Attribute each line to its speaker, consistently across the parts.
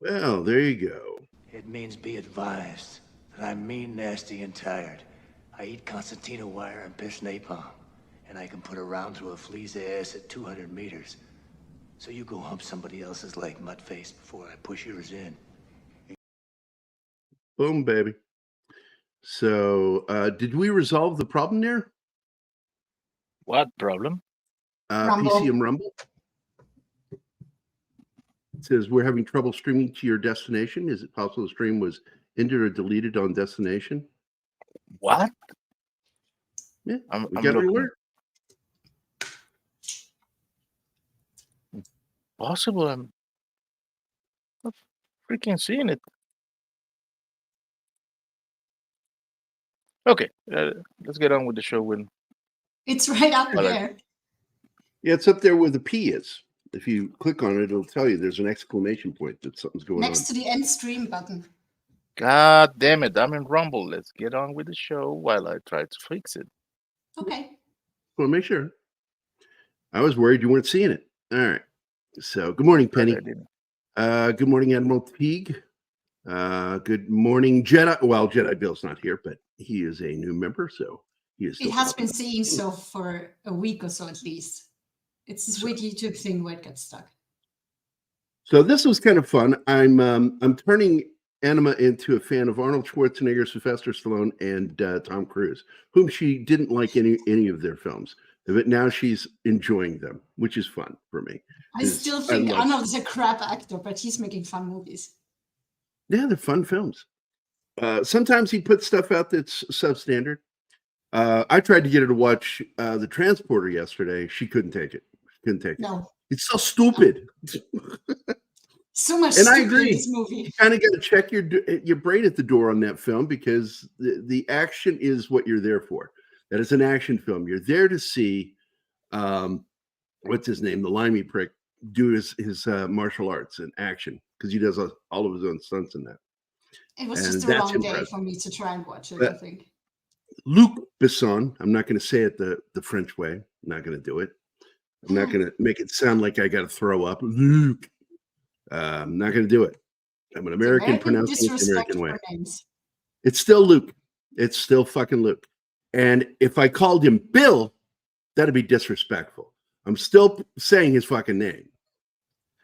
Speaker 1: Well, there you go.
Speaker 2: It means be advised that I'm mean, nasty, and tired. I eat concertina wire and piss napalm, and I can put a round through a flea's ass at 200 meters. So you go hump somebody else's leg, mudface, before I push yours in.
Speaker 1: Boom, baby. So, did we resolve the problem there?
Speaker 3: What problem?
Speaker 1: PCM Rumble. It says we're having trouble streaming to your destination. Is it possible the stream was ended or deleted on destination?
Speaker 3: What?
Speaker 1: Yeah,
Speaker 3: I'm
Speaker 1: got an
Speaker 3: looking.
Speaker 1: alert.
Speaker 3: Possible. I'm not freaking seeing it. Okay, let's get on with the show. When
Speaker 4: It's right up
Speaker 3: Well,
Speaker 4: there.
Speaker 1: Yeah, it's up there where the P is. If you click on it, it'll tell you there's an exclamation point that something's going
Speaker 4: Next
Speaker 1: on.
Speaker 4: to the end stream button.
Speaker 3: God damn it, I'm in Rumble. Let's get on with the show while I try to fix it.
Speaker 4: Okay.
Speaker 1: Well, make sure. I was worried you weren't seeing it. All right. So, good morning, Penny.
Speaker 3: I didn't.
Speaker 1: Good morning, Admiral Teague. Good morning, Jedi. Well, Jedi Bill's not here, but he is a new member, so he is.
Speaker 4: It has been saying so for a week or so at least. It's this weird YouTube thing where it gets stuck.
Speaker 1: So this was kind of fun. I'm turning Anima into a fan of Arnold Schwarzenegger, Sylvester Stallone, and Tom Cruise, whom she didn't like any of their films. But now she's enjoying them, which is fun for me.
Speaker 4: I still think Arnold is a crap actor, but he's making fun movies.
Speaker 1: Yeah, they're fun films. Sometimes he puts stuff out that's substandard. I tried to get her to watch The Transporter yesterday. She couldn't take it. Couldn't take it.
Speaker 4: No.
Speaker 1: It's so stupid.
Speaker 4: So much
Speaker 1: and I
Speaker 4: stupid
Speaker 1: agree.
Speaker 4: in this movie.
Speaker 1: You kind of got to check your brain at the door on that film because the action is what you're there for. That is an action film. You're there to see, what's his name, the limey prick, do his martial arts and action because he does all of his own stunts in that.
Speaker 4: It was just the wrong day for me to try and watch it, I think.
Speaker 1: Luc Besson, I'm not going to say it the French way. I'm not going to do it. I'm not going to make it sound like I got to throw up. Luke. I'm not going to do it. I'm an American pronouncing it the American way. It's still Luke. It's still fucking Luke. And if I called him Bill, that'd be disrespectful. I'm still saying his fucking name.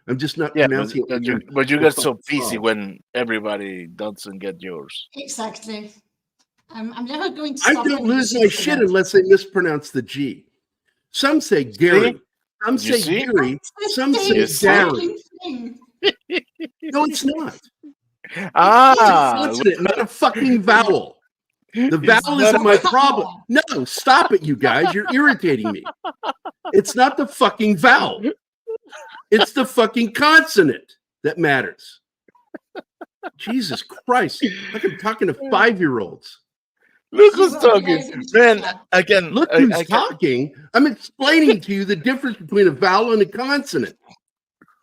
Speaker 1: I'm just not pronouncing it.
Speaker 3: But you get so busy when everybody doesn't get yours.
Speaker 4: Exactly. I'm never going to stop.
Speaker 1: I don't lose my shit unless they mispronounce the G. Some say Gerry. Some say Gerry. Some say Gerry. No, it's not. It's not a fucking vowel. The vowel isn't my problem. No, stop it, you guys. You're irritating me. It's not the fucking vowel. It's the fucking consonant that matters. Jesus Christ. Like I'm talking to 5-year-olds.
Speaker 3: Look who's talking. Man, again.
Speaker 1: Look who's talking. I'm explaining to you the difference between a vowel and a consonant.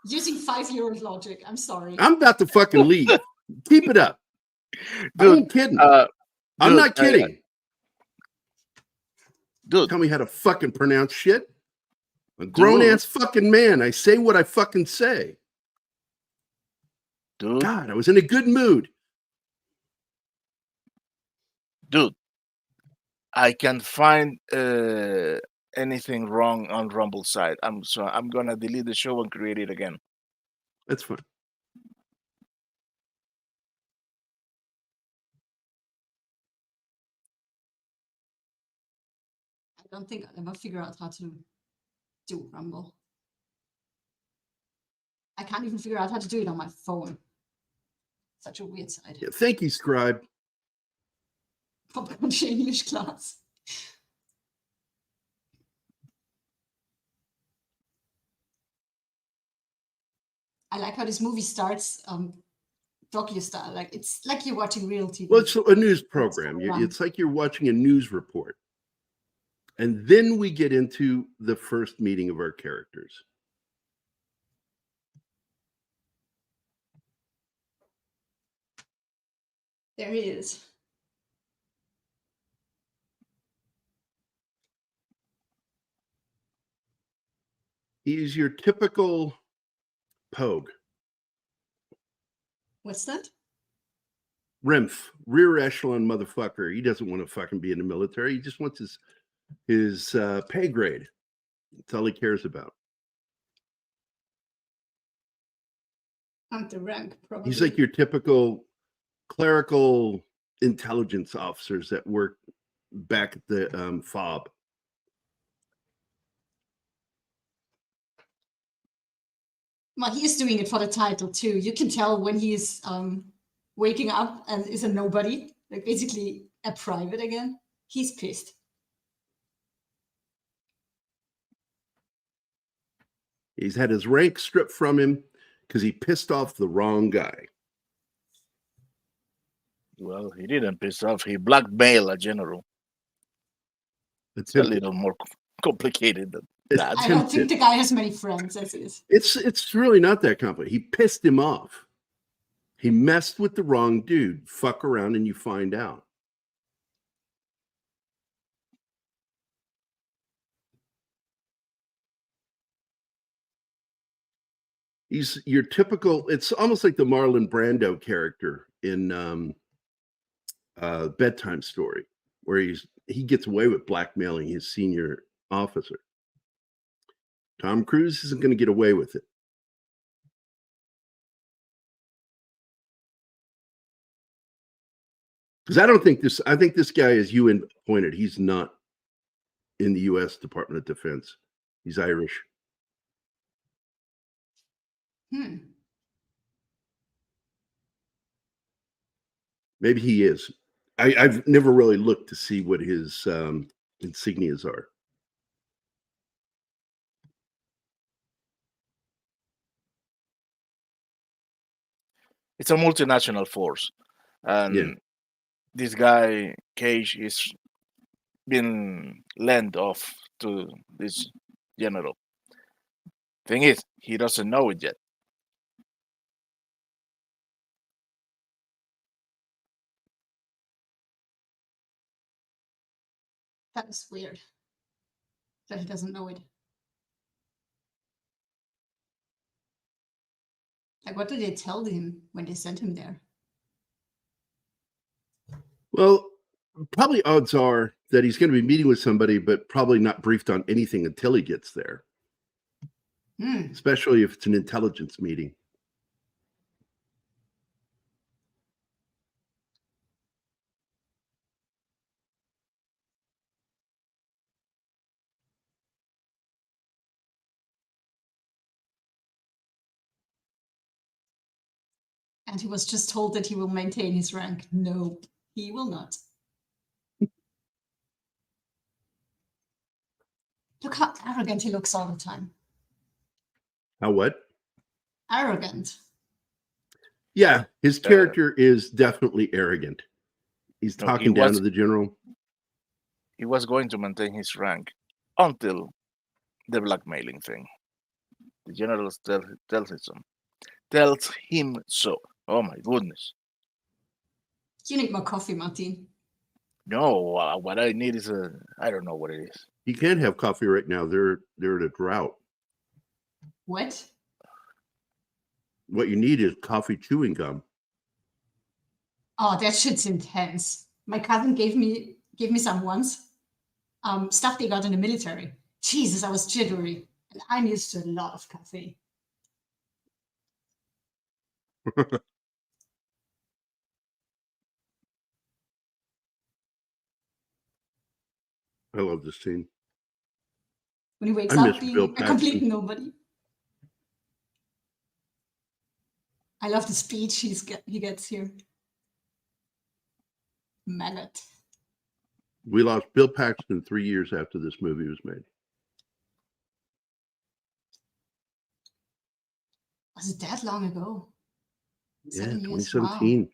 Speaker 4: Using 5-year-old logic. I'm sorry.
Speaker 1: I'm about to fucking leave. Keep it up.
Speaker 3: Dude,
Speaker 1: I'm kidding. I'm not kidding.
Speaker 3: Dude.
Speaker 1: Tell me how to fucking pronounce shit. A grown-ass fucking man. I say what I fucking say.
Speaker 3: Dude.
Speaker 1: God, I was in a good mood.
Speaker 3: Dude, I can't find anything wrong on Rumble's side. I'm gonna delete the show and create it again.
Speaker 1: That's fine.
Speaker 4: I don't think I'll ever figure out how to do Rumble. I can't even figure out how to do it on my phone. Such a weird side.
Speaker 1: Yeah, thank you, Scribe.
Speaker 4: Pop Culture English class. I like how this movie starts docu style. Like it's like you're watching real TV.
Speaker 1: Well, it's a news program. It's like you're watching a news report. And then we get into the first meeting of our characters.
Speaker 4: There he is.
Speaker 1: He's your typical pogue.
Speaker 4: What's that?
Speaker 1: Remph, rear echelon motherfucker. He doesn't want to fucking be in the military. He just wants his pay grade. That's all he cares about.
Speaker 4: And the rank, probably.
Speaker 1: He's like your typical clerical intelligence officers that work back at the FOB.
Speaker 4: Well, he's doing it for the title too. You can tell when he's waking up and is a nobody, like basically a private again. He's pissed.
Speaker 1: He's had his rank stripped from him because he pissed off the wrong guy.
Speaker 3: Well, he didn't piss off. He blackmailed a general. It's a little more complicated than that.
Speaker 4: I don't think the guy has many friends as is.
Speaker 1: It's really not that complicated. He pissed him off. He messed with the wrong dude. Fuck around and you find out. He's your typical, it's almost like the Marlon Brando character in Bedtime Story, where he gets away with blackmailing his senior officer. Tom Cruise isn't going to get away with it. Because I think this guy, as you pointed, he's not in the U.S. Department of Defense. He's Irish. Maybe he is. I've never really looked to see what his insignias are.
Speaker 3: It's a multinational force, and this guy Cage is been lent off to this general. Thing is, he doesn't know it yet.
Speaker 4: That is weird that he doesn't know it. Like, what did they tell him when they sent him there?
Speaker 1: Well, probably odds are that he's going to be meeting with somebody, but probably not briefed on anything until he gets there. Especially if it's an intelligence meeting.
Speaker 4: And he was just told that he will maintain his rank. No, he will not. Look how arrogant he looks all the time.
Speaker 1: How what?
Speaker 4: Arrogant.
Speaker 1: Yeah, his character is definitely arrogant. He's talking down to the general.
Speaker 3: He was going to maintain his rank until the blackmailing thing. The general tells him so. Oh my goodness.
Speaker 4: You need more coffee, Martin.
Speaker 3: No, what I need is I don't know what it is.
Speaker 1: You can't have coffee right now. They're at a drought.
Speaker 4: What?
Speaker 1: What you need is coffee chewing gum.
Speaker 4: Oh, that shit's intense. My cousin gave me some once. Stuff they got in the military. Jesus, I was jittery. And I'm used to a lot of caffeine.
Speaker 1: I love this scene.
Speaker 4: When he wakes up being a complete nobody. I love the speech he gets here. Maggot.
Speaker 1: We lost Bill Paxton 3 years after this movie was made.
Speaker 4: Was it that long ago?
Speaker 1: Yeah,
Speaker 4: 7 years.
Speaker 1: 2017.
Speaker 4: Wow.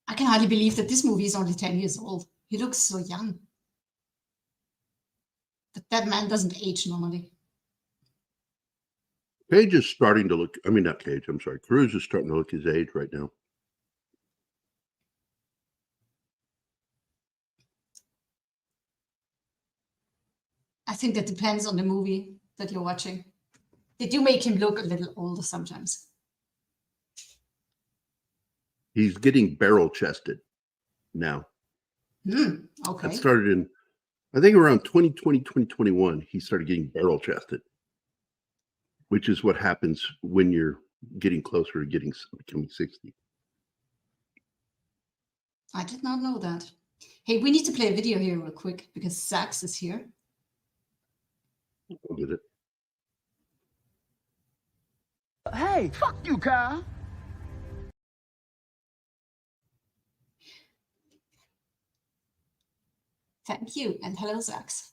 Speaker 4: I can hardly believe that this movie is only 10 years old. He looks so young. But that man doesn't age normally.
Speaker 1: Cage is starting to look, not Cage, I'm sorry. Cruise is starting to look his age right now.
Speaker 4: I think that depends on the movie that you're watching. They do make him look a little older sometimes.
Speaker 1: He's getting barrel chested now.
Speaker 4: Okay.
Speaker 1: That started in, I think, around 2020, 2021. He started getting barrel chested, which is what happens when you're getting closer to becoming 60.
Speaker 4: I did not know that. Hey, we need to play a video here real quick because Sax is here.
Speaker 1: I'll get it.
Speaker 5: Hey, fuck you, Kyle.
Speaker 4: Thank you, and hello, Sax.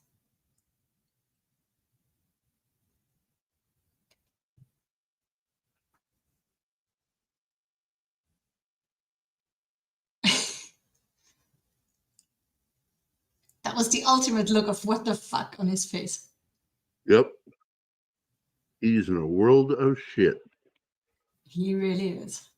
Speaker 4: That was the ultimate look of what the fuck on his face.
Speaker 1: Yep. He's in a world of shit.
Speaker 4: He really is.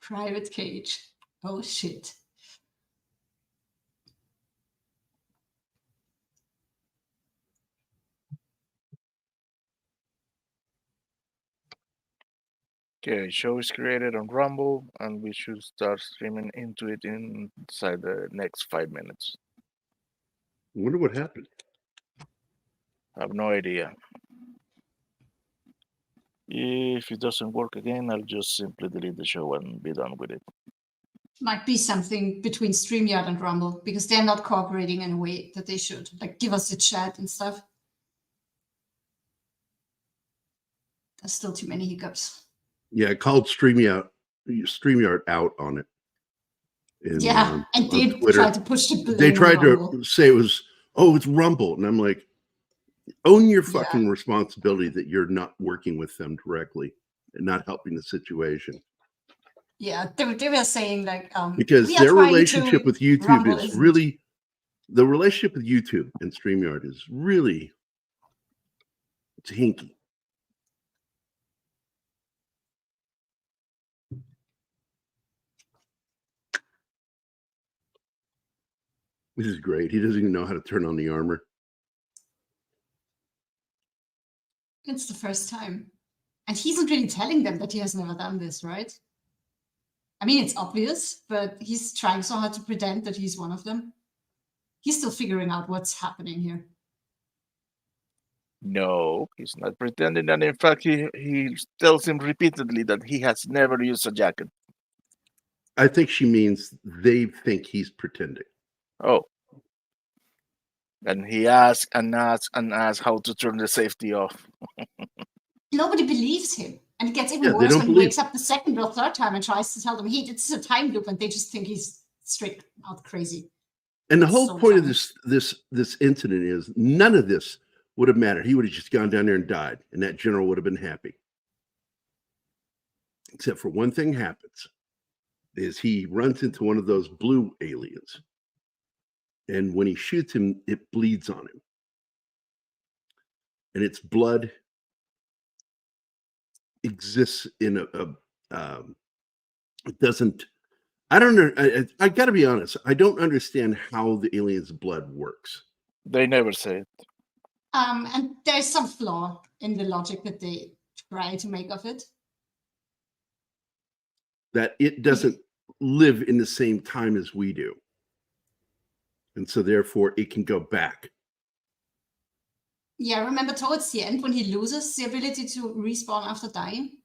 Speaker 4: Private Cage. Oh shit.
Speaker 3: Okay, show is created on Rumble, and we should start streaming into it inside the next 5 minutes.
Speaker 1: I wonder what happened.
Speaker 3: I have no idea. If it doesn't work again, I'll just simply delete the show and be done with it.
Speaker 4: Might be something between StreamYard and Rumble because they're not cooperating in a way that they should. Like, give us the chat and stuff. There's still too many hiccups.
Speaker 1: Yeah, I called StreamYard out on it.
Speaker 4: And they tried to push the blame.
Speaker 1: They tried
Speaker 4: Rumble.
Speaker 1: to say it's Rumble. And I'm like, own your fucking responsibility that you're not working with them directly and not helping the situation.
Speaker 4: Yeah, they were saying like
Speaker 1: because their relationship with YouTube
Speaker 4: Rumble
Speaker 1: is
Speaker 4: isn't.
Speaker 1: really the relationship with YouTube and StreamYard is really it's hinky. This is great. He doesn't even know how to turn on the armor.
Speaker 4: It's the first time. And he isn't really telling them that he has never done this, right? I mean, it's obvious, but he's trying so hard to pretend that he's one of them. He's still figuring out what's happening here.
Speaker 3: No, he's not pretending, and in fact, he tells him repeatedly that he has never used a jacket.
Speaker 1: I think she means they think he's pretending.
Speaker 3: Oh. And he asks and asks and asks how to turn the safety off.
Speaker 4: Nobody believes him. And it gets even worse when he wakes up the second or third time and tries to tell them, hey, this is a time loop, and they just think he's straight out crazy.
Speaker 1: And the whole point of this incident is none of this would have mattered. He would have just gone down there and died, and that general would have been happy. Except for one thing happens, is he runs into one of those blue aliens. And when he shoots him, it bleeds on him. And its blood exists in it doesn't, I don't know. I got to be honest. I don't understand how the alien's blood works.
Speaker 3: They never say it.
Speaker 4: And there's some flaw in the logic that they try to make of it.
Speaker 1: That it doesn't live in the same time as we do. And so therefore it can go back.
Speaker 4: Yeah, remember towards the end when he loses the ability to respawn after dying?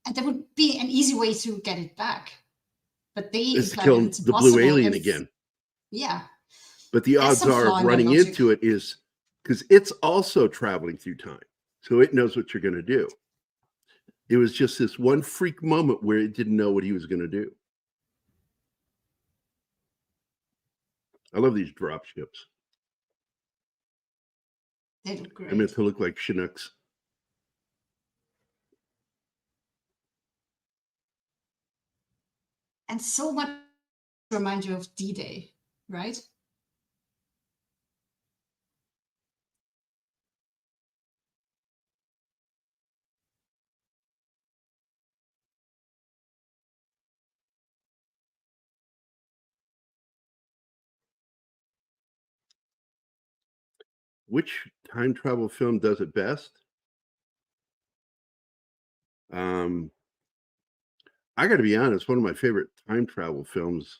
Speaker 4: And there would be an easy way to get it back. But they
Speaker 1: is to kill the blue alien again.
Speaker 4: Yeah.
Speaker 1: But the odds are of running into it is because it's also traveling through time. So it knows what you're going to do. It was just this one freak moment where it didn't know what he was going to do. I love these drop ships.
Speaker 4: They look great.
Speaker 1: I meant to look like Chinooks.
Speaker 4: And so much remind you of D-Day, right?
Speaker 1: which time travel film does it best? I got to be honest. One of my favorite time travel films,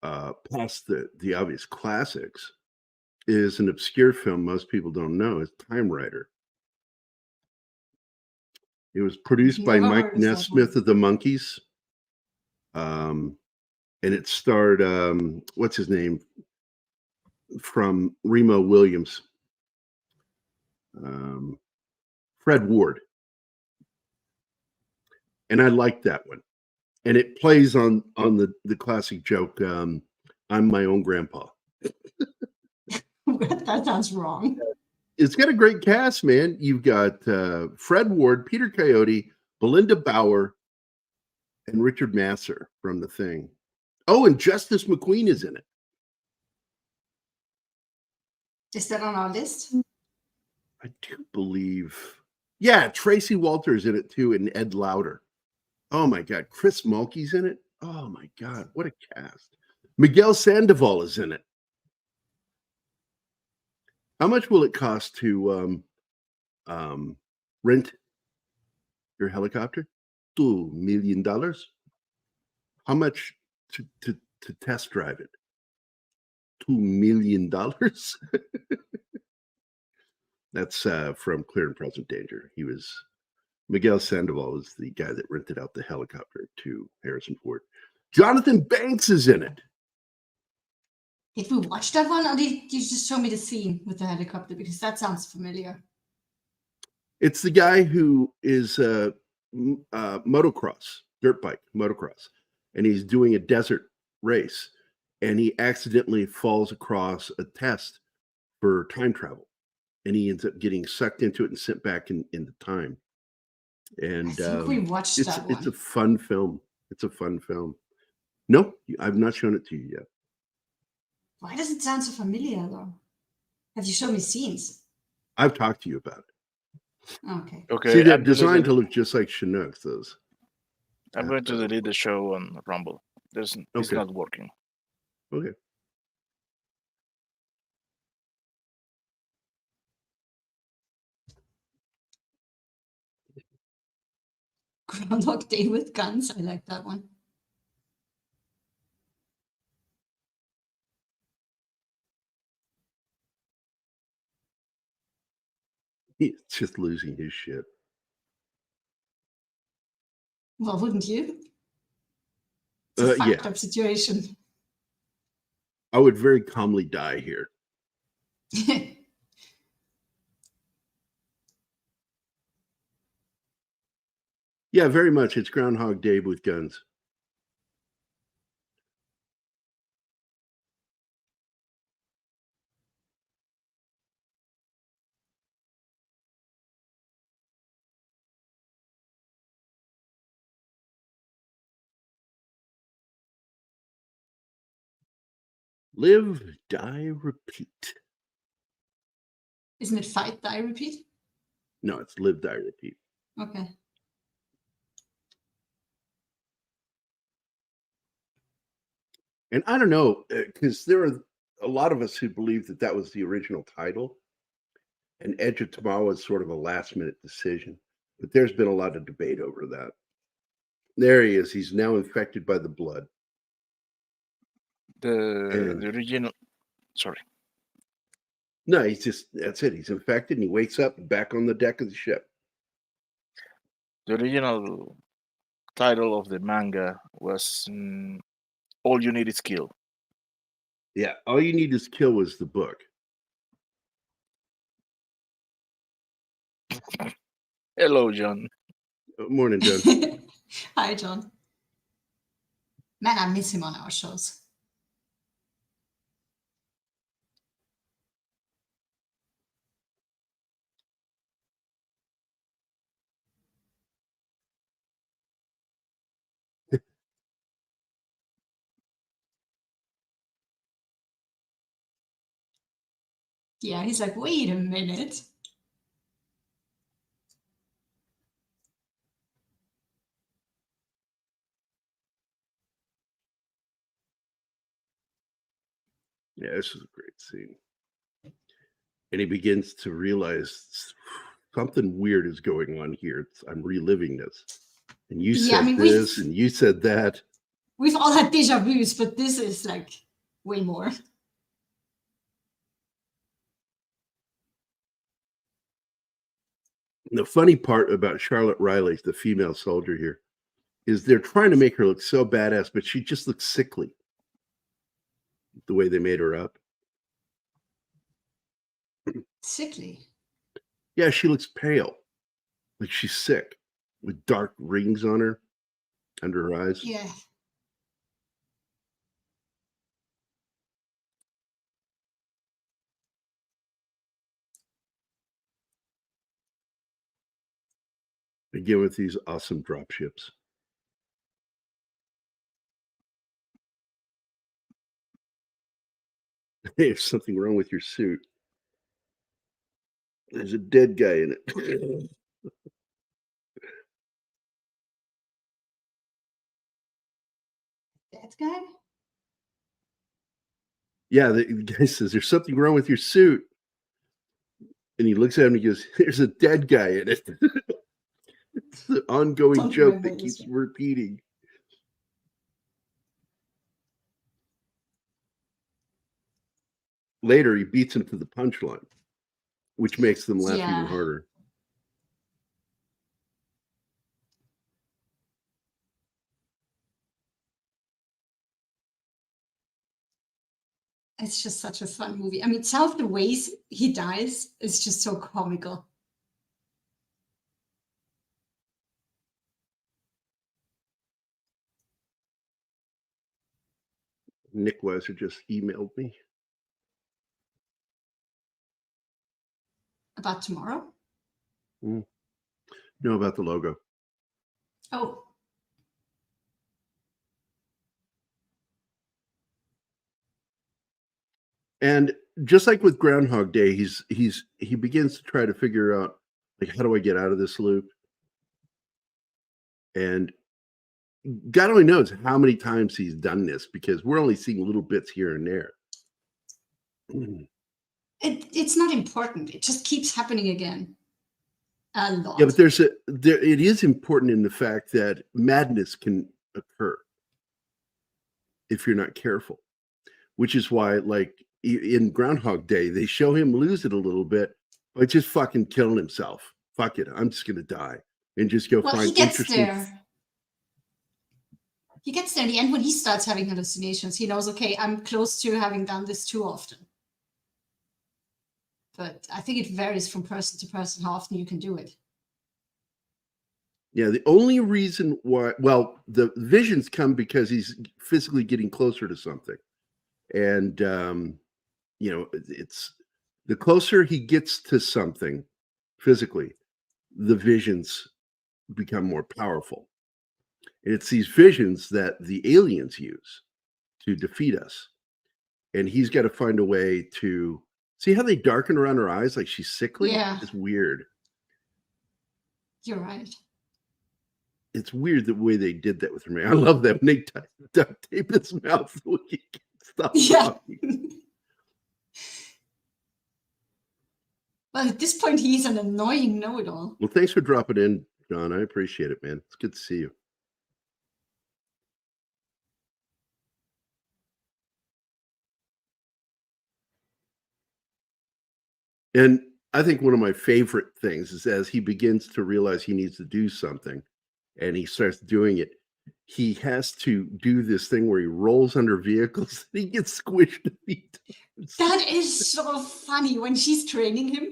Speaker 1: past the obvious classics, is an obscure film most people don't know. It's Time Rider. It was produced by
Speaker 4: Never
Speaker 1: Mike
Speaker 4: heard of that
Speaker 1: Nesmith
Speaker 4: one.
Speaker 1: of the Monkees. And it starred what's his name from Remo Williams, Fred Ward, and I liked that one. And it plays on the classic joke, "I'm my own grandpa."
Speaker 4: That sounds wrong.
Speaker 1: It's got a great cast, man. You've got Fred Ward, Peter Coyote, Belinda Bauer, and Richard Masur from The Thing. Oh, and Justice McQueen is in it.
Speaker 4: Is that on our list?
Speaker 1: I do believe. Yeah, Tracy Walters in it too, and Ed Lauder. Oh my God, Chris Mulkey's in it. Oh my God, what a cast! Miguel Sandoval is in it. How much will it cost to rent your helicopter? $2 million. How much to test drive it? $2 million. That's from Clear and Present Danger. Miguel Sandoval was the guy that rented out the helicopter to Harrison Ford. Jonathan Banks is in it.
Speaker 4: Did we watch that one, or did you just show me the scene with the helicopter? Because that sounds familiar.
Speaker 1: It's the guy who is motocross, dirt bike motocross, and he's doing a desert race, and he accidentally falls across a test for time travel, and he ends up getting sucked into it and sent back into time. And
Speaker 4: I think we watched that one.
Speaker 1: It's a fun film. It's a fun film. No, I've not shown it to you yet.
Speaker 4: Why does it sound so familiar, though? Have you shown me scenes?
Speaker 1: I've talked to you about it.
Speaker 4: Okay.
Speaker 3: Okay,
Speaker 1: See, they're
Speaker 3: I'm
Speaker 1: designed to
Speaker 3: deleting-
Speaker 1: look just like Chinook. Those.
Speaker 3: I'm going to delete the show on Rumble. It's
Speaker 1: Okay.
Speaker 3: not working.
Speaker 1: Okay.
Speaker 4: Groundhog Day with guns. I like that one.
Speaker 1: He's just losing his shit.
Speaker 4: Well, wouldn't you? It's a
Speaker 1: Yeah.
Speaker 4: fucked up situation.
Speaker 1: I would very calmly die here. Yeah, very much. It's Groundhog Day with guns. Live, die, repeat.
Speaker 4: Isn't it fight, die, repeat?
Speaker 1: No, it's live, die, repeat.
Speaker 4: Okay.
Speaker 1: And I don't know, because there are a lot of us who believe that was the original title, and Edge of Tomorrow is sort of a last-minute decision. But there's been a lot of debate over that. There he is. He's now infected by the blood.
Speaker 3: The original. Sorry.
Speaker 1: No, that's it. He's infected and he wakes up back on the deck of the ship.
Speaker 3: The original title of the manga was All You Need Is Kill.
Speaker 1: Yeah, All You Need Is Kill was the book.
Speaker 3: Hello, John.
Speaker 1: Morning, John.
Speaker 4: Hi, John. Man, I miss him on our shows. Yeah, he's like, wait a minute.
Speaker 1: Yeah, this is a great scene. and he begins to realize something weird is going on here. I'm reliving this. And you
Speaker 4: Yeah, I
Speaker 1: said
Speaker 4: mean,
Speaker 1: this, and you said that.
Speaker 4: We've all had deja vus, but this is like way more.
Speaker 1: The funny part about Charlotte Riley, the female soldier here, is they're trying to make her look so badass, but she just looks sickly. The way they made her up.
Speaker 4: Sickly.
Speaker 1: Yeah, she looks pale. Like she's sick. With dark rings on her. Under her eyes.
Speaker 4: Yeah.
Speaker 1: Again with these awesome drop ships. Hey, there's something wrong with your suit. There's a dead guy in it.
Speaker 4: That guy?
Speaker 1: Yeah, the guy says, there's something wrong with your suit. And he looks at him and he goes, there's a dead guy in it. It's the ongoing
Speaker 4: Don't
Speaker 1: joke
Speaker 4: remember
Speaker 1: that
Speaker 4: this
Speaker 1: keeps
Speaker 4: one.
Speaker 1: repeating. Later, he beats him to the punchline, which makes them laugh even
Speaker 4: Yeah.
Speaker 1: harder.
Speaker 4: It's just such a fun movie. I mean, some of the ways he dies is just so comical.
Speaker 1: Nick Weiser just emailed me.
Speaker 4: About tomorrow?
Speaker 1: No, about the logo.
Speaker 4: Oh.
Speaker 1: And just like with Groundhog Day, he begins to try to figure out, like, how do I get out of this loop? And God only knows how many times he's done this, because we're only seeing little bits here and there.
Speaker 4: It's not important. It just keeps happening again. A lot.
Speaker 1: Yeah, but it is important in the fact that madness can occur if you're not careful, which is why, like in Groundhog Day, they show him lose it a little bit by just fucking killing himself. Fuck it, I'm just gonna die and just go
Speaker 4: Well,
Speaker 1: find
Speaker 4: he gets
Speaker 1: interesting.
Speaker 4: there. He gets there in the end when he starts having hallucinations. He knows, okay, I'm close to having done this too often. But I think it varies from person to person how often you can do it.
Speaker 1: Yeah, the only reason why, well, the visions come because he's physically getting closer to something. And, it's the closer he gets to something physically, the visions become more powerful. And it's these visions that the aliens use to defeat us. And he's got to find a way to see how they darken around her eyes like she's sickly.
Speaker 4: Yeah.
Speaker 1: It's weird.
Speaker 4: You're right.
Speaker 1: It's weird the way they did that with her. Man, I love that when they duct tape his mouth so he can stop
Speaker 4: Yeah.
Speaker 1: talking.
Speaker 4: Well, at this point, he's an annoying know-it-all.
Speaker 1: Well, thanks for dropping in, John. I appreciate it, man. It's good to see you. And I think one of my favorite things is as he begins to realize he needs to do something and he starts doing it, he has to do this thing where he rolls under vehicles and he gets squished a few times.
Speaker 4: That is so funny when she's training him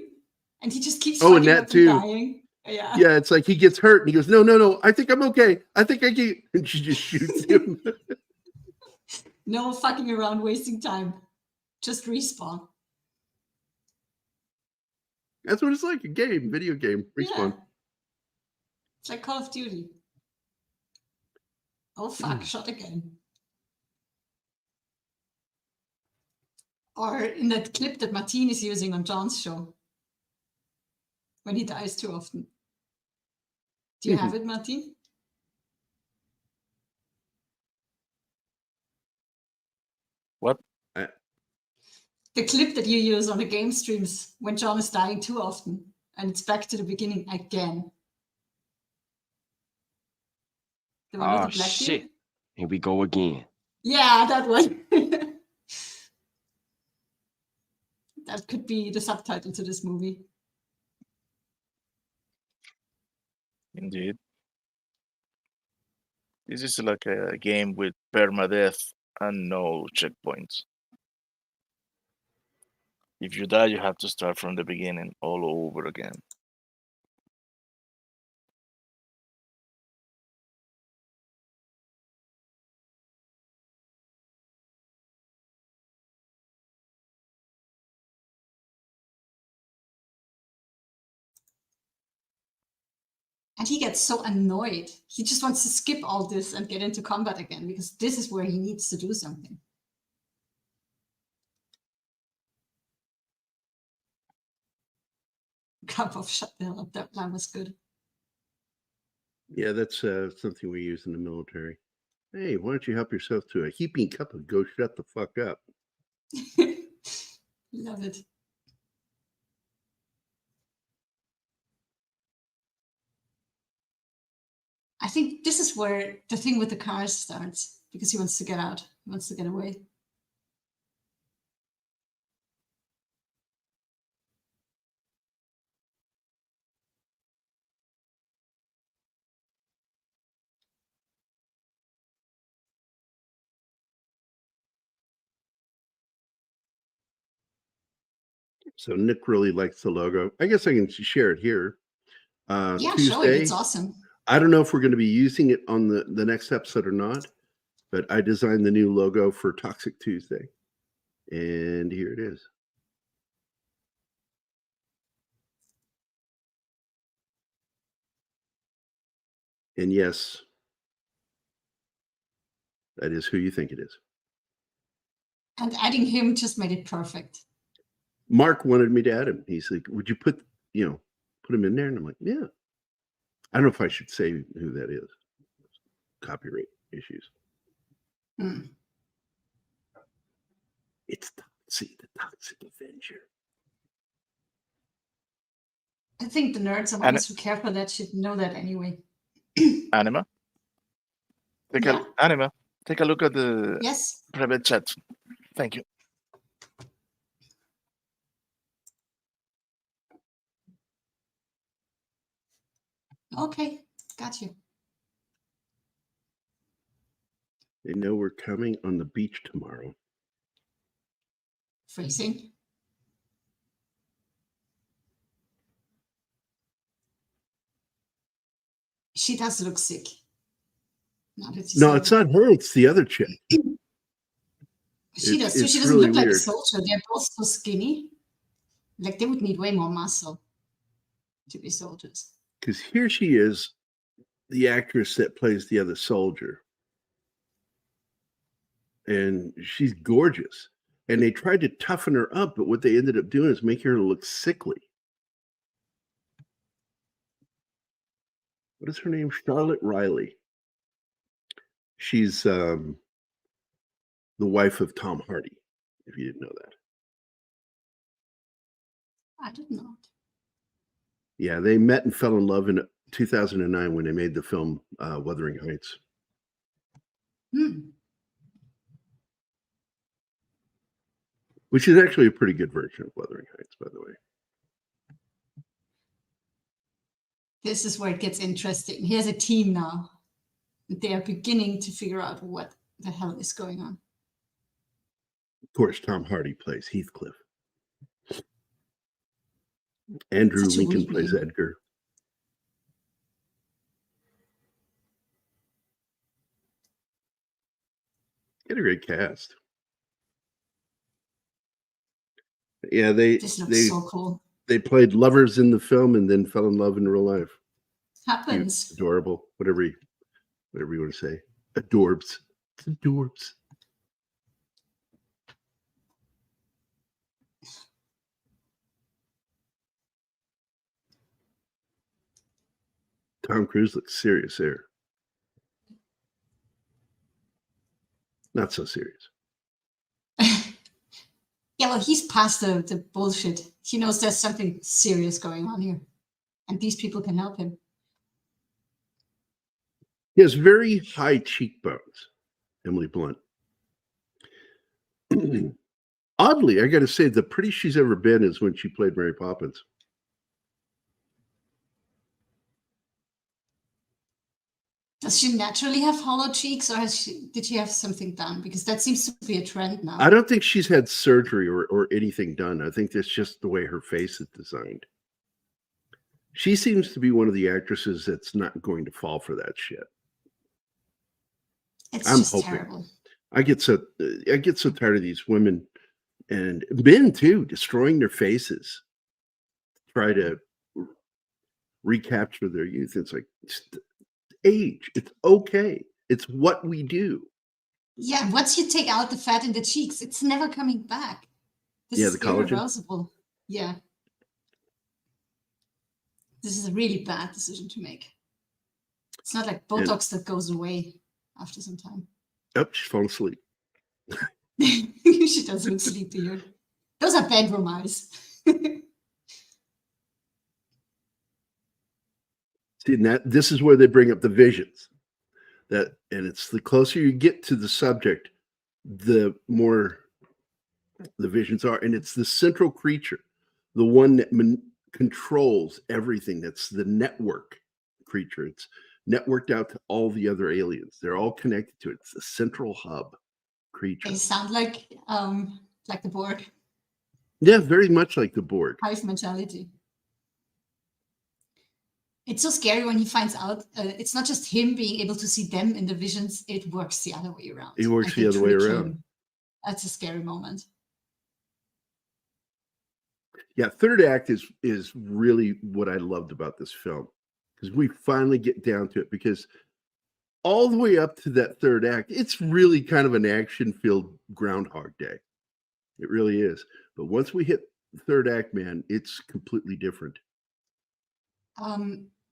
Speaker 4: and he just keeps
Speaker 1: Oh, and
Speaker 4: fucking
Speaker 1: that
Speaker 4: up
Speaker 1: too.
Speaker 4: and dying. Yeah.
Speaker 1: Yeah, it's like he gets hurt and he goes, no, I think I'm okay. I think I get, and she just shoots him.
Speaker 4: No fucking around, wasting time. Just respawn.
Speaker 1: That's what it's like, a game, video game, respawn.
Speaker 4: Yeah. It's like Call of Duty. Oh fuck, shot again. Or in that clip that Martine is using on John's show. When he dies too often. Do you have it, Martine?
Speaker 3: What?
Speaker 4: The clip that you use on the game streams when John is dying too often, and it's back to the beginning again. The one with
Speaker 6: Oh
Speaker 4: the black
Speaker 6: shit!
Speaker 4: dude?
Speaker 6: Here we go again.
Speaker 4: Yeah, that one. That could be the subtitle to this movie.
Speaker 3: Indeed. This is like a game with permadeath and no checkpoints. If you die, you have to start from the beginning all over again.
Speaker 4: And he gets so annoyed. He just wants to skip all this and get into combat again because this is where he needs to do something. Karpov, shut the hell up. That line was good.
Speaker 1: Yeah, that's something we use in the military. Hey, why don't you help yourself to a heaping cup of go shut the fuck up?
Speaker 4: Love it. I think this is where the thing with the cars starts because he wants to get out. He wants to get away.
Speaker 1: So Nick really likes the logo. I guess I can share it here.
Speaker 4: Yeah, show it.
Speaker 1: Tuesday.
Speaker 4: It's awesome.
Speaker 1: I don't know if we're going to be using it on the next episode or not, but I designed the new logo for Toxic Tuesday. And here it is. And yes, that is who you think it is.
Speaker 4: And adding him just made it perfect.
Speaker 1: Mark wanted me to add him. He's like, would you put him in there? And I'm like, yeah. I don't know if I should say who that is. Copyright issues.
Speaker 4: Mm.
Speaker 1: It's Toxic, the Toxic Avenger.
Speaker 4: I think the nerds and ones who care for that should know that anyway.
Speaker 3: Anima? Anima. Take a look at the private chat. Thank you.
Speaker 4: Okay, got you.
Speaker 1: They know we're coming on the beach tomorrow.
Speaker 4: Freezing. She does look sick.
Speaker 1: No, it's not her. It's the other chick.
Speaker 4: She does too. She doesn't look like a soldier. They're both so skinny. Like they would need way more muscle to be soldiers.
Speaker 1: Because here she is, the actress that plays the other soldier. And she's gorgeous. And they tried to toughen her up, but what they ended up doing is making her look sickly. What is her name? Charlotte Riley. She's the wife of Tom Hardy, if you didn't know that.
Speaker 4: I did not.
Speaker 1: Yeah, they met and fell in love in 2009 when they made the film Wuthering Heights. Which is actually a pretty good version of Wuthering Heights, by the way.
Speaker 4: This is where it gets interesting. Here's a team now. They are beginning to figure out what the hell is going on.
Speaker 1: Of course, Tom Hardy plays Heathcliff. Andrew Lincoln plays Edgar. Get a great cast. Yeah,
Speaker 4: this looks so cool.
Speaker 1: They played lovers in the film and then fell in love in real life.
Speaker 4: Happens.
Speaker 1: Cute, adorable, whatever you want to say. Adorbs. It's adorbs. Tom Cruise looks serious there. Not so serious.
Speaker 4: Yeah, well, he's past the bullshit. He knows there's something serious going on here, and these people can help him.
Speaker 1: He has very high cheekbones, Emily Blunt. Oddly, I got to say, the prettiest she's ever been is when she played Mary Poppins.
Speaker 4: Does she naturally have hollow cheeks, or did she have something done? Because that seems to be a trend now.
Speaker 1: I don't think she's had surgery or anything done. I think that's just the way her face is designed. She seems to be one of the actresses that's not going to fall for that shit.
Speaker 4: I'm just hoping. Terrible.
Speaker 1: I get so tired of these women and men too destroying their faces, try to recapture their youth. It's like age. It's okay. It's what we do.
Speaker 4: Yeah, once you take out the fat in the cheeks, it's never coming back. This is irreversible. Yeah. This is a really bad decision to make. It's not like Botox that goes away after some time.
Speaker 1: Oh, she's falling asleep.
Speaker 4: She does look sleepy. Those are bedroom eyes.
Speaker 1: See, and this is where they bring up the visions. And it's the closer you get to the subject, the more the visions are. And it's the central creature, the one that controls everything. That's the network creature. It's networked out to all the other aliens. They're all connected to it. It's the central hub creature.
Speaker 4: They sound like the Borg.
Speaker 1: Yeah, very much like the Borg.
Speaker 4: Hive mentality. It's so scary when he finds out it's not just him being able to see them in the visions, it works the other way around.
Speaker 1: It works the other way around.
Speaker 4: That's a scary moment.
Speaker 1: Yeah, third act is really what I loved about this film, because we finally get down to it, because all the way up to that third act, it's really kind of an action-filled Groundhog Day. It really is. But once we hit the third act, man, it's completely different.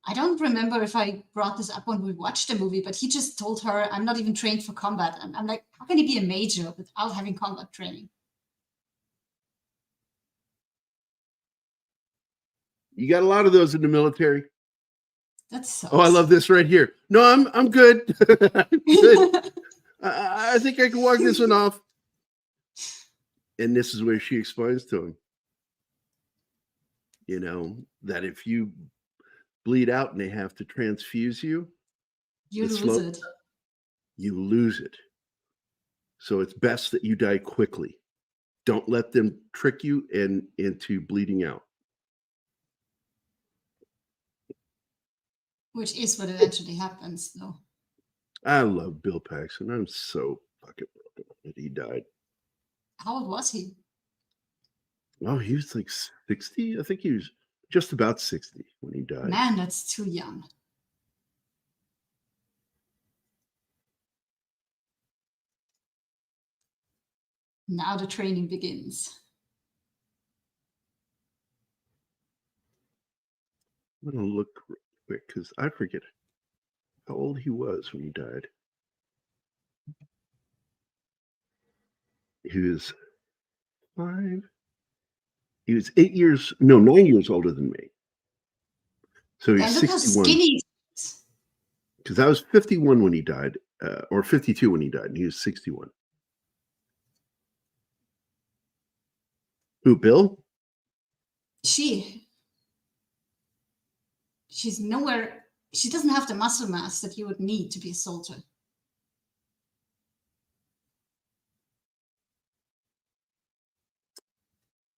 Speaker 4: I don't remember if I brought this up when we watched the movie, but he just told her, I'm not even trained for combat. And I'm like, how can he be a major without having combat training?
Speaker 1: You got a lot of those in the military.
Speaker 4: That's
Speaker 1: Oh, I love this right here. No, I'm good. I'm good. I think I can walk this one off. And this is where she explains to him, that if you bleed out and they have to transfuse you,
Speaker 4: you lose it.
Speaker 1: You lose it. So it's best that you die quickly. Don't let them trick you into bleeding out.
Speaker 4: Which is what eventually happens, though.
Speaker 1: I love Bill Paxton. I'm so fucking broken that he died.
Speaker 4: How old was he?
Speaker 1: Oh, he was like 60. I think he was just about 60 when he died.
Speaker 4: Man, that's too young. Now the training begins.
Speaker 1: I'm going to look real quick because I forget how old he was when he died. He was 9 years older than me. So he's 61. Because I was 51 when he died, or 52 when he died, and he was 61. Who, Bill?
Speaker 4: She's nowhere. She doesn't have the muscle mass that you would need to be a soldier.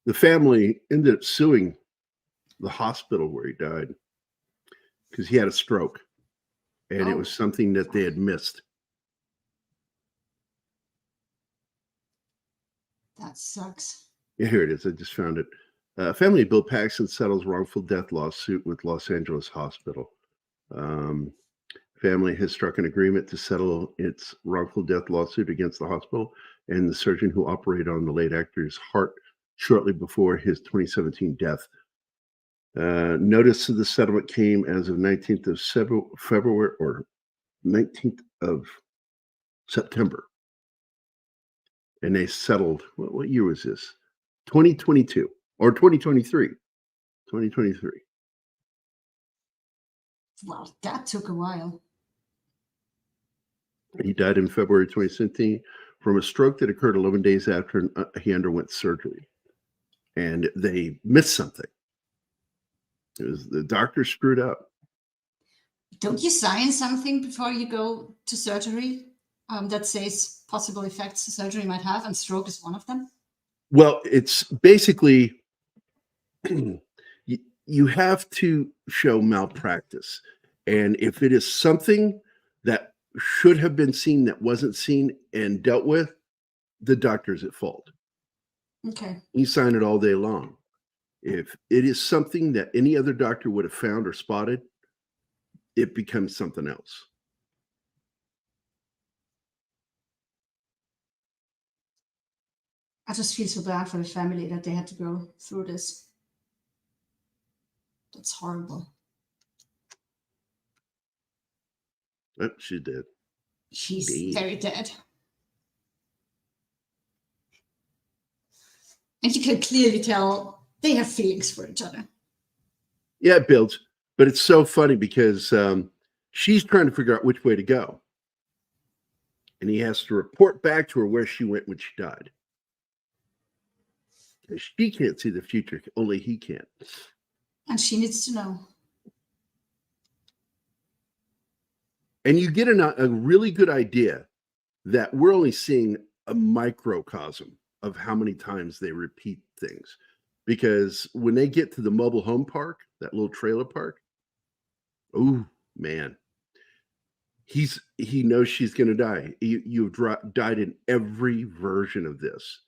Speaker 1: The family ended up suing the hospital where he died because he had a stroke, and it was something that they had missed.
Speaker 4: That sucks.
Speaker 1: Yeah, here it is. I just found it. Family of Bill Paxton settles wrongful death lawsuit with Los Angeles Hospital. Family has struck an agreement to settle its wrongful death lawsuit against the hospital and the surgeon who operated on the late actor's heart shortly before his 2017 death. Notice of the settlement came as of 19th of February or 19th of September. And they settled, what year was this? 2022 or 2023. 2023.
Speaker 4: Wow, that took a while.
Speaker 1: He died in February 2017 from a stroke that occurred 11 days after he underwent surgery. And they missed something. It was the doctor screwed up.
Speaker 4: Don't you sign something before you go to surgery that says possible effects the surgery might have, and stroke is one of them?
Speaker 1: Well, it's basically you have to show malpractice. And if it is something that should have been seen that wasn't seen and dealt with, the doctor's at fault.
Speaker 4: Okay.
Speaker 1: You sign it all day long. If it is something that any other doctor would have found or spotted, it becomes something else.
Speaker 4: I just feel so bad for the family that they had to go through this. That's horrible.
Speaker 1: Oh, she did.
Speaker 4: She's
Speaker 1: Dead.
Speaker 4: very dead. And you can clearly tell they have feelings for each other.
Speaker 1: Yeah, it builds. But it's so funny because she's trying to figure out which way to go. And he has to report back to her where she went when she died. She can't see the future. Only he can.
Speaker 4: And she needs to know.
Speaker 1: And you get a really good idea that we're only seeing a microcosm of how many times they repeat things. Because when they get to the mobile home park, that little trailer park, oh, man. He knows she's going to die. You've died in every version of this.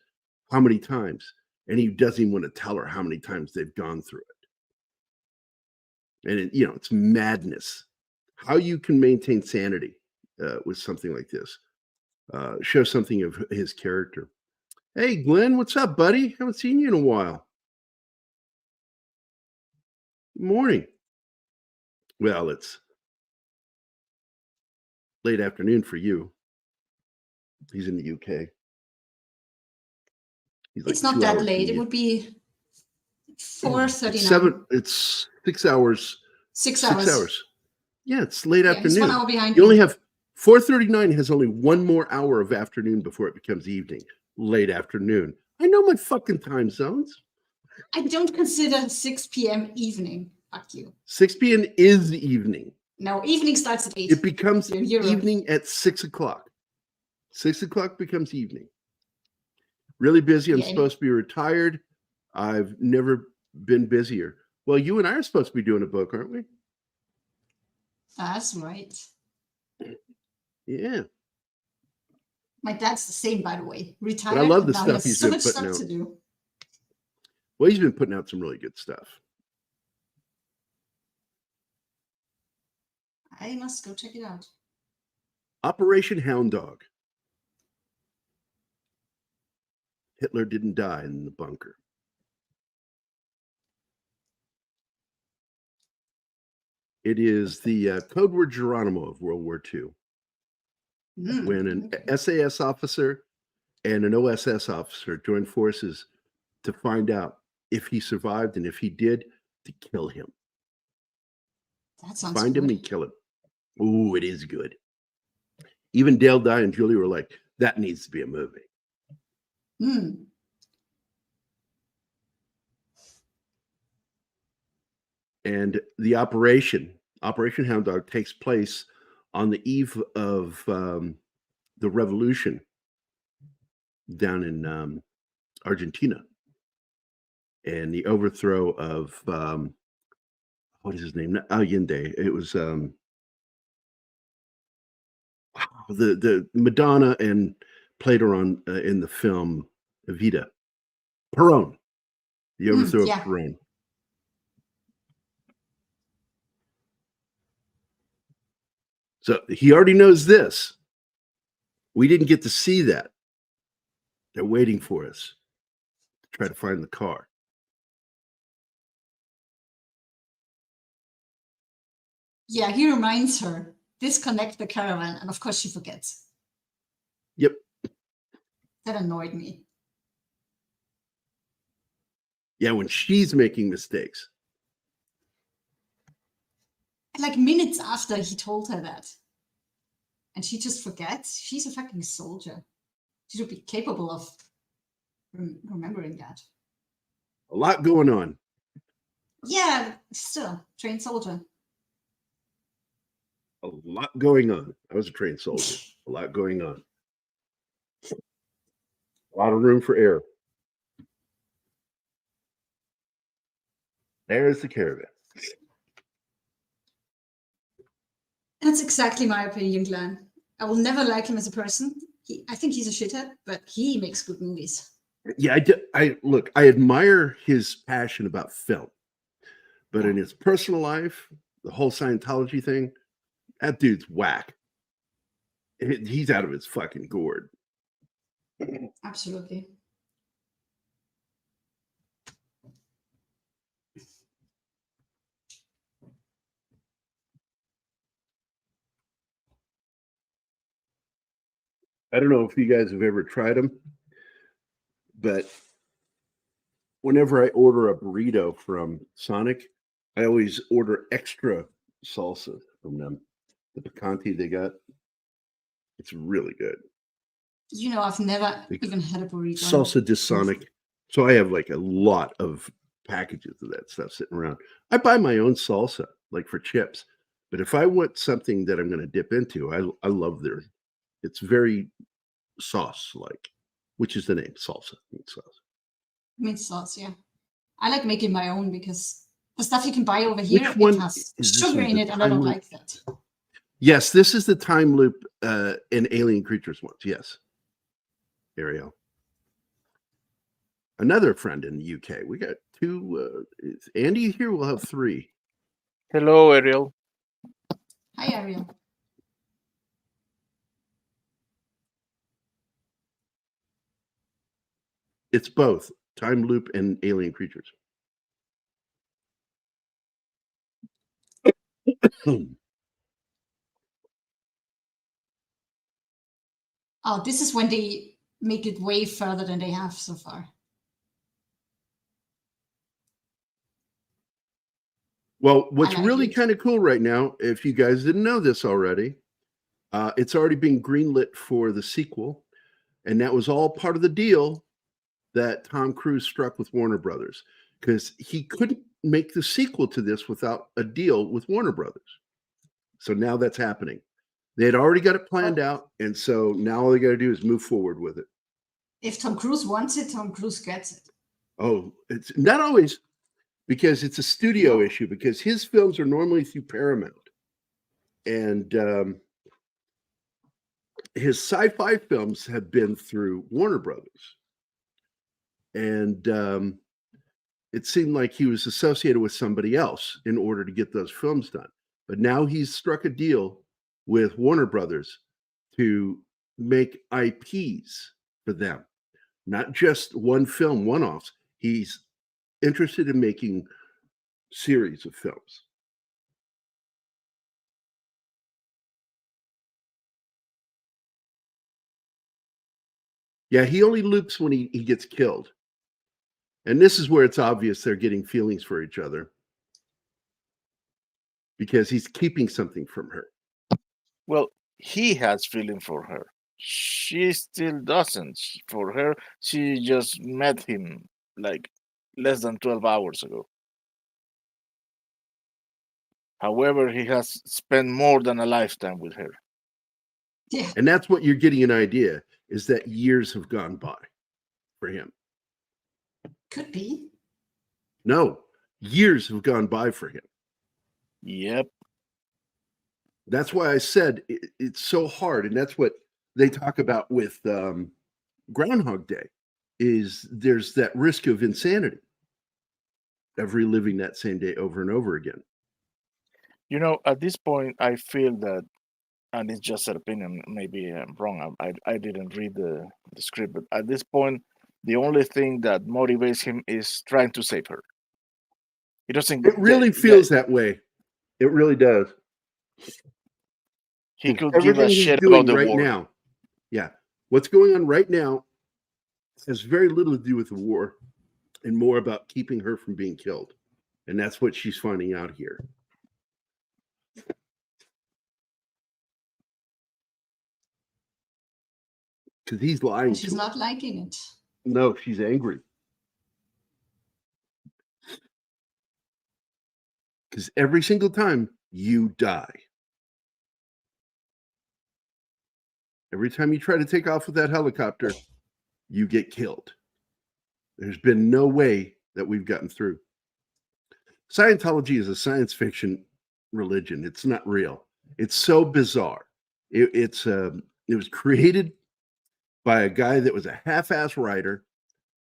Speaker 1: How many times? And he doesn't even want to tell her how many times they've gone through it. And, it's madness. How you can maintain sanity with something like this. Show something of his character. Hey, Glenn, what's up, buddy? Haven't seen you in a while. Good morning. Well, it's late afternoon for you. He's in the UK.
Speaker 4: It's not that late. It would be 4:39.
Speaker 1: It's 6 hours.
Speaker 4: 6 hours.
Speaker 1: Yeah, it's late afternoon.
Speaker 4: It's 1 hour behind
Speaker 1: You
Speaker 4: me.
Speaker 1: only have 4:39 has only one more hour of afternoon before it becomes evening. Late afternoon. I know my fucking time zones.
Speaker 4: I don't consider 6 p.m. evening. Fuck you.
Speaker 1: 6 p.m. is the evening.
Speaker 4: No, evening starts at 8.
Speaker 1: It becomes
Speaker 4: in Europe.
Speaker 1: evening at 6 o'clock. 6 o'clock becomes evening. Really busy. I'm supposed to be retired. I've never been busier. Well, you and I are supposed to be doing a book, aren't we?
Speaker 4: That's right.
Speaker 1: Yeah.
Speaker 4: My dad's the same, by the way. Retired.
Speaker 1: But I love the
Speaker 4: now
Speaker 1: stuff
Speaker 4: he
Speaker 1: he's
Speaker 4: has so
Speaker 1: been
Speaker 4: much
Speaker 1: putting
Speaker 4: stuff
Speaker 1: out.
Speaker 4: to do.
Speaker 1: Well, he's been putting out some really good stuff.
Speaker 4: I must go check it out.
Speaker 1: Operation Hound Dog. Hitler didn't die in the bunker. It is the code word Geronimo of World War II. When an SAS officer and an OSS officer joined forces to find out if he survived, and if he did, to kill him.
Speaker 4: That sounds
Speaker 1: Find
Speaker 4: good.
Speaker 1: him and kill him. Ooh, it is good. Even Dale Dye and Julie were like, that needs to be a movie. And the Operation Hound Dog takes place on the eve of the revolution down in Argentina, and the overthrow of what is his name? Allende. It was the Madonna and Plato on in the film Evita. Perón. The overthrow of Perón. So he already knows this. We didn't get to see that. They're waiting for us to try to find the car.
Speaker 4: Yeah, he reminds her, disconnect the caravan, and of course she forgets.
Speaker 1: Yep.
Speaker 4: That annoyed me.
Speaker 1: Yeah, when she's making mistakes.
Speaker 4: Like minutes after he told her that. And she just forgets. She's a fucking soldier. She should be capable of remembering that.
Speaker 1: A lot going on.
Speaker 4: Yeah, still, trained soldier.
Speaker 1: A lot going on. I was a trained soldier. A lot going on. A lot of room for error. There's the caravan.
Speaker 4: That's exactly my opinion, Glenn. I will never like him as a person. I think he's a shithead, but he makes good movies.
Speaker 1: Yeah, I admire his passion about film, but in his personal life, the whole Scientology thing, that dude's whack. He's out of his fucking gourd.
Speaker 4: Absolutely.
Speaker 1: I don't know if you guys have ever tried them, but whenever I order a burrito from Sonic, I always order extra salsa from them. The picante they got, it's really good.
Speaker 4: You know, I've never even had a burrito.
Speaker 1: Salsa de Sonic. So I have like a lot of packages of that stuff sitting around. I buy my own salsa, like for chips. But if I want something that I'm going to dip into, I love their. It's very sauce-like, which is the name, salsa.
Speaker 4: Mint sauce, yeah. I like making my own because the stuff you can buy over here,
Speaker 1: Which one
Speaker 4: it has
Speaker 1: is this
Speaker 4: sugar
Speaker 1: one,
Speaker 4: in
Speaker 1: the
Speaker 4: it, and I
Speaker 1: time
Speaker 4: don't
Speaker 1: loop?
Speaker 4: like that.
Speaker 1: Yes, this is the time loop in Alien Creatures ones. Yes, Ariel. Another friend in the UK. We got two. Is Andy here? We'll have three.
Speaker 3: Hello, Ariel.
Speaker 4: Hi, Ariel.
Speaker 1: It's both time loop and Alien Creatures.
Speaker 4: Oh, this is when they make it way further than they have so far.
Speaker 1: Well, what's
Speaker 4: like
Speaker 1: really
Speaker 4: it.
Speaker 1: kind of cool right now, if you guys didn't know this already, it's already been greenlit for the sequel, and that was all part of the deal that Tom Cruise struck with Warner Brothers, because he couldn't make the sequel to this without a deal with Warner Brothers. So now that's happening. They had already got it planned out, and so now all they got to do is move forward with it.
Speaker 4: If Tom Cruise wants it, Tom Cruise gets it.
Speaker 1: Oh, it's not always, because it's a studio issue, because his films are normally through Paramount, and his sci-fi films have been through Warner Brothers. And it seemed like he was associated with somebody else in order to get those films done. But now he's struck a deal with Warner Brothers to make IPs for them, not just one film, one-offs. He's interested in making series of films. Yeah, he only loops when he gets killed. And this is where it's obvious they're getting feelings for each other, because he's keeping something from her.
Speaker 3: Well, he has feeling for her. She still doesn't. For her, she just met him like less than 12 hours ago. However, he has spent more than a lifetime with her.
Speaker 4: Yeah.
Speaker 1: And that's what you're getting an idea, is that years have gone by for him.
Speaker 4: Could be.
Speaker 1: No, years have gone by for him.
Speaker 3: Yep.
Speaker 1: That's why I said it's so hard. And that's what they talk about with Groundhog Day, is there's that risk of insanity of reliving that same day over and over again.
Speaker 3: You know, at this point, I feel that, and it's just an opinion, maybe I'm wrong. I didn't read the script, but at this point, the only thing that motivates him is trying to save her. He doesn't.
Speaker 1: It really feels that way. It really does.
Speaker 3: He could give
Speaker 1: Everything
Speaker 3: a
Speaker 1: he's
Speaker 3: shit
Speaker 1: doing
Speaker 3: about the
Speaker 1: right
Speaker 3: war.
Speaker 1: now. Yeah. What's going on right now has very little to do with the war. and more about keeping her from being killed. And that's what she's finding out here. Because he's lying
Speaker 4: She's
Speaker 1: to her.
Speaker 4: not liking it.
Speaker 1: No, she's angry. Because every single time you die, every time you try to take off with that helicopter, you get killed. There's been no way that we've gotten through. Scientology is a science fiction religion. It's not real. It's so bizarre. It was created by a guy that was a half-ass writer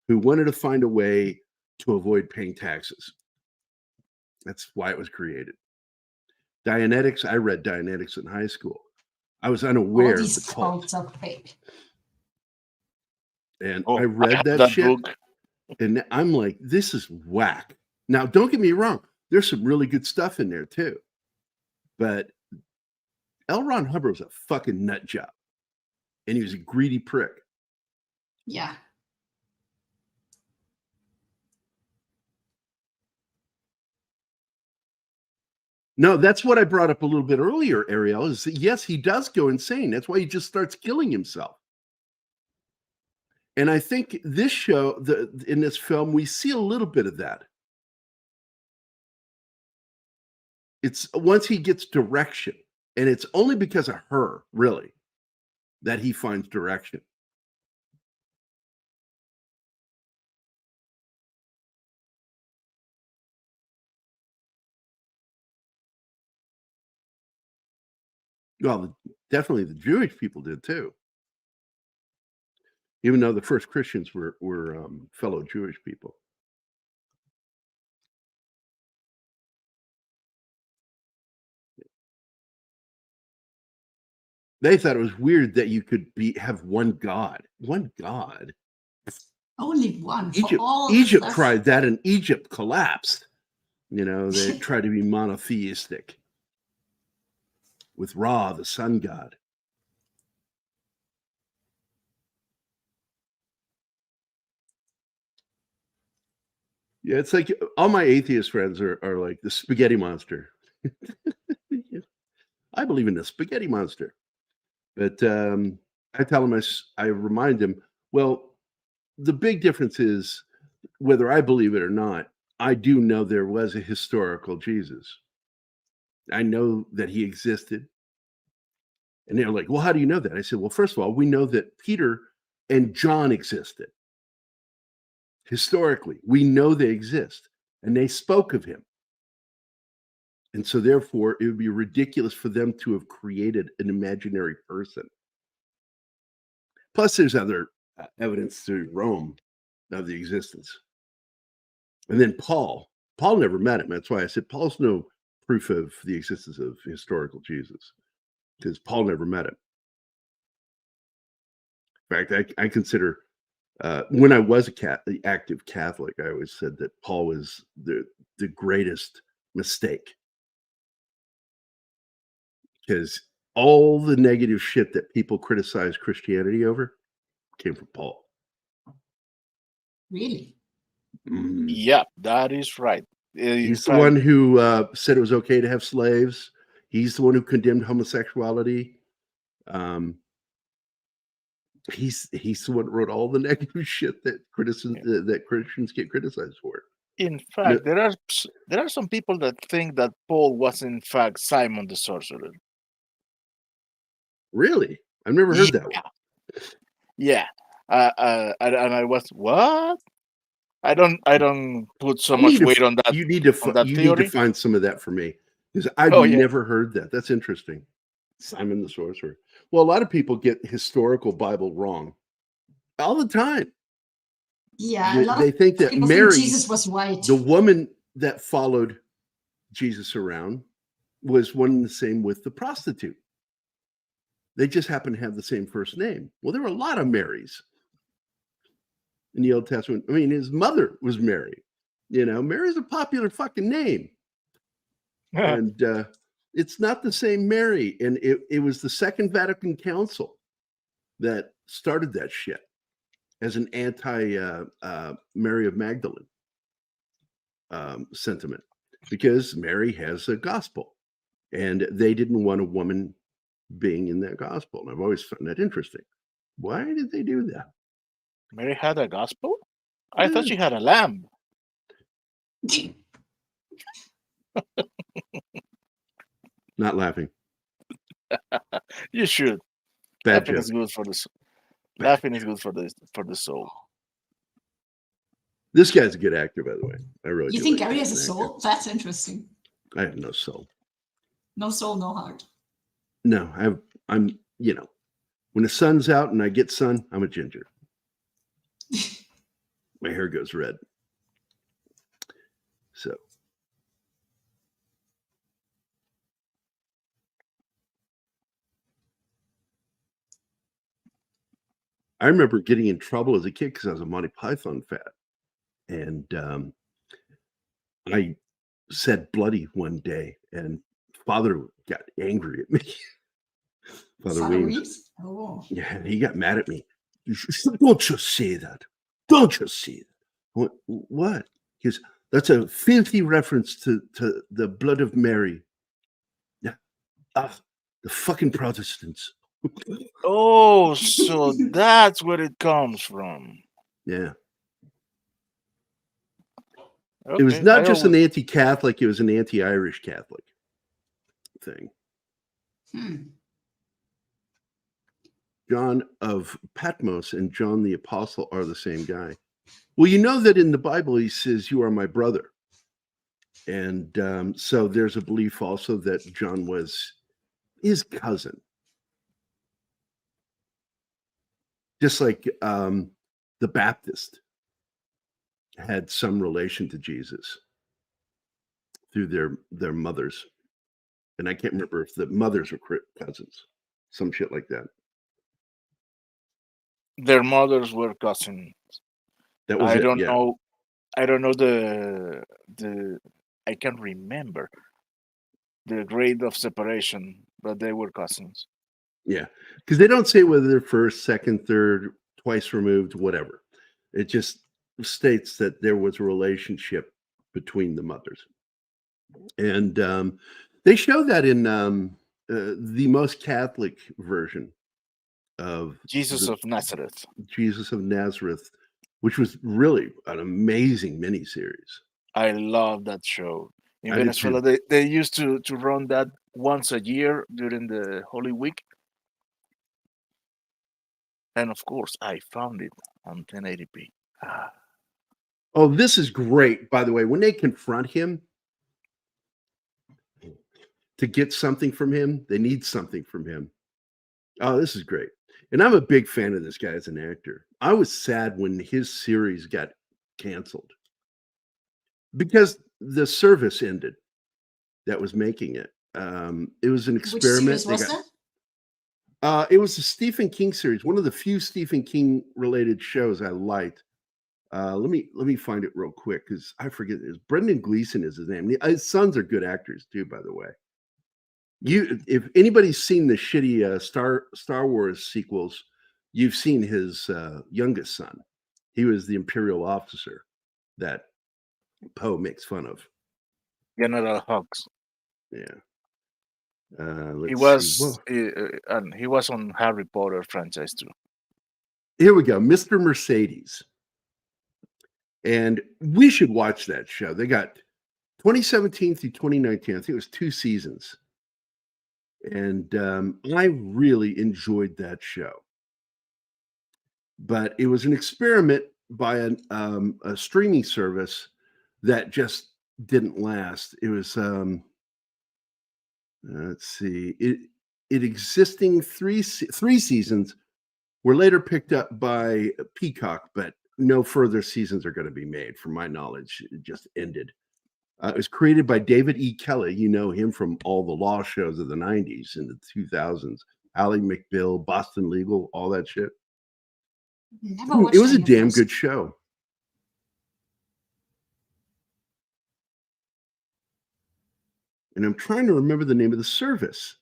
Speaker 1: who wanted to find a way to avoid paying taxes. That's why it was created. Dianetics, I read Dianetics in high school. I was unaware
Speaker 4: All
Speaker 1: of
Speaker 4: these
Speaker 1: the cult.
Speaker 4: cults are fake.
Speaker 1: And
Speaker 3: Oh,
Speaker 1: I read
Speaker 3: have
Speaker 1: that shit.
Speaker 3: book.
Speaker 1: And I'm like, this is whack. Now, don't get me wrong. There's some really good stuff in there too. But L. Ron Hubbard was a fucking nut job. And he was a greedy prick.
Speaker 4: Yeah.
Speaker 1: No, that's what I brought up a little bit earlier, Ariel, is that yes, he does go insane. That's why he just starts killing himself. And I think this show, in this film, we see a little bit of that. It's once he gets direction, and it's only because of her, really, that he finds direction. Well, definitely the Jewish people did too. Even though the first Christians were fellow Jewish people. They thought it was weird that you could have one God. One God.
Speaker 4: Only one. For
Speaker 1: Egypt,
Speaker 4: all
Speaker 1: Egypt
Speaker 4: stuff.
Speaker 1: tried that, and Egypt collapsed. You know, they tried to be monotheistic with Ra, the sun god. Yeah, it's like all my atheist friends are like the spaghetti monster. I believe in the spaghetti monster. But I tell them, I remind them, well, the big difference is whether I believe it or not, I do know there was a historical Jesus. I know that he existed. And they're like, well, how do you know that? I said, well, first of all, we know that Peter and John existed. Historically, we know they exist, and they spoke of him. And so therefore, it would be ridiculous for them to have created an imaginary person. Plus, there's other evidence through Rome of the existence. And then Paul never met him. That's why I said Paul's no proof of the existence of historical Jesus, because Paul never met him. In fact, I consider, when I was the active Catholic, I always said that Paul was the greatest mistake. Because all the negative shit that people criticize Christianity over came from Paul.
Speaker 4: Really?
Speaker 1: Mm.
Speaker 3: Yeah, that is right.
Speaker 1: He's the one who said it was okay to have slaves. He's the one who condemned homosexuality. He's the one who wrote all the negative shit that Christians get criticized for.
Speaker 3: In fact, there are some people that think that Paul was in fact Simon the Sorcerer.
Speaker 1: Really? I've never heard that one.
Speaker 3: Yeah. And I was, what? I don't put so much weight on that.
Speaker 1: You need to find some of that for me, because I've never heard that. That's interesting. Simon the Sorcerer. Well, a lot of people get historical Bible wrong all the time.
Speaker 4: Yeah,
Speaker 1: they think that Mary,
Speaker 4: Jesus was white.
Speaker 1: The woman that followed Jesus around, was one and the same with the prostitute. They just happen to have the same first name. Well, there were a lot of Marys in the Old Testament. I mean, his mother was Mary. You know, Mary's a popular fucking name. And it's not the same Mary. And it was the Second Vatican Council that started that shit. as an anti Mary of Magdalene sentiment, because Mary has a gospel, and they didn't want a woman being in that gospel. And I've always found that interesting. Why did they do that?
Speaker 3: Mary had a gospel? I thought
Speaker 1: Yeah.
Speaker 3: she had a lamb.
Speaker 1: Not laughing.
Speaker 3: You should.
Speaker 1: Bad
Speaker 3: Laughing
Speaker 1: joke.
Speaker 3: is good for the
Speaker 1: Bad
Speaker 3: laughing is good for the soul.
Speaker 1: This guy's a good actor, by the way. I really
Speaker 4: You
Speaker 1: do
Speaker 4: think
Speaker 1: like
Speaker 4: Gerry
Speaker 1: him
Speaker 4: has a
Speaker 1: as an actor.
Speaker 4: soul? That's interesting.
Speaker 1: I have no soul.
Speaker 4: No soul, no heart.
Speaker 1: No, I'm, when the sun's out and I get sun, I'm a ginger. My hair goes red. So I remember getting in trouble as a kid because I was a Monty Python fan. And I said bloody one day, and Father got angry at me. Father Weems.
Speaker 4: Weems? Oh.
Speaker 1: Yeah, he got mad at me. Don't you say that. Don't you say that. I went, what? He goes, that's a filthy reference to the blood of Mary. Yeah. The fucking Protestants.
Speaker 3: Oh, so that's where it comes from.
Speaker 1: Yeah.
Speaker 3: Okay.
Speaker 1: It was not just an anti-Catholic, it was an anti-Irish Catholic thing. John of Patmos and John the Apostle are the same guy. Well, you know that in the Bible he says, "You are my brother." And so there's a belief also that John was his cousin. Just like the Baptist had some relation to Jesus through their mothers. And I can't remember if the mothers were cousins, some shit like that.
Speaker 3: Their mothers were cousins.
Speaker 1: That was
Speaker 3: I
Speaker 1: it.
Speaker 3: don't
Speaker 1: Yeah.
Speaker 3: know. I don't know the. I can't remember the grade of separation, but they were cousins.
Speaker 1: Yeah, because they don't say whether they're first, second, third, twice removed, whatever. It just states that there was a relationship between the mothers. And they show that in the most Catholic version of
Speaker 3: Jesus of Nazareth.
Speaker 1: Jesus of Nazareth, which was really an amazing miniseries.
Speaker 3: I love that show. In
Speaker 1: I did
Speaker 3: Venezuela,
Speaker 1: too.
Speaker 3: they used to run that once a year during the Holy Week. And of course, I found it on 1080p.
Speaker 1: Oh, this is great, by the way. When they confront him to get something from him, they need something from him. Oh, this is great. And I'm a big fan of this guy as an actor. I was sad when his series got canceled because the service ended that was making it. It was an
Speaker 4: Which
Speaker 1: experiment.
Speaker 4: series was that?
Speaker 1: It was a Stephen King series, one of the few Stephen King related shows I liked. Let me find it real quick because I forget it. Brendan Gleeson is his name. His sons are good actors too, by the way. If anybody's seen the shitty Star Wars sequels, you've seen his youngest son. He was the Imperial officer that Poe makes fun of.
Speaker 3: General Hux.
Speaker 1: Yeah.
Speaker 3: He
Speaker 1: Let's see.
Speaker 3: was and he was on Harry Potter franchise too.
Speaker 1: Here we go, Mr. Mercedes. And we should watch that show. They got 2017 through 2019. I think it was 2 seasons. And I really enjoyed that show. But it was an experiment by a streaming service that just didn't last. It was let's see, it existing three seasons were later picked up by Peacock, but no further seasons are going to be made. From my knowledge, it just ended. It was created by David E. Kelly. You know him from all the law shows of the 90s and the 2000s. Ally McBeal, Boston Legal, all that shit.
Speaker 4: Never watched
Speaker 1: It was a
Speaker 4: any of
Speaker 1: damn
Speaker 4: those.
Speaker 1: good show. And I'm trying to remember the name of the service.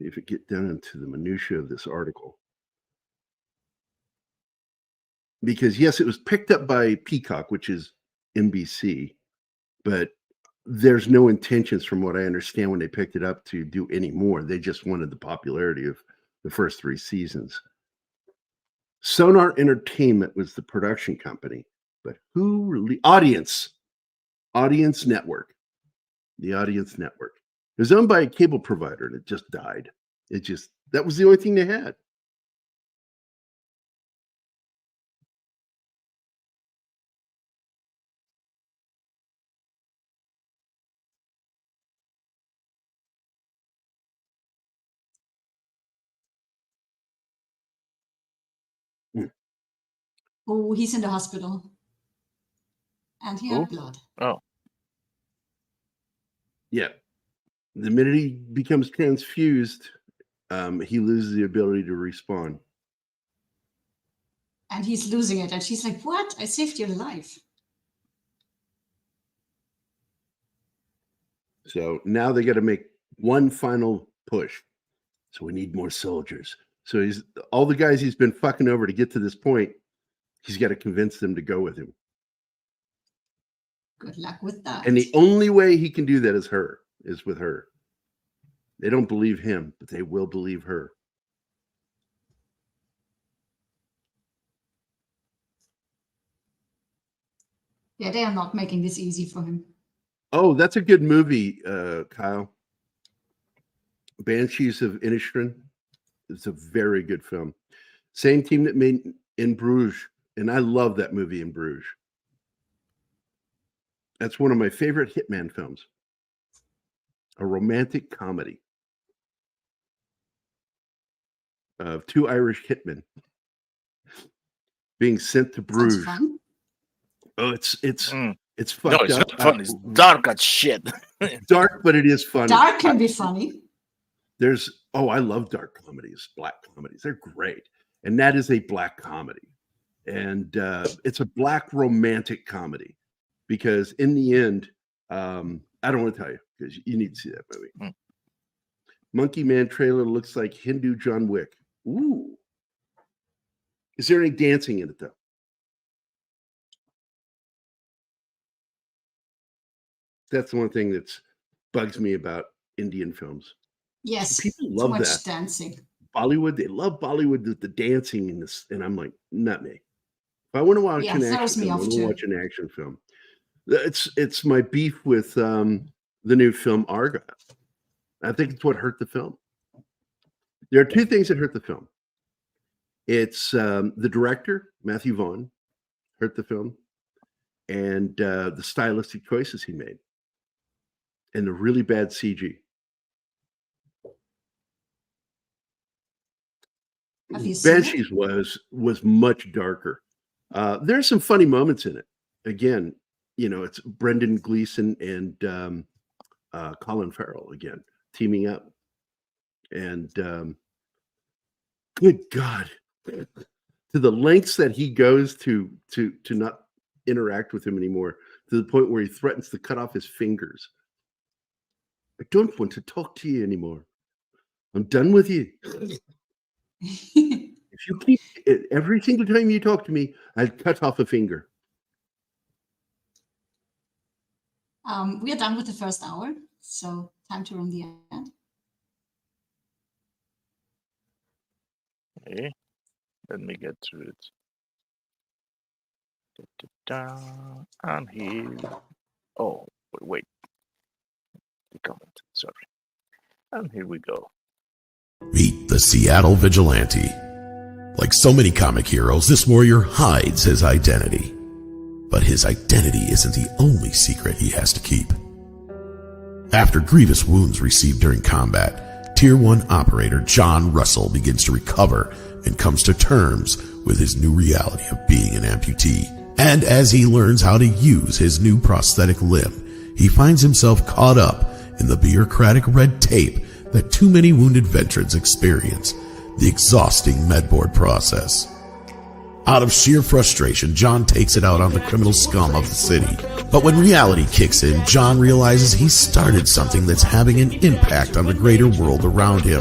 Speaker 1: if it get down into the minutia of this article. Because yes, it was picked up by Peacock, which is NBC, but there's no intentions, from what I understand, when they picked it up to do any more. They just wanted the popularity of the first 3 seasons. Sonar Entertainment was the production company, but who really? Audience Network. The Audience Network. It was owned by a cable provider, and it just died. That was the only thing they had.
Speaker 4: Oh, he's in the hospital. And he had blood.
Speaker 3: Oh.
Speaker 1: Yeah. The minute he becomes transfused, he loses the ability to respawn.
Speaker 4: And he's losing it. And she's like, what? I saved your life.
Speaker 1: So now they got to make one final push. So we need more soldiers. So all the guys he's been fucking over to get to this point, he's got to convince them to go with him.
Speaker 4: Good luck with that.
Speaker 1: And the only way he can do that is with her. They don't believe him, but they will believe her.
Speaker 4: Yeah, they are not making this easy for him.
Speaker 1: Oh, that's a good movie, Kyle. Banshees of Inisherin. It's a very good film. Same team that made In Bruges, and I love that movie, In Bruges. That's one of my favorite Hitman films. A romantic comedy of 2 Irish hitmen being sent to Bruges.
Speaker 4: Fun.
Speaker 1: Oh, it's fucked
Speaker 3: No, it's
Speaker 1: up.
Speaker 3: not fun. It's dark as shit.
Speaker 1: Dark, but it is funny.
Speaker 4: Dark can be funny.
Speaker 1: I love dark comedies, black comedies. They're great. And that is a black comedy. And it's a black romantic comedy because in the end, I don't want to tell you because you need to see that movie. Monkey Man trailer looks like Hindu John Wick. Ooh. Is there any dancing in it though? That's the one thing that bugs me about Indian films.
Speaker 4: Yes.
Speaker 1: People
Speaker 4: too
Speaker 1: love
Speaker 4: much
Speaker 1: that.
Speaker 4: dancing.
Speaker 1: Bollywood, they love Bollywood with the dancing in this, and I'm like, not me. If I want to watch an action film, I want to watch an action film. It's my beef with the new film Argo. I think it's what hurt the film. There are 2 things that hurt the film. It's the director, Matthew Vaughn, hurt the film, and the stylistic choices he made, and the really bad CG. Banshees was much darker. There's some funny moments in it. Again, it's Brendan Gleeson and Colin Farrell again teaming up, and good God, to the lengths that he goes to not interact with him anymore, to the point where he threatens to cut off his fingers. I don't want to talk to you anymore. I'm done with you. If you keep every single time you talk to me, I'll cut off a finger.
Speaker 4: We are done with the first hour, so time to run the end.
Speaker 3: Okay, let me get to it. And here. Oh, wait. The comment. Sorry. And here we go.
Speaker 6: Meet the Seattle Vigilante. Like so many comic heroes, this warrior hides his identity. But his identity isn't the only secret he has to keep. After grievous wounds received during combat, Tier 1 operator John Russell begins to recover and comes to terms with his new reality of being an amputee. And as he learns how to use his new prosthetic limb, he finds himself caught up in the bureaucratic red tape that too many wounded veterans experience, the exhausting medboard process. Out of sheer frustration, John takes it out on the criminal scum of the city. But when reality kicks in, John realizes he started something that's having an impact on the greater world around him,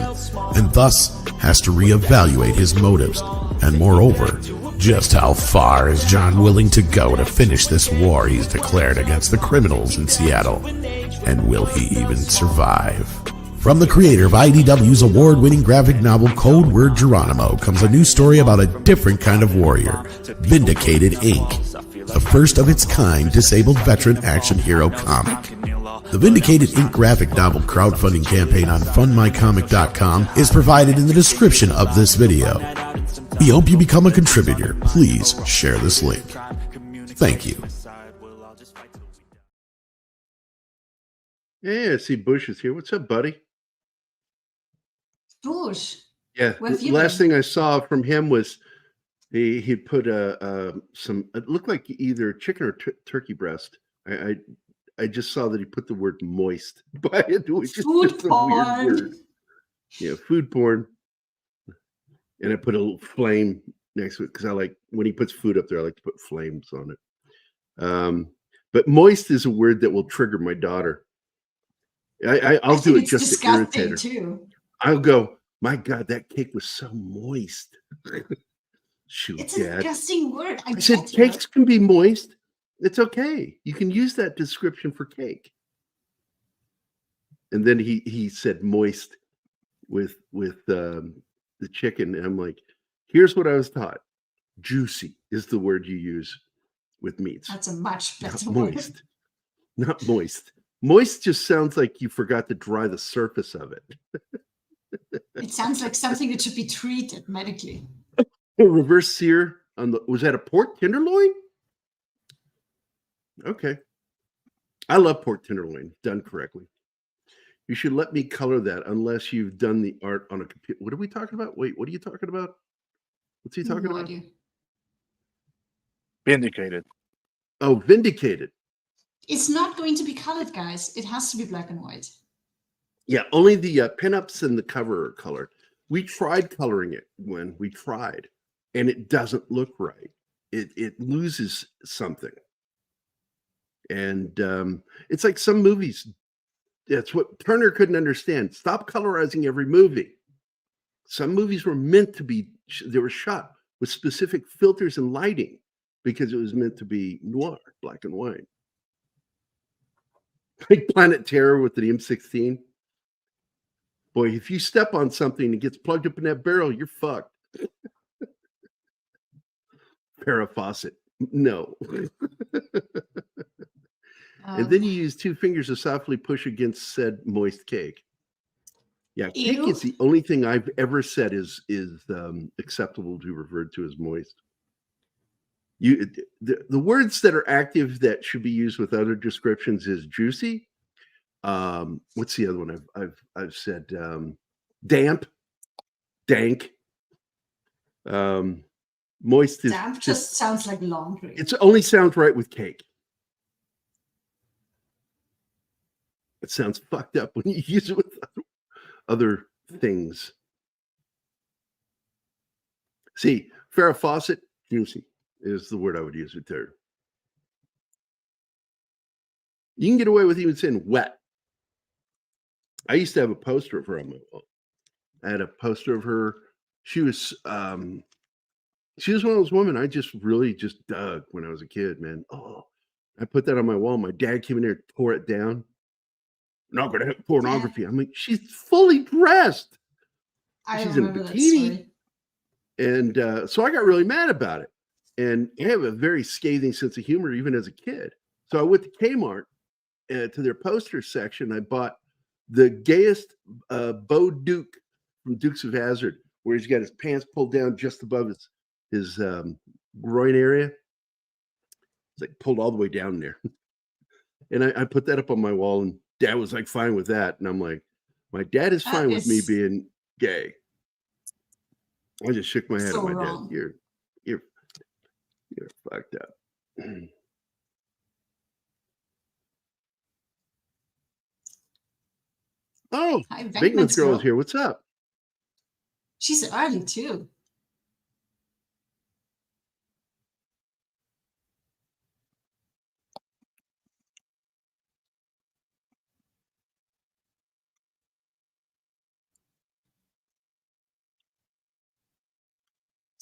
Speaker 6: and thus has to reevaluate his motives. And moreover, just how far is John willing to go to finish this war he's declared against the criminals in Seattle? And will he even survive? From the creator of IDW's award-winning graphic novel Code Word Geronimo comes a new story about a different kind of warrior, Vindicated Inc., the first of its kind disabled veteran action hero comic. The Vindicated Inc. graphic novel crowdfunding campaign on fundmycomic.com is provided in the description of this video. We hope you become a contributor. Please share this link. Thank you.
Speaker 1: Yeah, I see Bush is here. What's up, buddy?
Speaker 4: Bush.
Speaker 1: Yeah,
Speaker 4: Where have
Speaker 1: the
Speaker 4: you
Speaker 1: last
Speaker 4: been?
Speaker 1: thing I saw from him was he put some. It looked like either chicken or turkey breast. I just saw that he put the word moist by it, which is
Speaker 4: Food
Speaker 1: just a weird
Speaker 4: porn.
Speaker 1: word. Yeah, food porn. And I put a little flame next to it because I like when he puts food up there. I like to put flames on it. But moist is a word that will trigger my daughter. I'll do it
Speaker 4: it's
Speaker 1: just to irritate
Speaker 4: disgusting
Speaker 1: her.
Speaker 4: too.
Speaker 1: I'll go, my God, that cake was so moist. Shoot,
Speaker 4: It's a
Speaker 1: Dad.
Speaker 4: disgusting word.
Speaker 1: I said, cakes can be moist. It's okay. You can use that description for cake. And then he said moist with the chicken. And I'm like, here's what I was taught. Juicy is the word you use with meats.
Speaker 4: That's a much better
Speaker 1: Not
Speaker 4: word.
Speaker 1: moist. Not moist. Moist just sounds like you forgot to dry the surface of it.
Speaker 4: It sounds like something that should be treated medically.
Speaker 1: Reverse sear on the was that a pork tenderloin? Okay. I love pork tenderloin done correctly. You should let me color that unless you've done the art on a computer. What are we talking about? Wait, what are you talking about? What's he talking
Speaker 4: No
Speaker 1: about?
Speaker 4: idea.
Speaker 3: Vindicated.
Speaker 1: Oh, Vindicated.
Speaker 4: It's not going to be colored, guys. It has to be black and white.
Speaker 1: Yeah, only the pinups and the cover are colored. We tried coloring it when we tried, and it doesn't look right. It loses something. And it's like some movies. That's what Turner couldn't understand. Stop colorizing every movie. Some movies were meant to be, they were shot with specific filters and lighting because it was meant to be noir, black and white. Like Planet Terror with the M16. Boy, if you step on something and it gets plugged up in that barrel, you're fucked. Farrah Fawcett. No. And then you use two fingers to softly push against said moist cake. Yeah, cake
Speaker 4: Ew.
Speaker 1: is the only thing I've ever said is acceptable to refer to as moist. The words that are active that should be used with other descriptions is juicy. What's the other one I've said? Damp, dank. Moist is
Speaker 4: Damp just sounds like laundry.
Speaker 1: It only sounds right with cake. It sounds fucked up when you use it with other things. See, Farrah Fawcett, juicy is the word I would use with her. You can get away with even saying wet. I used to have a poster of her on my wall. I had a poster of her. She was one of those women I just really just dug when I was a kid, man. Oh, I put that on my wall. My dad came in there, tore it down. Not going to have pornography. I'm like, she's fully dressed. She's in a bikini. And so I got really mad about it. And I have a very scathing sense of humor, even as a kid. So I went to Kmart to their poster section. I bought the gayest Bo Duke from Dukes of Hazzard, where he's got his pants pulled down just above his groin area. It's like pulled all the way down there. And I put that up on my wall, and Dad was like fine with that. And I'm like, my dad is fine with me being gay. I just shook my head at my dad. You're fucked up. Oh, Bateman's girl is here. What's up?
Speaker 4: She's early too.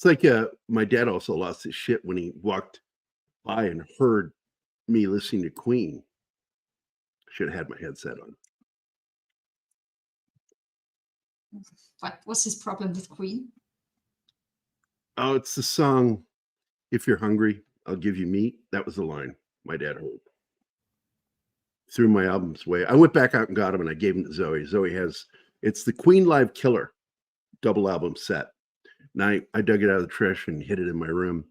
Speaker 1: It's like my dad also lost his shit when he walked by and heard me listening to Queen. Should have had my headset on.
Speaker 4: What was his problem with Queen?
Speaker 1: Oh, it's the song, If You're Hungry, I'll Give You Meat. That was the line my dad heard. Threw my albums away. I went back out and got them, and I gave them to Zoe. Zoe has, it's the Queen Live Killer double album set. And I dug it out of the trash and hid it in my room.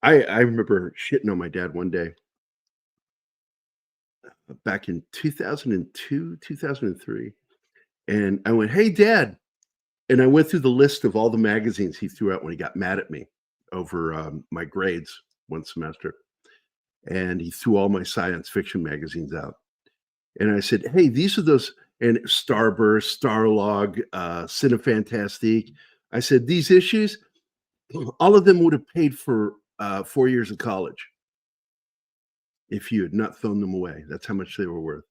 Speaker 1: I remember shitting on my dad one day back in 2002, 2003. And I went, hey, Dad. And I went through the list of all the magazines he threw out when he got mad at me over my grades one semester. And he threw all my science fiction magazines out. And I said, hey, these are those, and Starburst, Starlog, Cinefantastique. I said, these issues, all of them would have paid for 4 years of college if you had not thrown them away. That's how much they were worth.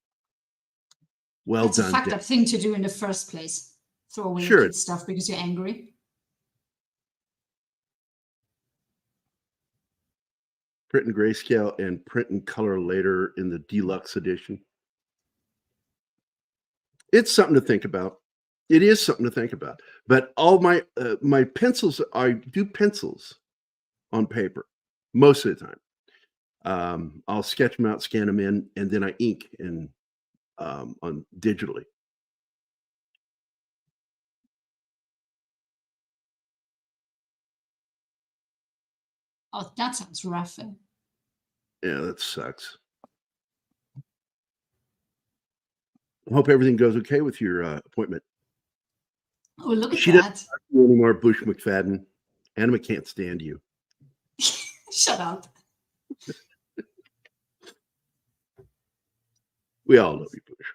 Speaker 1: Well
Speaker 4: That's
Speaker 1: done.
Speaker 4: a fucked
Speaker 1: Dad.
Speaker 4: up thing to do in the first place. Throw away
Speaker 1: Sure.
Speaker 4: your kid's stuff because you're angry.
Speaker 1: Print in grayscale and print in color later in the deluxe edition. It's something to think about. It is something to think about. But all my my pencils, I do pencils on paper most of the time. I'll sketch them out, scan them in, and then I ink in on digitally.
Speaker 4: Oh, that sounds rough.
Speaker 1: Yeah, that sucks. I hope everything goes okay with your appointment.
Speaker 4: Oh, look at
Speaker 1: She
Speaker 4: that.
Speaker 1: doesn't talk to you anymore, Bush McFadden. Anima can't stand you.
Speaker 4: Shut up.
Speaker 1: We all love you, Bush.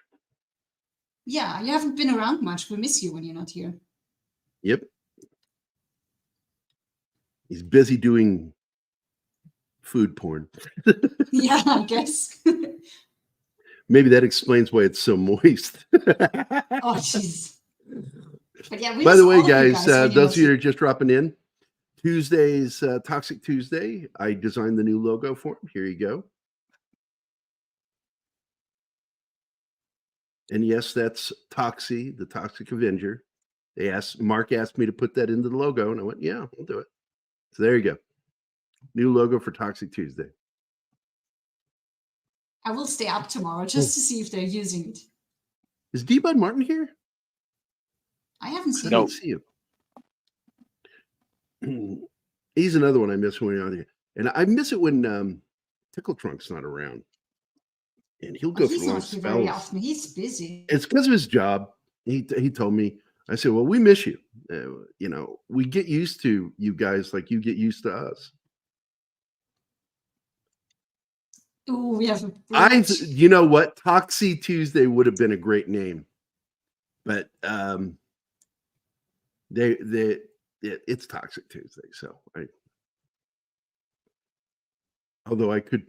Speaker 4: Yeah, you haven't been around much. We miss you when you're not here.
Speaker 1: Yep. He's busy doing food porn.
Speaker 4: Yeah, I guess.
Speaker 1: Maybe that explains why it's so moist.
Speaker 4: Oh, jeez. But yeah, we
Speaker 1: By
Speaker 4: miss
Speaker 1: the way,
Speaker 4: all of you
Speaker 1: guys,
Speaker 4: when you're
Speaker 1: those
Speaker 4: not
Speaker 1: of you that
Speaker 4: here.
Speaker 1: are just dropping in, Tuesday's Toxic Tuesday. I designed the new logo for him. Here you go. And yes, that's Toxie, the Toxic Avenger. Mark asked me to put that into the logo, and I went, yeah, I'll do it. So there you go. New logo for Toxic Tuesday.
Speaker 4: I will stay up tomorrow just to see if they're using it.
Speaker 1: Is D. Bud Martin here?
Speaker 4: I haven't seen
Speaker 1: I don't
Speaker 4: it.
Speaker 1: see him. He's another one I miss when he's on here. And I miss it when Tickle Trunk's not around. And he'll go
Speaker 4: Oh,
Speaker 1: for
Speaker 4: he's
Speaker 1: long
Speaker 4: not here very
Speaker 1: spells.
Speaker 4: often. He's busy.
Speaker 1: It's because of his job. He told me, I said, well, we miss you. We get used to you guys like you get used to us.
Speaker 4: Ooh, we have a bridge.
Speaker 1: You know what? Toxie Tuesday would have been a great name. But it's Toxic Tuesday. So although I could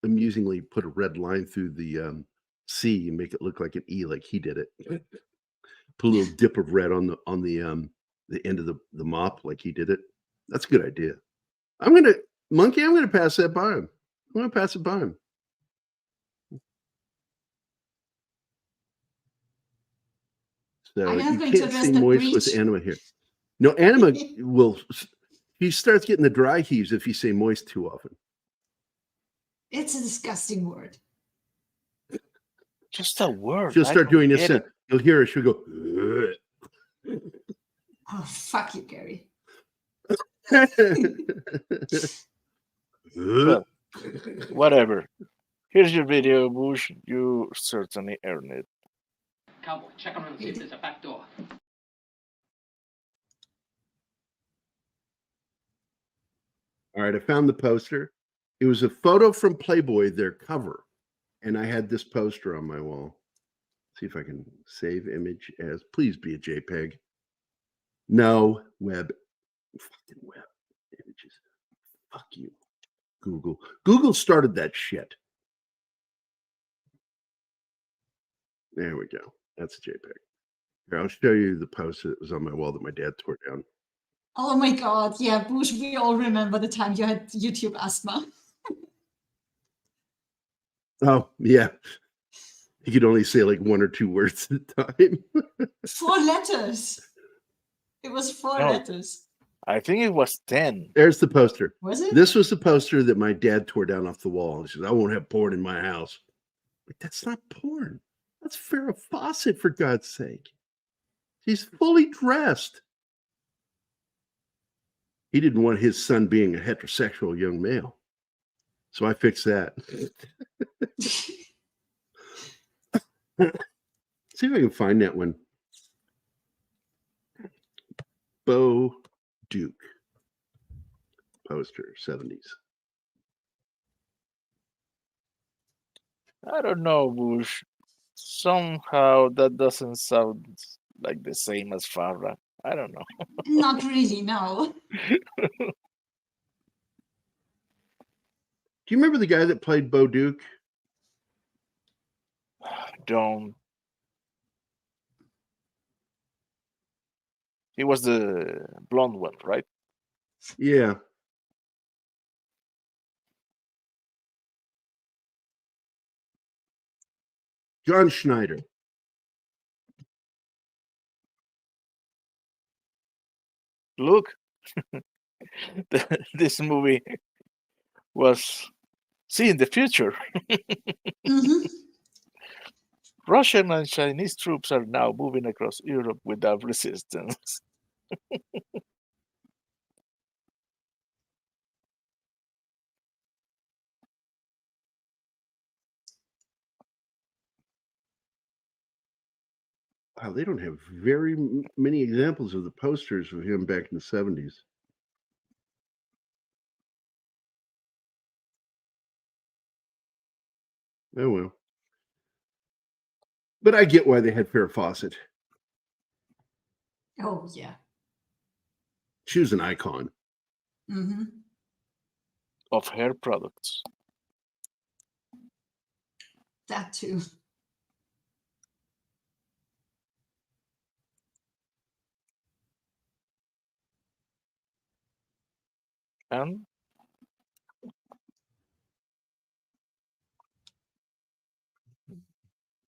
Speaker 1: amusingly put a red line through the C and make it look like an E, like he did it. Put a little dip of red on the end of the mop, like he did it. That's a good idea. I'm gonna pass that by him. I'm gonna pass it by him. So
Speaker 4: I'm
Speaker 1: you
Speaker 4: going to
Speaker 1: can't
Speaker 4: address
Speaker 1: see
Speaker 4: the
Speaker 1: moist
Speaker 4: breach.
Speaker 1: with Anima here. No, Anima will. He starts getting the dry heaves if you say moist too often.
Speaker 4: It's a disgusting word.
Speaker 3: Just a word.
Speaker 1: She'll
Speaker 3: I
Speaker 1: start
Speaker 3: don't
Speaker 1: doing this.
Speaker 3: get it.
Speaker 1: You'll hear her. She'll go. "Ugh."
Speaker 4: Oh, fuck you, Gerry.
Speaker 3: Well, whatever. Here's your video, Bush. You certainly earned it.
Speaker 7: Cowboy, check on her and see if there's a back door.
Speaker 1: All right, I found the poster. It was a photo from Playboy, their cover, and I had this poster on my wall. See if I can save image as. Please be a JPEG. No web. Fucking web images. Fuck you, Google. Google started that shit. There we go. That's a JPEG. Here, I'll show you the poster that was on my wall that my dad tore down.
Speaker 4: Oh my God. Yeah, Bush, we all remember the time you had YouTube asthma.
Speaker 1: Oh, yeah. He could only say like 1 or 2 words at a time.
Speaker 4: 4 letters. It was 4
Speaker 3: No.
Speaker 4: letters.
Speaker 3: I think it was 10.
Speaker 1: There's the poster.
Speaker 4: Was it?
Speaker 1: This was the poster that my dad tore down off the wall. He says, I won't have porn in my house. Like, that's not porn. That's Farrah Fawcett, for God's sake. She's fully dressed. He didn't want his son being a heterosexual young male. So I fixed that. See if I can find that one. Bo Duke poster, 70s.
Speaker 3: I don't know, Bush. Somehow that doesn't sound like the same as Farrah. I don't know.
Speaker 4: Not really, no.
Speaker 1: Do you remember the guy that played Bo Duke?
Speaker 3: Don't. He was the blonde one, right?
Speaker 1: Yeah. John Schneider.
Speaker 3: Look, this movie was seeing the future.
Speaker 4: Mhm.
Speaker 3: Russian and Chinese troops are now moving across Europe without resistance.
Speaker 1: Wow, they don't have very many examples of the posters of him back in the 70s. Oh, well. But I get why they had Farrah Fawcett.
Speaker 4: Oh, yeah.
Speaker 1: She was an icon.
Speaker 4: Hmm.
Speaker 3: Of hair products.
Speaker 4: That too.
Speaker 3: And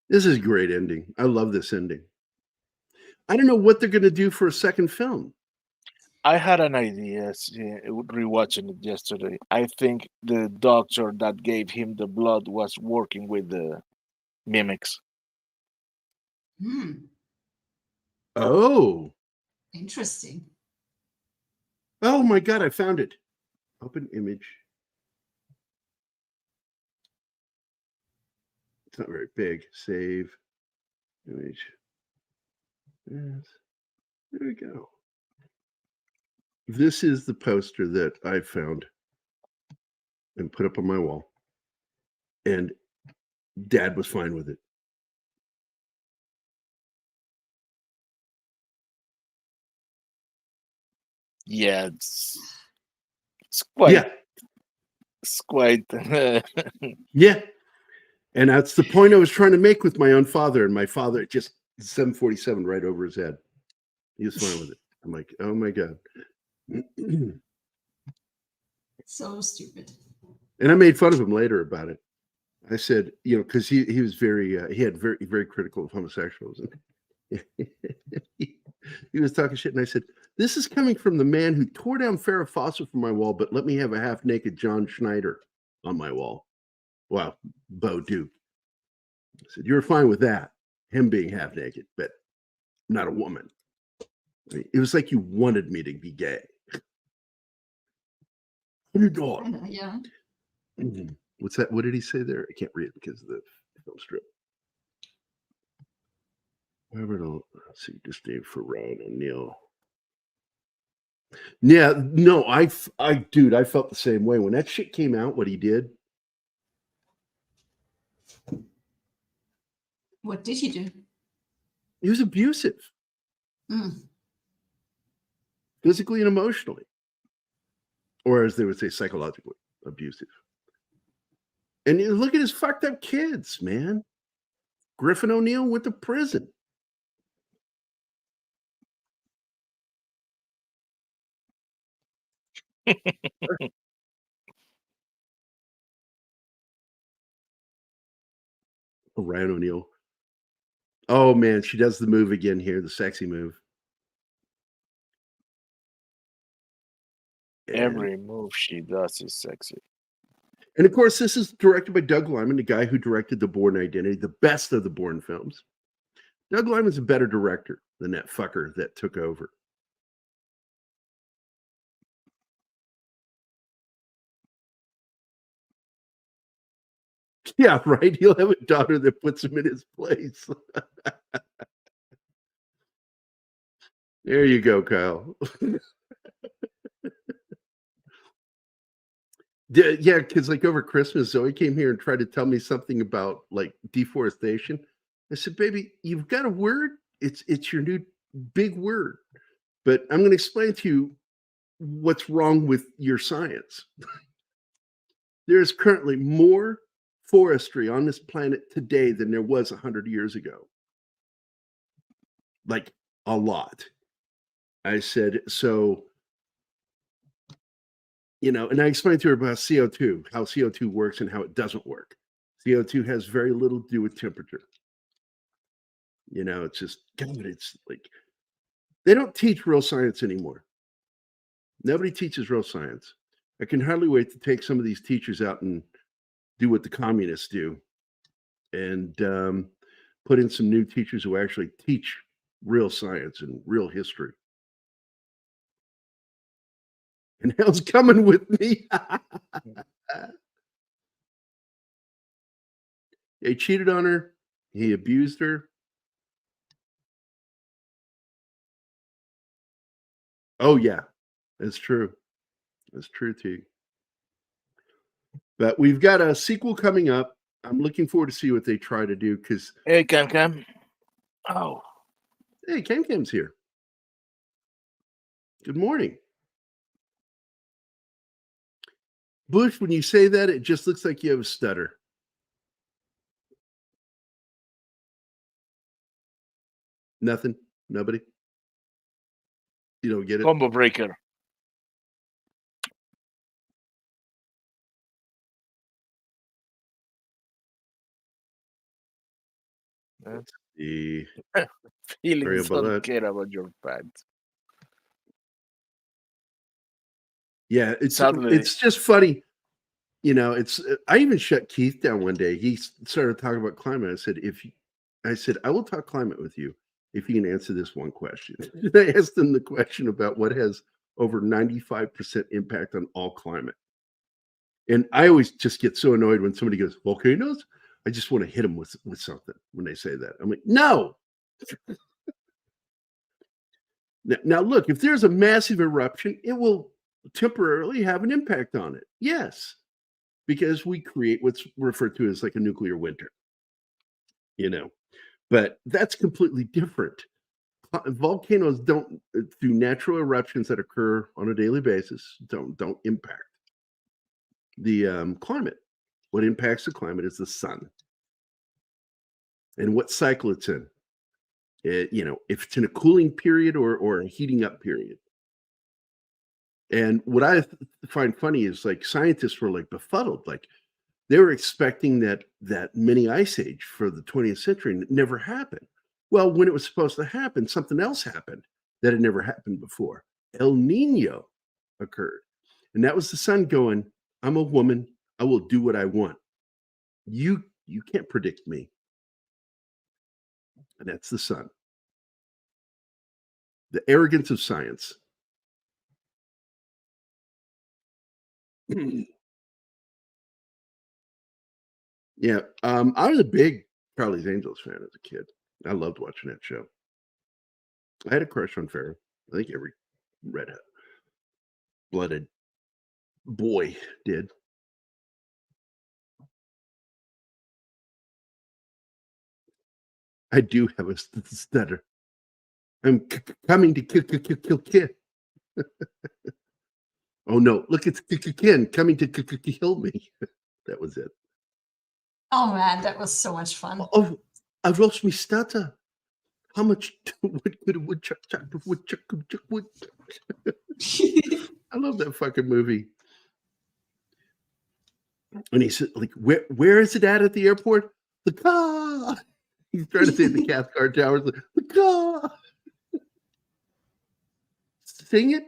Speaker 1: This is a great ending. I love this ending. I don't know what they're going to do for a second film.
Speaker 3: I had an idea rewatching it yesterday. I think the doctor that gave him the blood was working with the mimics.
Speaker 4: Hmm.
Speaker 1: Oh.
Speaker 4: Interesting.
Speaker 1: Oh my God, I found it. Open image. It's not very big. Save image. Yes. There we go. This is the poster that I found and put up on my wall. And Dad was fine with it.
Speaker 3: Yeah, it's quite
Speaker 1: Yeah.
Speaker 3: it's quite
Speaker 1: Yeah. And that's the point I was trying to make with my own father. And my father just 747 right over his head. He was fine with it. I'm like, oh my God.
Speaker 4: So stupid.
Speaker 1: And I made fun of him later about it. I said, you know, because he was very he had very critical of homosexuals. And he was talking shit. And I said, this is coming from the man who tore down Farrah Fawcett from my wall, but let me have a half naked John Schneider on my wall. Wow, Bo Duke. I said, you were fine with that, him being half naked, but not a woman. I mean, it was like you wanted me to be gay. You're not.
Speaker 4: Yeah.
Speaker 1: What's that? What did he say there? I can't read it because of the film strip. Let's see, disdain for Ryan O'Neal. Yeah, no, dude, I felt the same way when that shit came out. What he did.
Speaker 4: What did he do?
Speaker 1: He was abusive, physically and emotionally, or as they would say, psychologically abusive. And you look at his fucked up kids, man. Griffin O'Neal went to prison. Ryan O'Neal. Oh man, she does the move again here, the sexy move. And,
Speaker 3: Every move she does is sexy.
Speaker 1: and of course, this is directed by Doug Liman, the guy who directed The Bourne Identity, the best of the Bourne films. Doug Liman's a better director than that fucker that took over. Yeah, right. He'll have a daughter that puts him in his place. There you go, Kyle. Yeah, because like over Christmas, Zoe came here and tried to tell me something about like deforestation. I said, "Baby, you've got a word. It's your new big word, but I'm going to explain to you what's wrong with your science. There is currently more forestry on this planet today than there was 100 years ago. Like a lot." I said, so, and I explained to her about CO2, how CO2 works and how it doesn't work. CO2 has very little to do with temperature. It's just, God, it's like, they don't teach real science anymore. Nobody teaches real science. I can hardly wait to take some of these teachers out and do what the communists do and put in some new teachers who actually teach real science and real history. And hell's coming with me. He cheated on her. He abused her. Oh, yeah. That's true. That's true, T. But we've got a sequel coming up. I'm looking forward to see what they try to do because...
Speaker 3: Hey, Cam. Oh.
Speaker 1: Hey, Cam's here. Good morning. Bush, when you say that, it just looks like you have a stutter. Nothing? Nobody? You don't get it?
Speaker 3: Combo breaker.
Speaker 1: Let's see.
Speaker 3: Feelings don't care about your pants.
Speaker 1: Yeah, it's just funny. I even shut Keith down one day. He started talking about climate. I said, I will talk climate with you if you can answer this one question. I asked him the question about what has over 95% impact on all climate. And I always just get so annoyed when somebody goes, volcanoes? I just want to hit them with something when they say that. I'm like, no. Now, look, if there's a massive eruption, it will temporarily have an impact on it. Yes, because we create what's referred to as like a nuclear winter, but that's completely different. Volcanoes don't, through natural eruptions that occur on a daily basis, don't impact the climate. What impacts the climate is the sun and what cycle it's in. If it's in a cooling period or a heating up period. And what I find funny is like scientists were like befuddled, like they were expecting that mini ice age for the 20th century and it never happened. Well, when it was supposed to happen, something else happened that had never happened before. El Nino occurred. And that was the sun going, I'm a woman, I will do what I want. You can't predict me. And that's the sun. The arrogance of science. Yeah, I was a big Charlie's Angels fan as a kid. I loved watching that show. I had a crush on Farrah. I think every red-blooded boy did. I do have a stutter. I'm coming to kill Ken. Oh no! Look, it's Ken coming to kill me. That was it.
Speaker 4: Oh man, that was so much fun.
Speaker 1: Oh, I've lost my stutter. How much wood could a woodchuck chuck? I love that fucking movie. And he said, like, where is it at the airport? The car. He's trying to say the Cathcart Towers. The car. Sing it.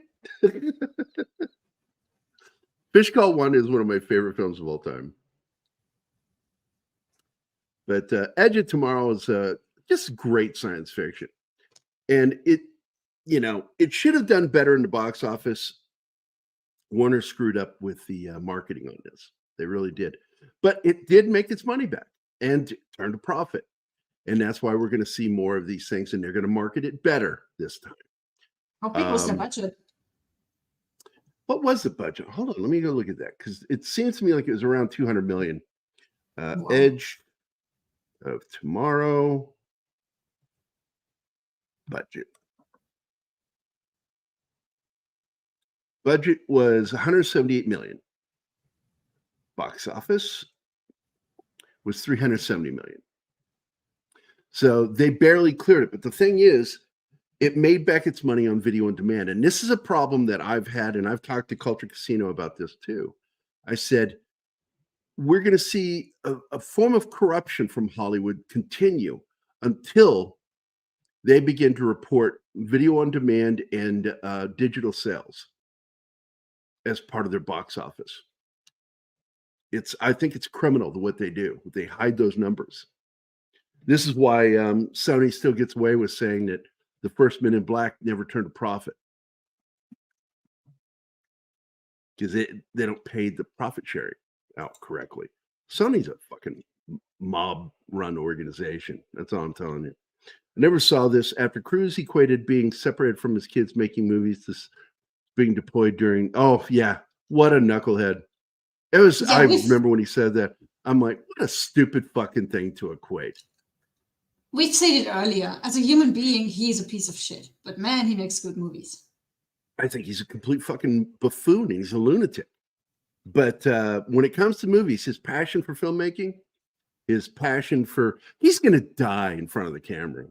Speaker 1: Fish Call 1 is one of my favorite films of all time. But Edge of Tomorrow is just great science fiction. And it should have done better in the box office. Warner screwed up with the marketing on this. They really did. But it did make its money back and turned a profit. And that's why we're going to see more of these things, and they're going to market it better this time.
Speaker 4: How big was the budget?
Speaker 1: What was the budget? Hold on, let me go look at that, because it seems to me like it was around 200 million.
Speaker 4: Wow.
Speaker 1: Edge of Tomorrow budget. Budget was 178 million. Box office was 370 million. So they barely cleared it. But the thing is, it made back its money on video on demand. And this is a problem that I've had, and I've talked to Culture Casino about this too. I said, we're going to see a form of corruption from Hollywood continue until they begin to report video on demand and digital sales as part of their box office. I think it's criminal to what they do. They hide those numbers. This is why Sony still gets away with saying that the first Men in Black never turned a profit, because they don't pay the profit sharing out correctly. Sony's a fucking mob-run organization. That's all I'm telling you. I never saw this. After Cruise equated being separated from his kids making movies to being deployed during. Oh yeah, what a knucklehead! It was. Yeah, I remember when he said that. I'm like, what a stupid fucking thing to equate.
Speaker 4: We've said it earlier. As a human being, he's a piece of shit. But man, he makes good movies.
Speaker 1: I think he's a complete fucking buffoon. He's a lunatic. But when it comes to movies, his passion for filmmaking, his passion for... He's going to die in front of the camera.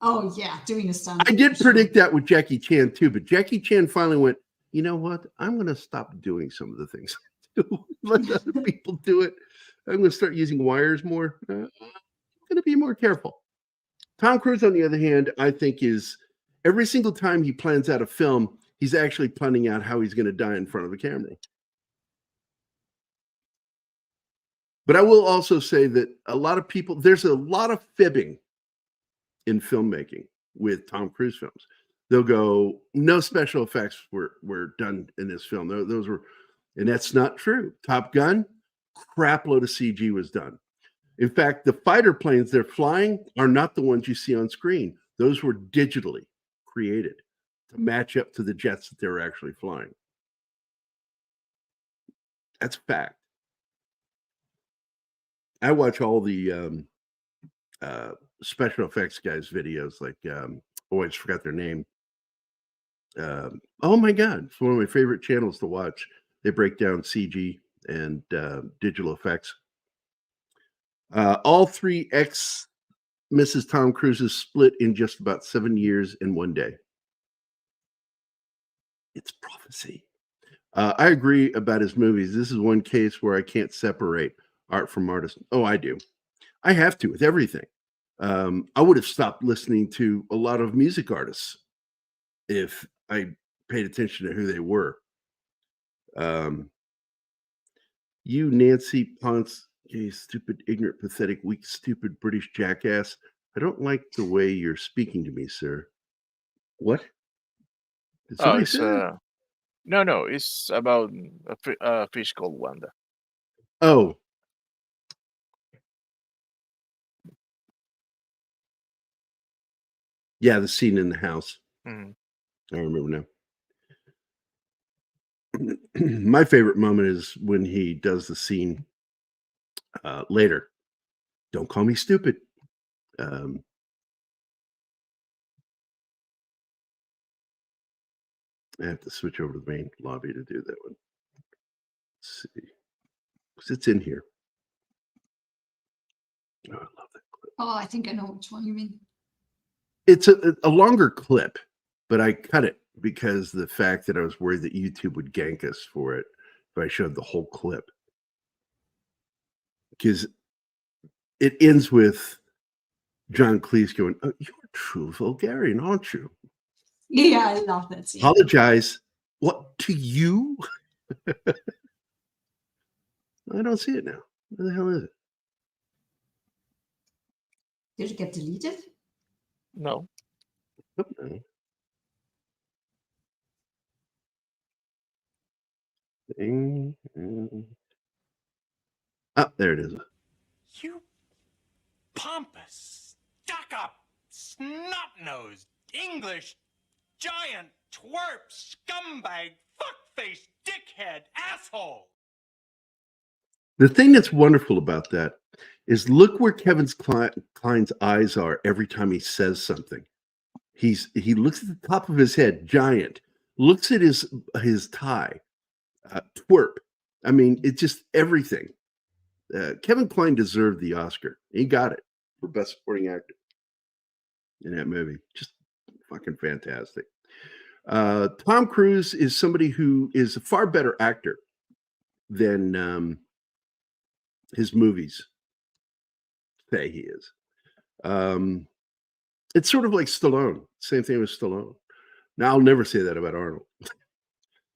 Speaker 4: Oh, yeah, doing a stunt.
Speaker 1: I did predict that with Jackie Chan, too. But Jackie Chan finally went, you know what? I'm going to stop doing some of the things I do. Let other people do it. I'm going to start using wires more. I'm going to be more careful. Tom Cruise, on the other hand, I think is every single time he plans out a film, he's actually planning out how he's going to die in front of the camera. But I will also say that there's a lot of fibbing in filmmaking with Tom Cruise films. They'll go, no special effects were done in this film. Those were, and that's not true. Top Gun, crap load of CG was done. In fact, the fighter planes they're flying are not the ones you see on screen. Those were digitally created to match up to the jets that they were actually flying. That's a fact. I watch all the special effects guys' videos, like, I just forgot their name. Oh my God, it's one of my favorite channels to watch. They break down CG and digital effects. All three Mrs. Tom Cruises split in just about 7 years and 1 day. It's prophecy. I agree about his movies. This is one case where I can't separate art from artist. Oh, I do. I have to with everything. I would have stopped listening to a lot of music artists if I paid attention to who they were. You, Nancy Ponce, you stupid, ignorant, pathetic, weak, stupid British jackass. I don't like the way you're speaking to me, sir. What?
Speaker 3: Oh, it's no, it's about a fish called Wanda.
Speaker 1: Oh. Yeah, the scene in the house.
Speaker 3: Mm.
Speaker 1: I remember now. My favorite moment is when he does the scene later. Don't call me stupid. I have to switch over to the main lobby to do that one. Let's see. Because it's in here. Oh, I love that clip.
Speaker 4: Oh, I think I know which one you mean.
Speaker 1: It's a longer clip, but I cut it because the fact that I was worried that YouTube would gank us for it if I showed the whole clip. Because it ends with John Cleese going, "Oh, you're a true vulgarian, aren't you?
Speaker 4: Yeah, I love that scene.
Speaker 1: Apologize. What, to you?" I don't see it now. Where the hell is it?
Speaker 4: Did it get deleted?
Speaker 3: No.
Speaker 1: Oh, no. Oh, there it is.
Speaker 8: You pompous, stuck-up, snot-nosed, English, giant, twerp, scumbag, fuckface, dickhead, asshole!
Speaker 1: The thing that's wonderful about that is look where Kevin Kline's eyes are every time he says something. He looks at the top of his head, giant, looks at his tie, twerp. I mean, it's just everything. Kevin Kline deserved the Oscar. He got it for Best Supporting Actor in that movie. Just fucking fantastic. Tom Cruise is somebody who is a far better actor than his movies say he is. It's sort of like Stallone. Same thing with Stallone. Now, I'll never say that about Arnold.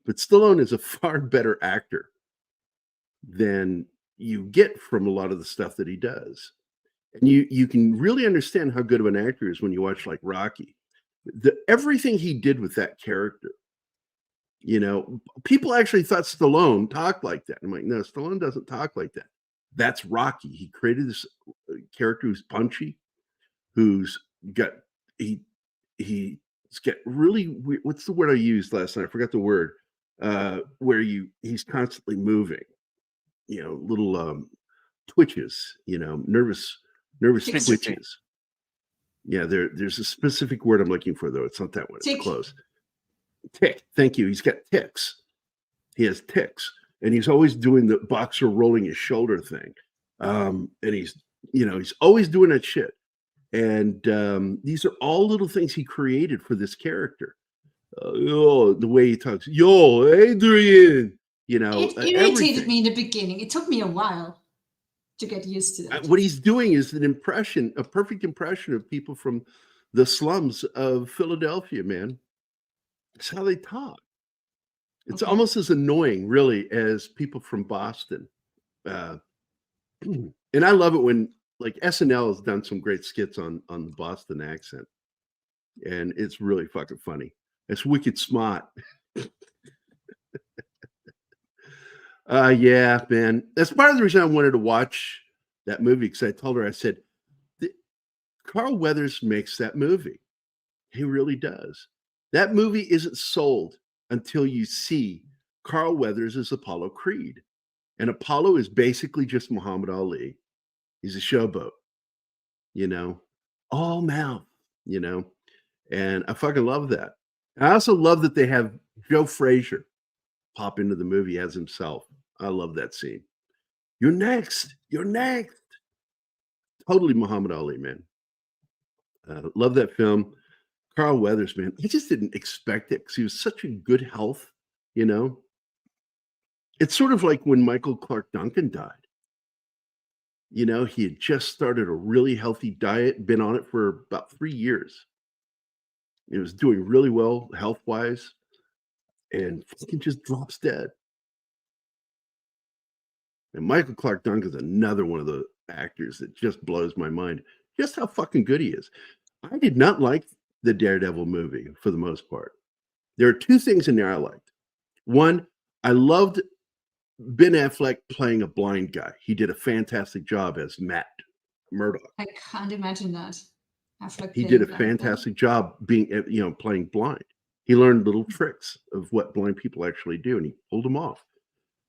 Speaker 1: But Stallone is a far better actor than you get from a lot of the stuff that he does. And you can really understand how good of an actor he is when you watch like Rocky. Everything he did with that character, you know, people actually thought Stallone talked like that. I'm like, no, Stallone doesn't talk like that. That's Rocky. He created this character who's punchy, who's got he's got really weird, what's the word I used last night? I forgot the word. Where he's constantly moving, you know, little twitches, you know, nervous twitches. Yeah, there's a specific word I'm looking for though. It's not that one. It's close. Tick. Thank you. He's got ticks. He has ticks, and he's always doing the boxer rolling his shoulder thing. And he's always doing that shit. And these are all little things he created for this character. The way he talks, yo, Adrian, you know,
Speaker 4: it irritated me in the beginning. It took me a while to get used to that.
Speaker 1: What he's doing is a perfect impression of people from the slums of Philadelphia, man. It's how they talk. It's almost as annoying, really, as people from Boston. And I love it when, like, SNL has done some great skits on the Boston accent. And it's really fucking funny. It's wicked smart. Yeah, man. That's part of the reason I wanted to watch that movie, because I told her, I said, Carl Weathers makes that movie. He really does. That movie isn't sold until you see Carl Weathers as Apollo Creed. And Apollo is basically just Muhammad Ali. He's a showboat, you know, all mouth, you know, and I fucking love that. I also love that they have Joe Frazier pop into the movie as himself. I love that scene. You're next. You're next. Totally Muhammad Ali, man. Love that film. Carl Weathers, man. I just didn't expect it because he was such in good health, you know. It's sort of like when Michael Clark Duncan died. You know, he had just started a really healthy diet, been on it for about 3 years. He was doing really well health-wise, and fucking just drops dead. And Michael Clark Duncan is another one of the actors that just blows my mind. Just how fucking good he is. I did not like the Daredevil movie for the most part. There are two things in there I liked. One, I loved Ben Affleck playing a blind guy. He did a fantastic job as Matt Murdock.
Speaker 4: I can't imagine that.
Speaker 1: He did a fantastic job being, you know, playing blind. He learned little tricks of what blind people actually do, and he pulled them off.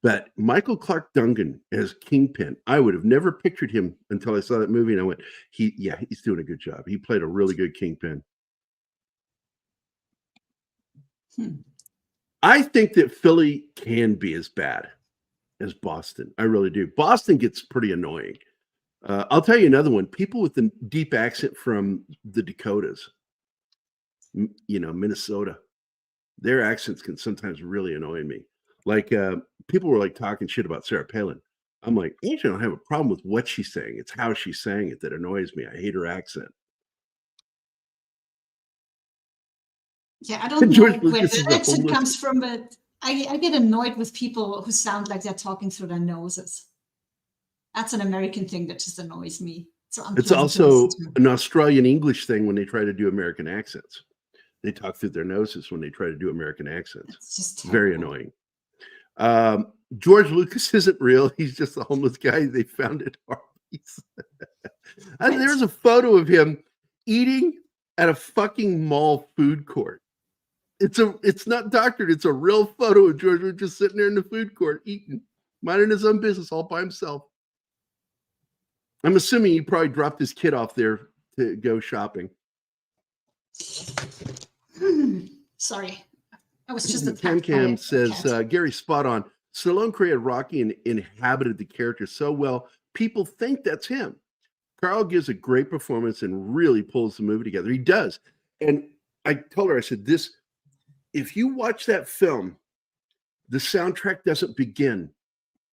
Speaker 1: But Michael Clark Duncan as Kingpin, I would have never pictured him until I saw that movie, and I went, he's doing a good job. He played a really good Kingpin. I think that Philly can be as bad as Boston. I really do. Boston gets pretty annoying. I'll tell you another one. People with the deep accent from the Dakotas, you know, Minnesota. Their accents can sometimes really annoy me. Like people were like talking shit about Sarah Palin. I'm like, I actually don't have a problem with what she's saying. It's how she's saying it that annoys me. I hate her accent.
Speaker 4: Yeah, I don't know
Speaker 1: George
Speaker 4: where
Speaker 1: Lucas is
Speaker 4: that
Speaker 1: a
Speaker 4: accent
Speaker 1: homeless.
Speaker 4: comes from, but I get annoyed with people who sound like they're talking through their noses. That's an American thing that just annoys me. So
Speaker 1: It's
Speaker 4: unpleasant to
Speaker 1: also
Speaker 4: listen to.
Speaker 1: an Australian English thing when they try to do American accents. They talk through their noses when they try to do American accents.
Speaker 4: It's just
Speaker 1: Very
Speaker 4: terrible.
Speaker 1: annoying. George Lucas isn't real. He's just a homeless guy they found at Harvey's. And there's a photo of him eating at a fucking mall food court. It's not doctored. It's a real photo of George Lucas just sitting there in the food court eating, minding his own business all by himself. I'm assuming he probably dropped his kid off there to go shopping.
Speaker 4: Sorry. I was just
Speaker 1: Cam
Speaker 4: attacked by a
Speaker 1: says,
Speaker 4: cat.
Speaker 1: Gary, spot on. Stallone created Rocky and inhabited the character so well, people think that's him. Carl gives a great performance and really pulls the movie together. He does. And I told her, I said, if you watch that film, the soundtrack doesn't begin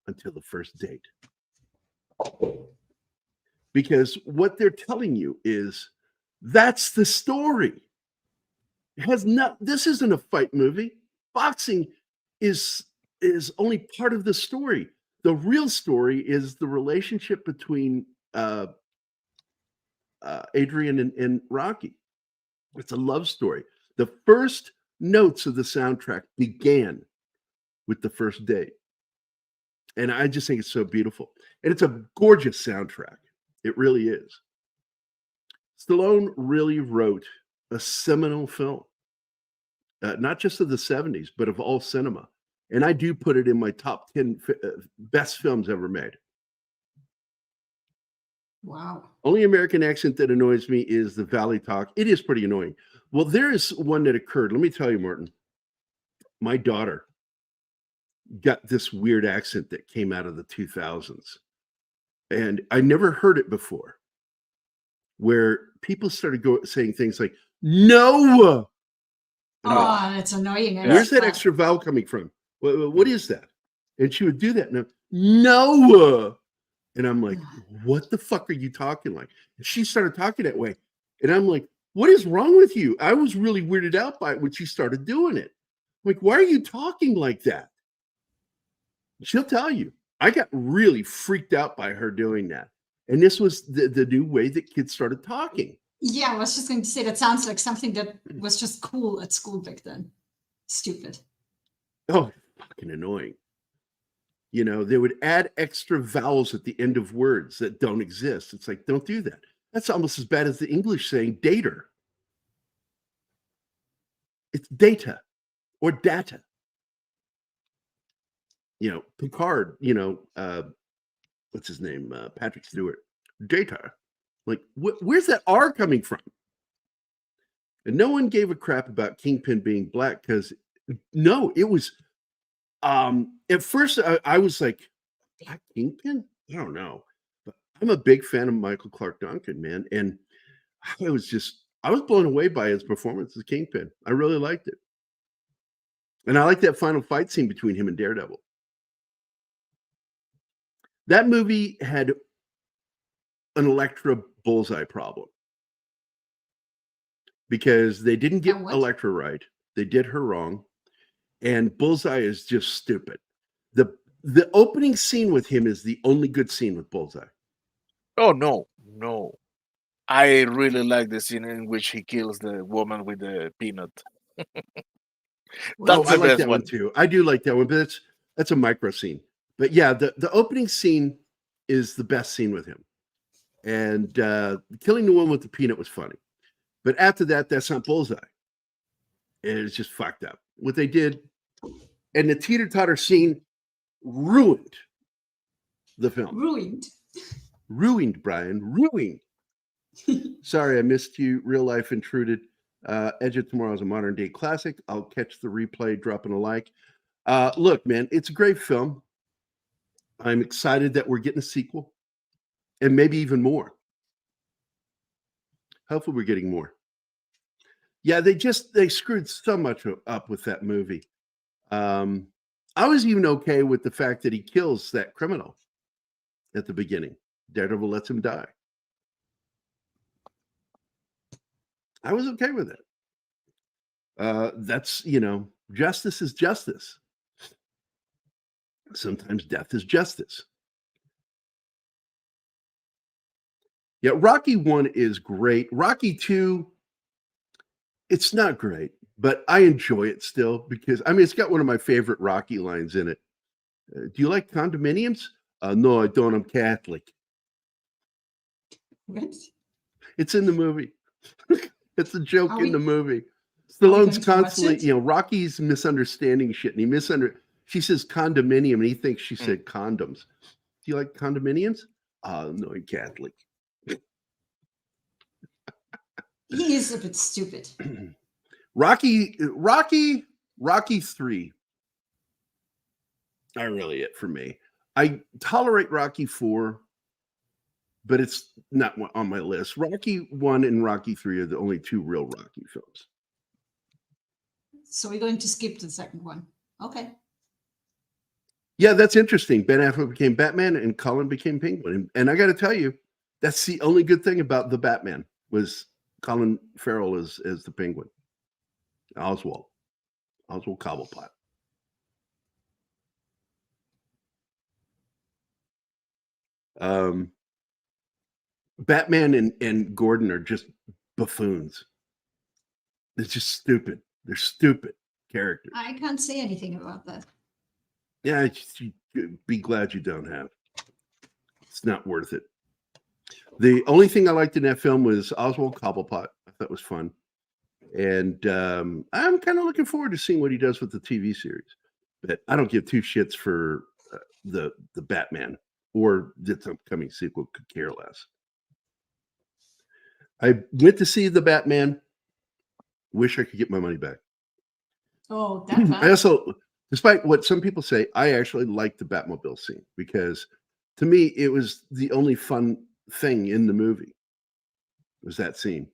Speaker 1: until the first date. Because what they're telling you is that's the story. This isn't a fight movie. Boxing is only part of the story. The real story is the relationship between Adrian and Rocky. It's a love story. The first notes of the soundtrack began with the first date. And I just think it's so beautiful. And it's a gorgeous soundtrack. It really is. Stallone really wrote a seminal film, not just of the 70s, but of all cinema. And I do put it in my top 10 best films ever made.
Speaker 4: Wow.
Speaker 1: Only American accent that annoys me is the Valley talk. It is pretty annoying. Well, there is one that occurred. Let me tell you, Martin. My daughter got this weird accent that came out of the 2000s. And I never heard it before, where people started saying things like, no.
Speaker 4: Oh, that's annoying.
Speaker 1: Where's that extra vowel coming from? What is that? And she would do that. And no. And I'm like, what the fuck are you talking like? And she started talking that way. And I'm like, what is wrong with you? I was really weirded out by it when she started doing it. I'm like, why are you talking like that? She'll tell you. I got really freaked out by her doing that. And this was the new way that kids started talking.
Speaker 4: Yeah, I was just going to say that sounds like something that was just cool at school back then. Stupid.
Speaker 1: Oh, fucking annoying. You know, they would add extra vowels at the end of words that don't exist. It's like, don't do that. That's almost as bad as the English saying dater. It's data or data. You know, Picard, what's his name? Patrick Stewart. Data. Like, where's that R coming from? And no one gave a crap about Kingpin being black because, no, it was, at first I was like, Black Kingpin? I don't know. But I'm a big fan of Michael Clark Duncan, man. And I was blown away by his performance as Kingpin. I really liked it. And I like that final fight scene between him and Daredevil. That movie had an Elektra Bullseye problem because they didn't get Elektra right. They did her wrong. And Bullseye is just stupid. The opening scene with him is the only good scene with Bullseye.
Speaker 3: Oh, no. I really like the scene in which he kills the woman with the peanut.
Speaker 1: I like that one too. I do like that one, but that's a micro scene. But yeah, the opening scene is the best scene with him. And killing the woman with the peanut was funny. But after that, that's not Bullseye. And it's just fucked up. What they did, and the teeter-totter scene ruined the film. Ruined, Brian. Ruined. Sorry, I missed you. Real life intruded. Edge of Tomorrow is a modern day classic. I'll catch the replay, dropping a like. Look, man, it's a great film. I'm excited that we're getting a sequel and maybe even more. Hopefully we're getting more. Yeah, they screwed so much up with that movie. I was even okay with the fact that he kills that criminal at the beginning. Daredevil lets him die. I was okay with it. That's, justice is justice. Sometimes death is justice. Yeah, Rocky 1 is great. Rocky 2, it's not great, but I enjoy it still because, it's got one of my favorite Rocky lines in it. Do you like condominiums? No, I don't. I'm Catholic.
Speaker 4: What?
Speaker 1: It's in the movie. It's a joke
Speaker 4: Are
Speaker 1: in the
Speaker 4: we-
Speaker 1: movie.
Speaker 4: going
Speaker 1: Stallone's
Speaker 4: to watch
Speaker 1: constantly,
Speaker 4: it?
Speaker 1: Rocky's misunderstanding shit, and she says condominium, and he thinks she said condoms. Do you like condominiums? No, I'm Catholic.
Speaker 4: He is a bit stupid.
Speaker 1: Rocky 3 are really it for me. I tolerate Rocky 4, but it's not on my list. Rocky 1 and Rocky 3 are the only two real Rocky films.
Speaker 4: So we're going to skip the second one. Okay.
Speaker 1: Yeah, that's interesting. Ben Affleck became Batman and Colin became Penguin. And I got to tell you, that's the only good thing about the Batman was Colin Farrell as the Penguin. Oswald Cobblepot. Batman and Gordon are just buffoons. It's just stupid. They're stupid characters.
Speaker 4: I can't say anything about that.
Speaker 1: Yeah, be glad you don't have. It's not worth it. The only thing I liked in that film was Oswald Cobblepot. I thought it was fun. And I'm kind of looking forward to seeing what he does with the TV series. But I don't give two shits for the Batman or the upcoming sequel. Could care less. I went to see the Batman. Wish I could get my money back.
Speaker 4: Oh, that bad.
Speaker 1: I also, despite what some people say, I actually liked the Batmobile scene because to me, it was the only fun thing in the movie was that scene.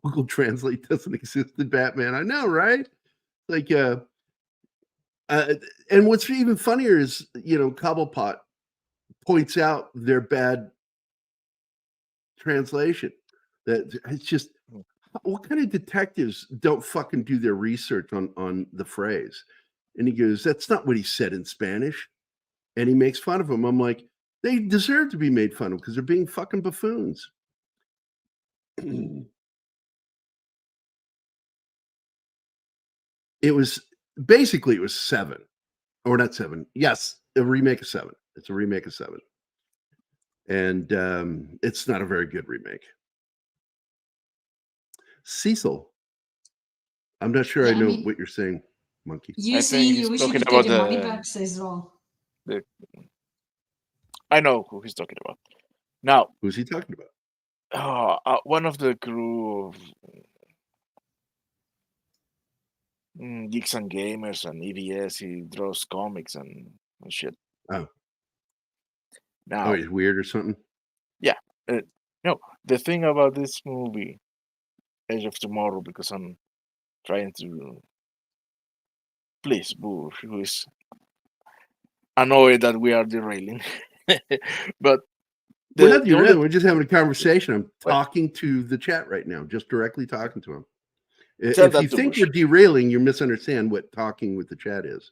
Speaker 1: Google Translate doesn't exist in Batman. I know, right? Like, and what's even funnier is, Cobblepot points out their bad translation. That it's just, what kind of detectives don't fucking do their research on the phrase? And he goes, that's not what he said in Spanish. And he makes fun of him. I'm like, they deserve to be made fun of because they're being fucking buffoons. It was 7, or not 7. Yes, a remake of 7. It's a remake of 7. And it's not a very good remake. Cecil, I'm not sure I know what you're saying, Monkey.
Speaker 4: You
Speaker 3: I
Speaker 4: see,
Speaker 3: think
Speaker 4: you
Speaker 3: he's
Speaker 4: wish you
Speaker 3: talking
Speaker 4: could get
Speaker 3: about
Speaker 4: your money
Speaker 3: the-
Speaker 4: back, says all.
Speaker 3: I know who he's talking about. Now,
Speaker 1: Who's he talking about?
Speaker 3: one of the crew of Geeks and Gamers and EDS, he draws comics and shit.
Speaker 1: Oh.
Speaker 3: Now,
Speaker 1: Oh, he's weird or something?
Speaker 3: no, the thing about this movie, Edge of Tomorrow, because I'm trying to please Boo, who is annoyed that we are derailing. But
Speaker 1: We're not
Speaker 3: the only-
Speaker 1: derailing. We're just having a conversation. I'm
Speaker 3: What?
Speaker 1: talking to the chat right now, just directly talking to him.
Speaker 3: Tell
Speaker 1: If
Speaker 3: that
Speaker 1: you
Speaker 3: to
Speaker 1: think
Speaker 3: Bush.
Speaker 1: we're derailing, you misunderstand what talking with the chat is.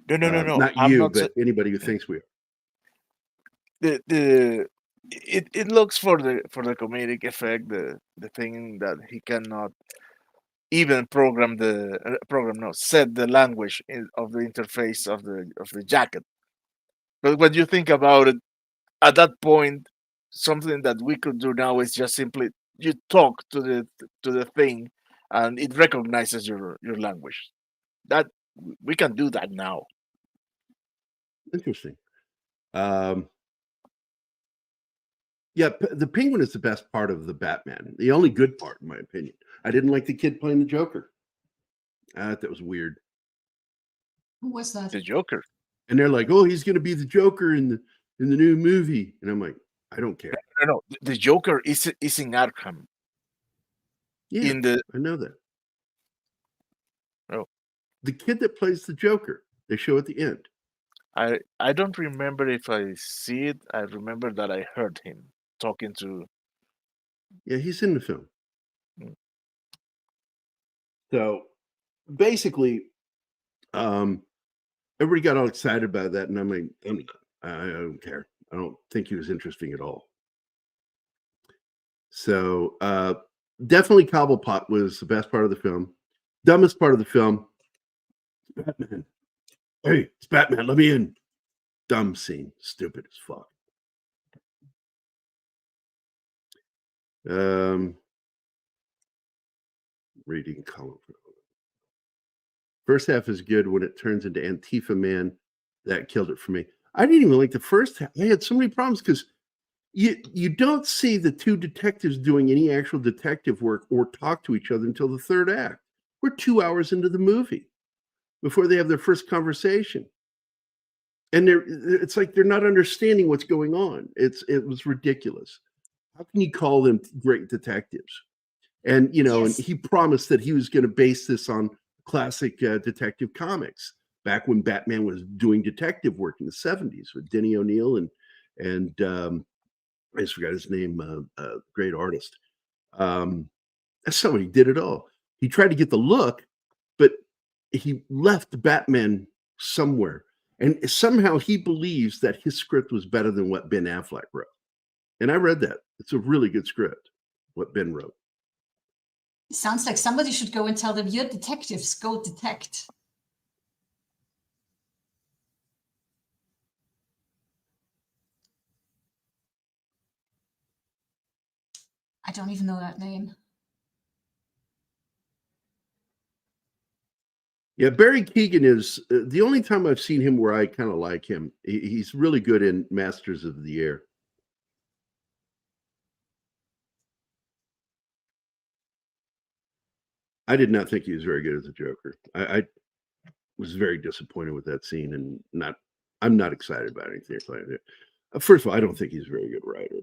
Speaker 3: No.
Speaker 1: Not
Speaker 3: I'm
Speaker 1: you,
Speaker 3: not
Speaker 1: but anybody who thinks we are.
Speaker 3: it looks for the comedic effect, the thing that he cannot even set the language of the interface of the jacket. But when you think about it, at that point, something that we could do now is just simply you talk to the thing, and it recognizes your language. That we can do that now.
Speaker 1: Interesting. Yeah, the Penguin is the best part of the Batman. The only good part, in my opinion. I didn't like the kid playing the Joker. That was weird.
Speaker 4: Who was that?
Speaker 3: The Joker.
Speaker 1: And they're like, "Oh, he's going to be the Joker in the new movie," and I'm like, "I don't care.
Speaker 3: No. The Joker is in Arkham.
Speaker 1: Yeah,
Speaker 3: In the
Speaker 1: I know that.
Speaker 3: Oh,
Speaker 1: The kid that plays the Joker, they show at the end.
Speaker 3: I don't remember if I see it. I remember that I heard him talking to.
Speaker 1: Yeah, he's in the film.
Speaker 3: Mm.
Speaker 1: So basically, everybody got all excited about that, and I'm like, I don't care. I don't think he was interesting at all. So definitely Cobblepot was the best part of the film. Dumbest part of the film, Batman. Hey, it's Batman. Let me in. Dumb scene. Stupid as fuck. Reading column. First half is good. When it turns into Antifa Man, that killed it for me. I didn't even like the first half. I had so many problems because you don't see the two detectives doing any actual detective work or talk to each other until the third act. We're 2 hours into the movie before they have their first conversation. And it's like they're not understanding what's going on. It was ridiculous. How can you call them great detectives? And and he promised that he was going to base this on classic detective comics back when Batman was doing detective work in the 70s with Denny O'Neil and I just forgot his name, great artist. That's not what he did at all. He tried to get the look, but he left Batman somewhere. And somehow he believes that his script was better than what Ben Affleck wrote. And I read that. It's a really good script, what Ben wrote.
Speaker 4: It sounds like somebody should go and tell them, you're detectives, go detect. I don't even know that name.
Speaker 1: Yeah, Barry Keoghan is the only time I've seen him where I kind of like him. He's really good in Masters of the Air. I did not think he was very good as a Joker. I was very disappointed with that scene, and I'm not excited about anything like that. First of all, I don't think he's a very good writer,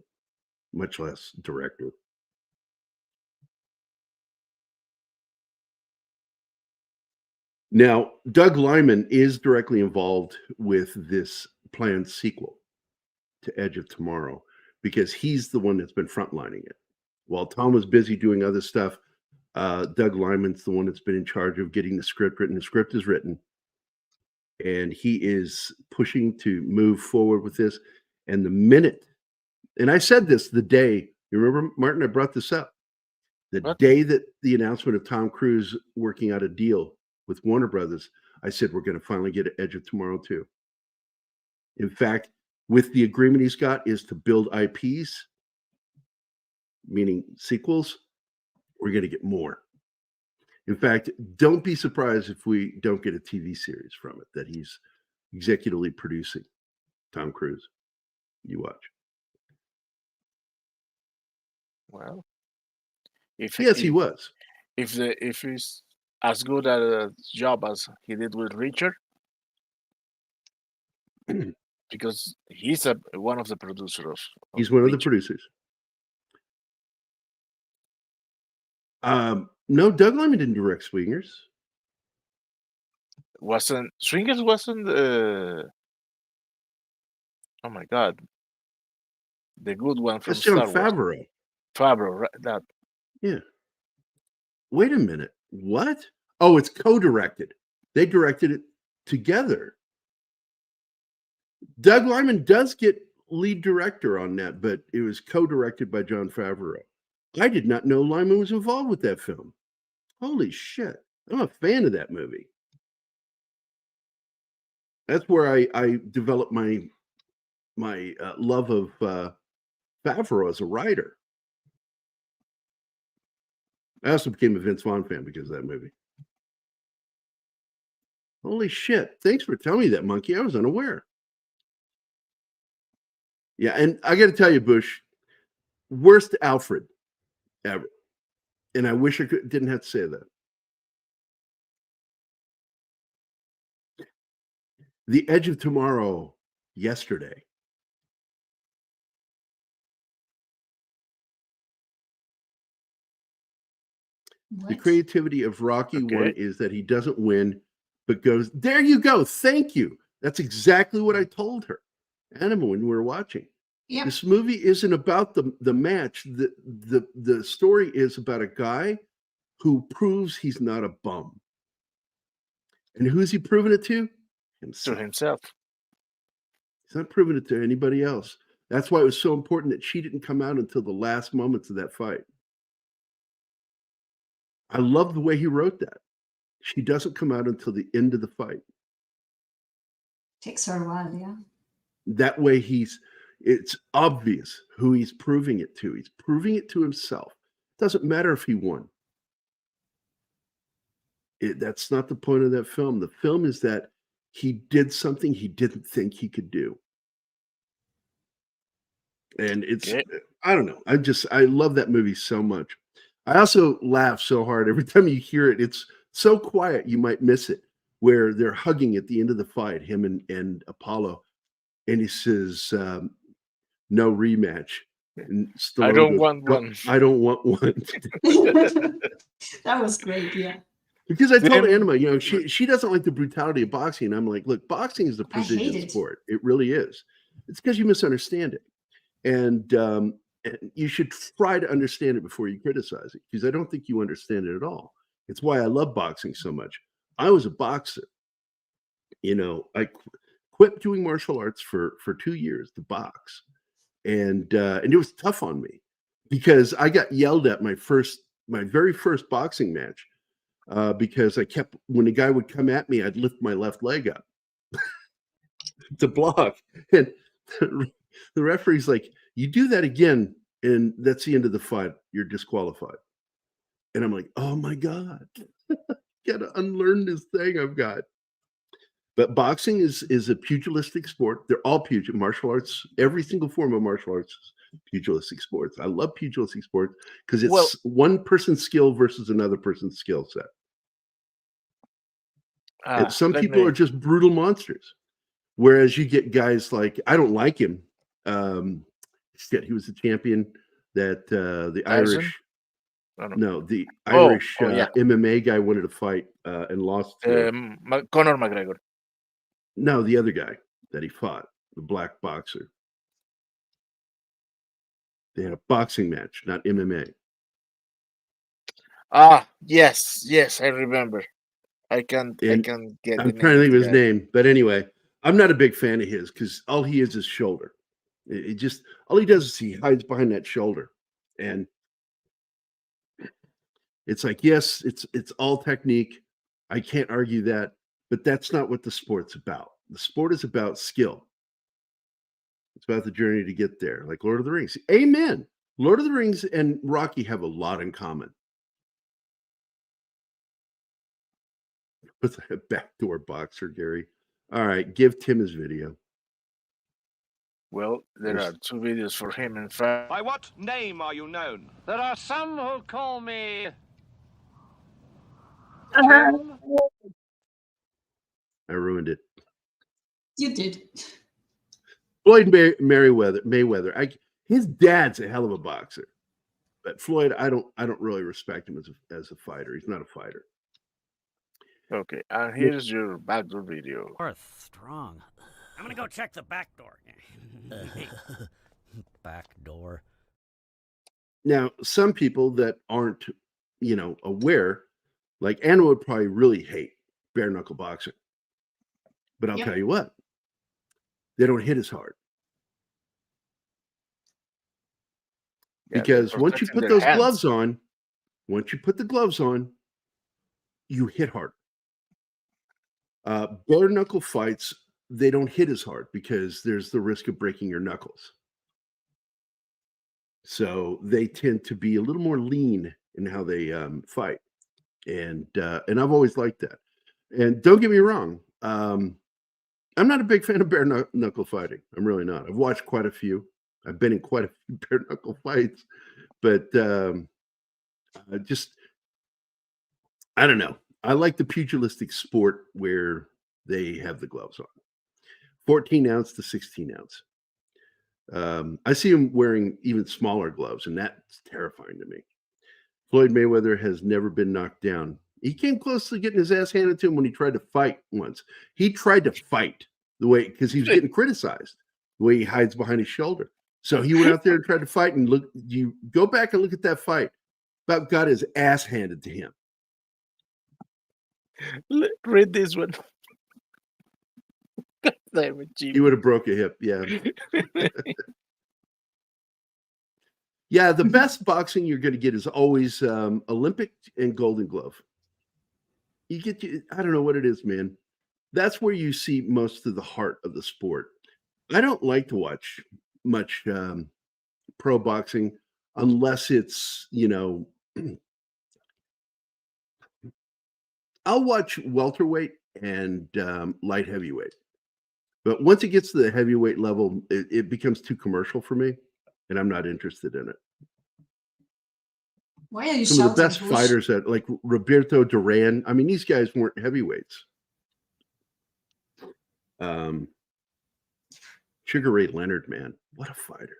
Speaker 1: much less director. Now, Doug Liman is directly involved with this planned sequel to Edge of Tomorrow because he's the one that's been frontlining it. While Tom was busy doing other stuff, Doug Liman's the one that's been in charge of getting the script written. The script is written, and he is pushing to move forward with this. And the minute, and I said this the day, you remember, Martin, I brought this up. The
Speaker 3: What?
Speaker 1: day that the announcement of Tom Cruise working out a deal with Warner Brothers, I said, we're going to finally get Edge of Tomorrow too. In fact, with the agreement he's got is to build IPs, meaning sequels, we're going to get more. In fact, don't be surprised if we don't get a TV series from it that he's executively producing. Tom Cruise. You watch.
Speaker 3: Well, if
Speaker 1: Yes,
Speaker 3: if
Speaker 1: he was.
Speaker 3: if he's as good at a job as he did with Richard, because he's one of the producers of
Speaker 1: He's one of the
Speaker 3: Richard.
Speaker 1: producers. No, Doug Liman didn't direct Swingers.
Speaker 3: Swingers wasn't oh my god, the good one from
Speaker 1: That's Jon
Speaker 3: Star Wars.
Speaker 1: Favreau.
Speaker 3: Favreau, right? That
Speaker 1: Yeah. Wait a minute. What? Oh, it's co-directed. They directed it together. Doug Liman does get lead director on that, but it was co-directed by Jon Favreau. I did not know Liman was involved with that film. Holy shit. I'm a fan of that movie. That's where I developed my love of Favreau as a writer. I also became a Vince Vaughn fan because of that movie. Holy shit. Thanks for telling me that, Monkey. I was unaware. Yeah, and I got to tell you, Bush, worst Alfred ever. And I wish I didn't have to say that. The Edge of Tomorrow yesterday. The
Speaker 4: What?
Speaker 1: creativity of Rocky
Speaker 3: Okay.
Speaker 1: 1 is that he doesn't win, but goes, there you go. Thank you. That's exactly what I told her, Anima, when we were watching.
Speaker 4: Yep.
Speaker 1: This movie isn't about the match. The story is about a guy who proves he's not a bum. And who's he proving it to?
Speaker 3: To
Speaker 1: Himself.
Speaker 3: himself.
Speaker 1: He's not proving it to anybody else. That's why it was so important that she didn't come out until the last moments of that fight. I love the way he wrote that. She doesn't come out until the end of the fight.
Speaker 4: Takes her a while, yeah.
Speaker 1: That way it's obvious who he's proving it to. He's proving it to himself. Doesn't matter if he won. That's not the point of that film. The film is that he did something he didn't think he could do. And it's,
Speaker 3: Okay.
Speaker 1: I don't know. I love that movie so much. I also laugh so hard every time you hear it. It's so quiet you might miss it, where they're hugging at the end of the fight, him and Apollo, and he says, "No rematch." And
Speaker 3: I
Speaker 1: Stallone
Speaker 3: don't
Speaker 1: goes,
Speaker 3: want
Speaker 1: "No,
Speaker 3: one."
Speaker 1: I don't want one.
Speaker 4: That was great, yeah.
Speaker 1: Because I told
Speaker 3: Then-
Speaker 1: Anima, she doesn't like the brutality of boxing. And I'm like, look, boxing is a
Speaker 4: I hate
Speaker 1: precision
Speaker 4: it.
Speaker 1: sport. It really is. It's because you misunderstand it. And you should try to understand it before you criticize it, because I don't think you understand it at all. It's why I love boxing so much. I was a boxer. I quit doing martial arts for 2 years to box. And it was tough on me because I got yelled at my very first boxing match. Because when the guy would come at me, I'd lift my left leg up to block. And the referee's like, you do that again, and that's the end of the fight. You're disqualified. And I'm like, oh my God, gotta unlearn this thing I've got. But boxing is a pugilistic sport. They're all martial arts. Every single form of martial arts is pugilistic sports. I love pugilistic sports because it's
Speaker 3: Well-
Speaker 1: one person's skill versus another person's skill set. And some
Speaker 3: let
Speaker 1: people
Speaker 3: me-
Speaker 1: are just brutal monsters. Whereas you get guys like, I don't like him. He was the champion that the
Speaker 3: Tyson?
Speaker 1: Irish,
Speaker 3: No, no.
Speaker 1: no, the
Speaker 3: Oh,
Speaker 1: Irish
Speaker 3: yeah.
Speaker 1: MMA guy wanted to fight and lost. To,
Speaker 3: Conor McGregor.
Speaker 1: no, the other guy that he fought, the black boxer. They had a boxing match, not MMA.
Speaker 3: Yes, I remember. I can get.
Speaker 1: I'm
Speaker 3: the
Speaker 1: trying to
Speaker 3: name
Speaker 1: think of
Speaker 3: the
Speaker 1: his
Speaker 3: guy.
Speaker 1: name, but anyway, I'm not a big fan of his because all he is shoulder. It just all he does is he hides behind that shoulder, and it's like, yes, it's all technique. I can't argue that, but that's not what the sport's about. The sport is about skill. It's about the journey to get there, like Lord of the Rings. Amen. Lord of the Rings and Rocky have a lot in common. What's a backdoor boxer, Gary? All right, give Tim his video.
Speaker 3: Well, there
Speaker 1: Yes.
Speaker 3: are 2 videos for him. In fact,
Speaker 8: By what name are you known?
Speaker 7: There are some who call me.
Speaker 1: I ruined it.
Speaker 4: You did.
Speaker 1: Floyd Mayweather. His dad's a hell of a boxer, but Floyd, I don't really respect him as a fighter. He's not a fighter.
Speaker 3: okay, and here's your backdoor video.
Speaker 5: Worth strong. I'm gonna go check the back door. Back door.
Speaker 1: Now, some people that aren't, aware, like Anna would probably really hate bare knuckle boxing. But I'll
Speaker 4: Yep.
Speaker 1: tell you what, they don't hit as hard.
Speaker 3: Yeah, they're
Speaker 1: Because once you
Speaker 3: protecting
Speaker 1: put
Speaker 3: their
Speaker 1: those
Speaker 3: hands.
Speaker 1: gloves on, you hit hard. Bare knuckle fights, they don't hit as hard because there's the risk of breaking your knuckles. So they tend to be a little more lean in how they fight, and I've always liked that. And don't get me wrong, I'm not a big fan of bare knuckle fighting. I'm really not. I've watched quite a few. I've been in quite a few bare knuckle fights, but I don't know. I like the pugilistic sport where they have the gloves on, 14 ounce to 16 ounce. I see them wearing even smaller gloves, and that's terrifying to me. Floyd Mayweather has never been knocked down. He came close to getting his ass handed to him when he tried to fight once. He tried to fight the way, because he was getting criticized, the way he hides behind his shoulder. So he went out there and tried to fight, and look, you go back and look at that fight. About got his ass handed to him.
Speaker 3: Read this one. God damn it, Jim.
Speaker 1: He would have broke a hip. Yeah. Yeah, the best boxing you're going to get is always Olympic and Golden Glove. I don't know what it is, man. That's where you see most of the heart of the sport. I don't like to watch much pro boxing unless it's, I'll watch welterweight and light heavyweight. But once it gets to the heavyweight level, it becomes too commercial for me, and I'm not interested in it.
Speaker 4: Why are you
Speaker 1: Some of the
Speaker 4: shouting,
Speaker 1: best
Speaker 4: Bush?
Speaker 1: fighters, like Roberto Duran. I mean, these guys weren't heavyweights. Sugar Ray Leonard, man, what a fighter!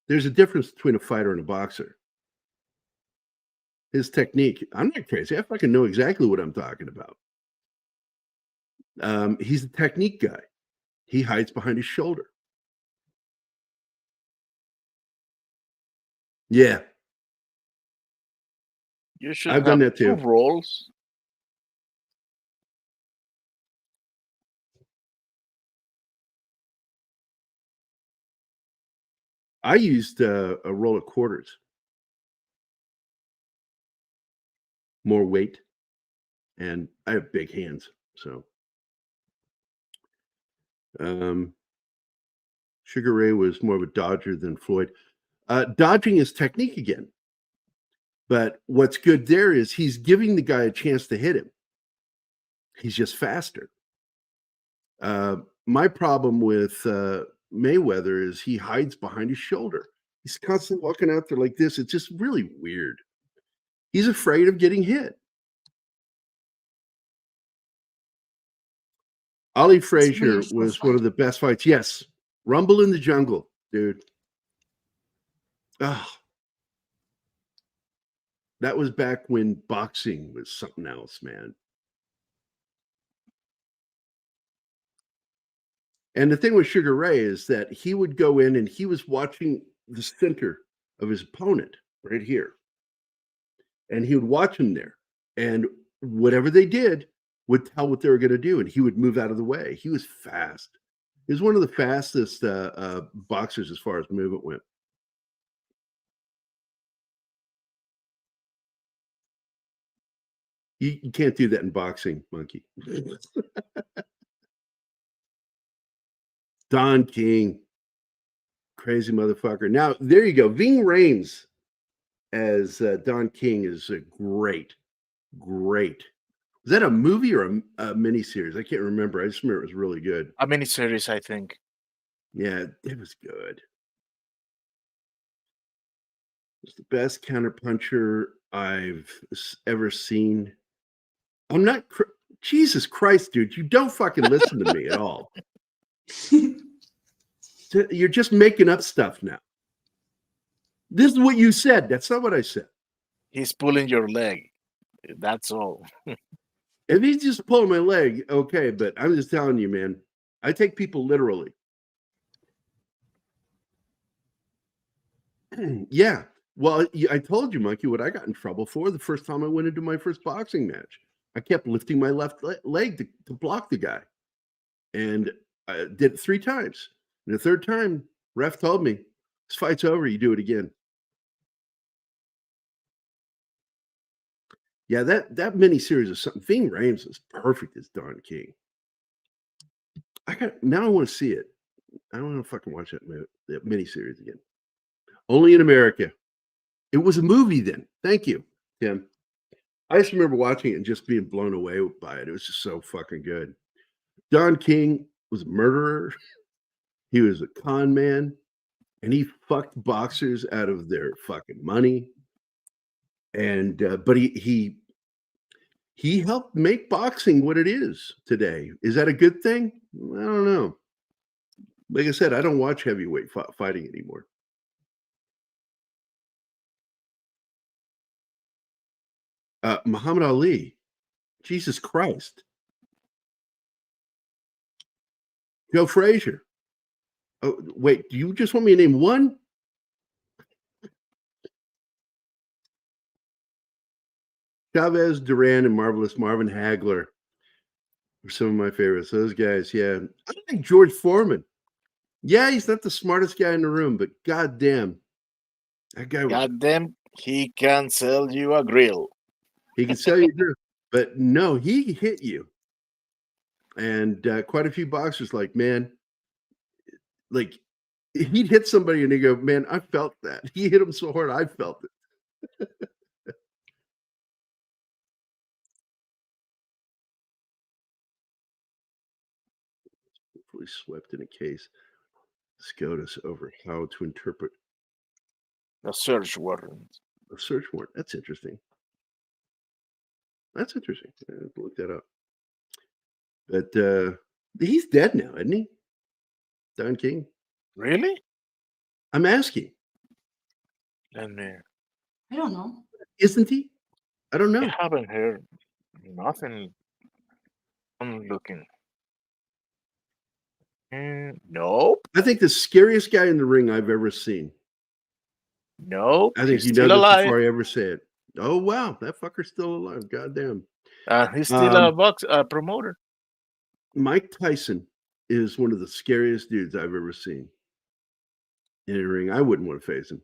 Speaker 1: There's a difference between a fighter and a boxer. His technique. I'm not crazy. I fucking know exactly what I'm talking about. He's a technique guy. He hides behind his shoulder. Yeah.
Speaker 3: You should
Speaker 1: I've done that too.
Speaker 3: 2 roles.
Speaker 1: I used a roll of quarters. More weight. And I have big hands. So Sugar Ray was more of a dodger than Floyd. Dodging is technique again. But what's good there is he's giving the guy a chance to hit him. He's just faster. My problem with Mayweather is he hides behind his shoulder. He's constantly walking out there like this. It's just really weird. He's afraid of getting hit. Ali Frazier was one of the best fights. Yes. Rumble in the Jungle, dude. Oh. That was back when boxing was something else, man. And the thing with Sugar Ray is that he would go in and he was watching the center of his opponent right here. And he would watch him there. And whatever they did would tell what they were going to do. And he would move out of the way. He was fast. He was one of the fastest boxers as far as movement went. You can't do that in boxing, monkey. Don King. Crazy motherfucker. Now, there you go. Ving Rhames as Don King is a great. Is that a movie or a miniseries? I can't remember. I just remember it was really good.
Speaker 3: A miniseries, I think.
Speaker 1: Yeah, it was good. It's the best counterpuncher I've ever seen. I'm not... Jesus Christ, dude. You don't fucking listen to me at all. You're just making up stuff now. This is what you said. That's not what I said.
Speaker 3: He's pulling your leg. That's all.
Speaker 1: If he's just pulling my leg, okay, but I'm just telling you, man, I take people literally. Yeah. Well, I told you, Monkey, what I got in trouble for the first time I went into my first boxing match. I kept lifting my left leg to block the guy. And I did it 3 times. And the 3rd time, ref told me, this fight's over, you do it again. Yeah, that miniseries is something. Ving Rhames is perfect as Don King. Now I want to see it. I don't want to fucking watch that miniseries again. Only in America. It was a movie then. Thank you, Tim. I just remember watching it and just being blown away by it. It was just so fucking good. Don King was a murderer. He was a con man. And he fucked boxers out of their fucking money. And but he He helped make boxing what it is today. Is that a good thing? I don't know. Like I said, I don't watch heavyweight fighting anymore. Muhammad Ali. Jesus Christ. Joe Frazier. Oh, wait, do you just want me to name one? Chavez, Duran, and Marvelous Marvin Hagler are some of my favorites. Those guys, yeah. I like George Foreman. Yeah, he's not the smartest guy in the room, but goddamn, that guy was.
Speaker 3: Goddamn, he can sell you a grill.
Speaker 1: He can sell you a grill, but no, he hit you. And quite a few boxers, like, man, like he'd hit somebody and they go, man, I felt that. He hit him so hard, I felt it. Swept in a case. SCOTUS over how to interpret
Speaker 3: a search warrant.
Speaker 1: A search warrant. That's interesting. That's interesting. I have to look that up. But he's dead now, isn't he? Don King.
Speaker 3: Really?
Speaker 1: I'm asking.
Speaker 3: Let me.
Speaker 4: I don't know.
Speaker 1: Isn't he? I don't know.
Speaker 3: I haven't heard nothing. I'm looking. Nope.
Speaker 1: I think the scariest guy in the ring I've ever seen.
Speaker 3: Nope.
Speaker 1: I think
Speaker 3: he's
Speaker 1: you
Speaker 3: still
Speaker 1: know this
Speaker 3: alive.
Speaker 1: before I ever say it. Oh wow, that fucker's still alive. Goddamn.
Speaker 3: He's still a promoter.
Speaker 1: Mike Tyson is one of the scariest dudes I've ever seen in a ring. I wouldn't want to face him.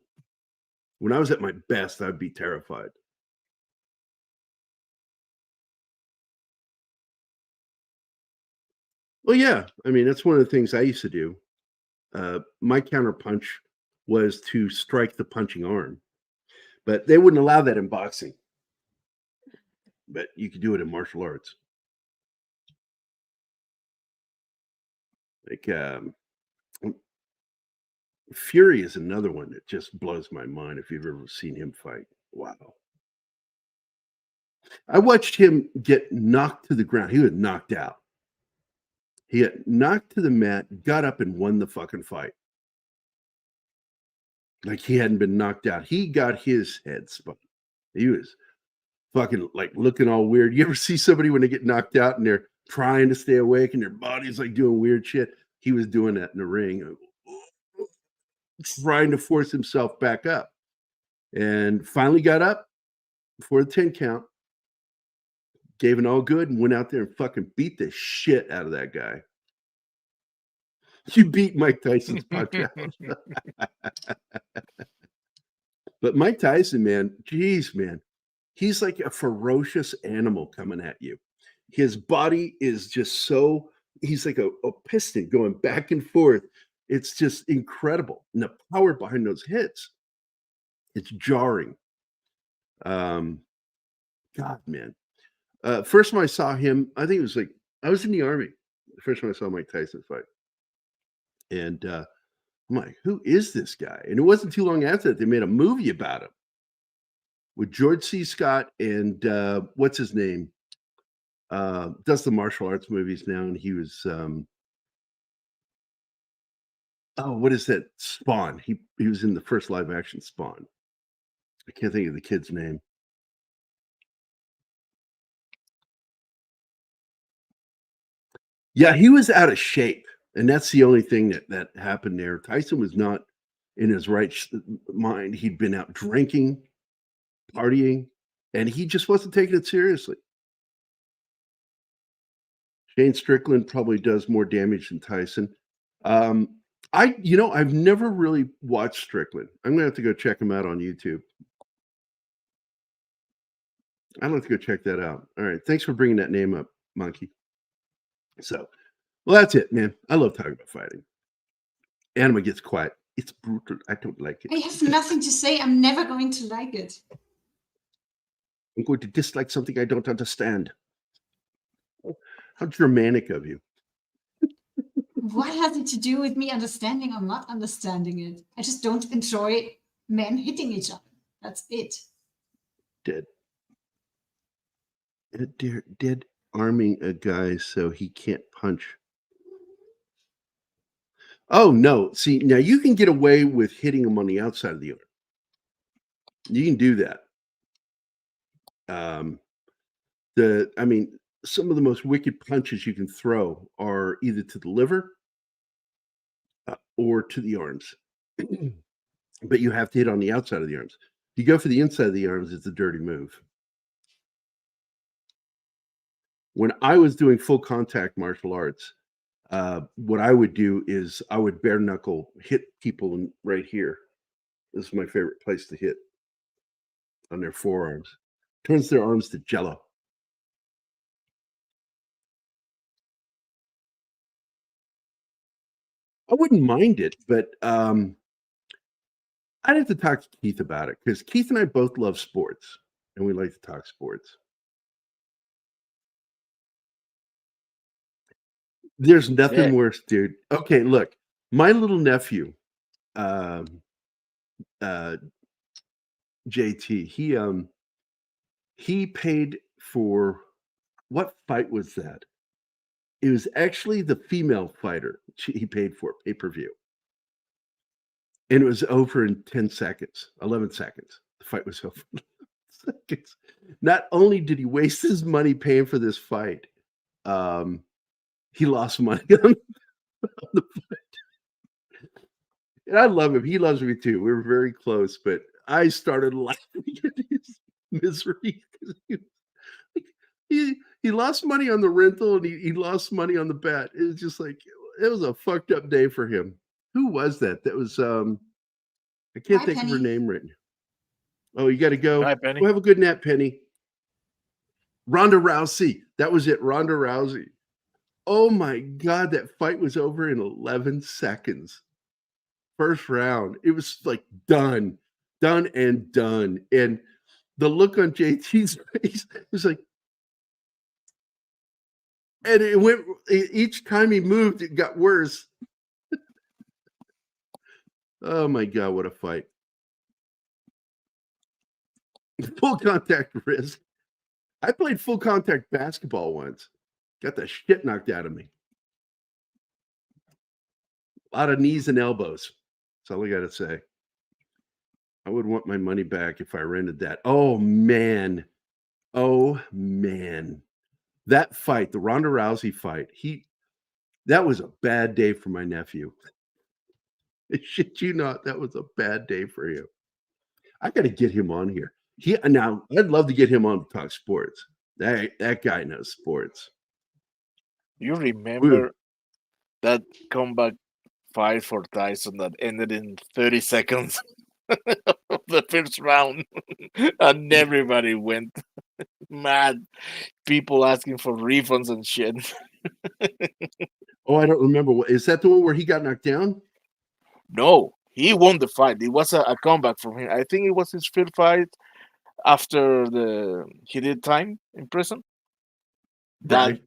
Speaker 1: When I was at my best, I'd be terrified. Well, yeah. I mean, that's one of the things I used to do. My counter punch was to strike the punching arm, but they wouldn't allow that in boxing. But you could do it in martial arts. Like Fury is another one that just blows my mind if you've ever seen him fight. Wow. I watched him get knocked to the ground. He was knocked out. He got knocked to the mat, got up and won the fucking fight. Like he hadn't been knocked out. He got his head spun. He was fucking like looking all weird. You ever see somebody when they get knocked out and they're trying to stay awake and their body's like doing weird shit? He was doing that in the ring, trying to force himself back up. And finally got up before the 10 count, gave an all good, and went out there and fucking beat the shit out of that guy. You beat Mike Tyson's punch out. But Mike Tyson, man, geez, man, he's like a ferocious animal coming at you. His body is just so, he's like a piston going back and forth. It's just incredible. And the power behind those hits, it's jarring. God, man. First time I saw him, I think it was like, I was in the Army. The first time I saw Mike Tyson fight. And I'm like, who is this guy? And it wasn't too long after that they made a movie about him with George C. Scott and what's his name? Does the martial arts movies now. And he was, what is that? Spawn. He was in the first live action Spawn. I can't think of the kid's name. Yeah, he was out of shape. And that's the only thing that happened there. Tyson was not in his right mind. He'd been out drinking, partying, and he just wasn't taking it seriously. Shane Strickland probably does more damage than Tyson. I've never really watched Strickland. I'm gonna have to go check him out on YouTube. I'd like to go check that out. All right, thanks for bringing that name up, Monkey. So, well, that's it, man. I love talking about fighting. Anima gets quiet. It's brutal. I don't like it.
Speaker 4: I have nothing to say. I'm never going to like it.
Speaker 1: I'm going to dislike something I don't understand. How Germanic of you.
Speaker 4: What has it to do with me understanding or not understanding it? I just don't enjoy men hitting each other. That's it.
Speaker 1: Dead. Dead arming a guy so he can't punch. Oh no! See, now you can get away with hitting him on the outside of the arm. You can do that. I mean, some of the most wicked punches you can throw are either to the liver or to the arms. But you have to hit on the outside of the arms. If you go for the inside of the arms, it's a dirty move. When I was doing full contact martial arts, what I would do is I would bare knuckle hit people right here. This is my favorite place to hit, on their forearms. Turns their arms to jello. I wouldn't mind it, but I'd have to talk to Keith about it, because Keith and I both love sports, and we like to talk sports. There's nothing worse, dude. Okay, look, my little nephew, JT, he paid for, what fight was that? It was actually the female fighter he paid for, pay-per-view. And it was over in 10 seconds, 11 seconds. The fight was over in 11 seconds. Not only did he waste his money paying for this fight, he lost money on the fight. And I love him. He loves me too. We were very close, but I started laughing at his misery. He lost money on the rental, and he lost money on the bet. It was just like, it was a fucked up day for him. Who was that? That was I can't
Speaker 4: Hi,
Speaker 1: think of her
Speaker 4: Penny.
Speaker 1: name right now. Oh, you got to go.
Speaker 3: Hi, Penny.
Speaker 1: Well, have a good nap, Penny. Ronda Rousey. That was it. Ronda Rousey. Oh my God, that fight was over in 11 seconds. First round. It was like done and done. And the look on JT's face was like, and it went, each time he moved, it got worse. Oh my God, what a fight. Full contact risk. I played full contact basketball once. Got the shit knocked out of me. A lot of knees and elbows. That's all I got to say. I would want my money back if I rented that. Oh, man. Oh, man. That fight, the Ronda Rousey fight, that was a bad day for my nephew. Shit you not, that was a bad day for him. I got to get him on here. Now, I'd love to get him on to talk sports. That guy knows sports.
Speaker 3: You remember that comeback fight for Tyson that ended in 30 seconds of the first round? And everybody went mad. People asking for refunds and shit.
Speaker 1: Oh, I don't remember. Is that the one where he got knocked down?
Speaker 3: No, he won the fight. It was a comeback from him. I think it was his first fight after he did time in prison.
Speaker 1: Right.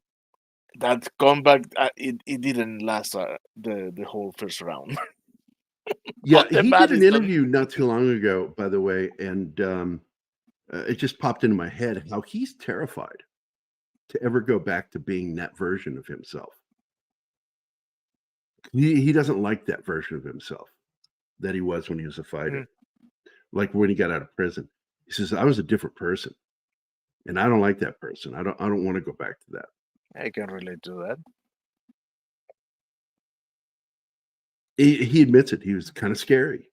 Speaker 3: That comeback, it didn't last the whole first round.
Speaker 1: Yeah,
Speaker 3: But the
Speaker 1: he did an
Speaker 3: Madison-
Speaker 1: interview not too long ago, by the way, and it just popped into my head how he's terrified to ever go back to being that version of himself. He doesn't like that version of himself that he was when he was a fighter. Like when he got out of prison. He says, I was a different person. And I don't like that person. I don't want to go back to that.
Speaker 3: I can relate to that.
Speaker 1: He admits it. He was kind of scary.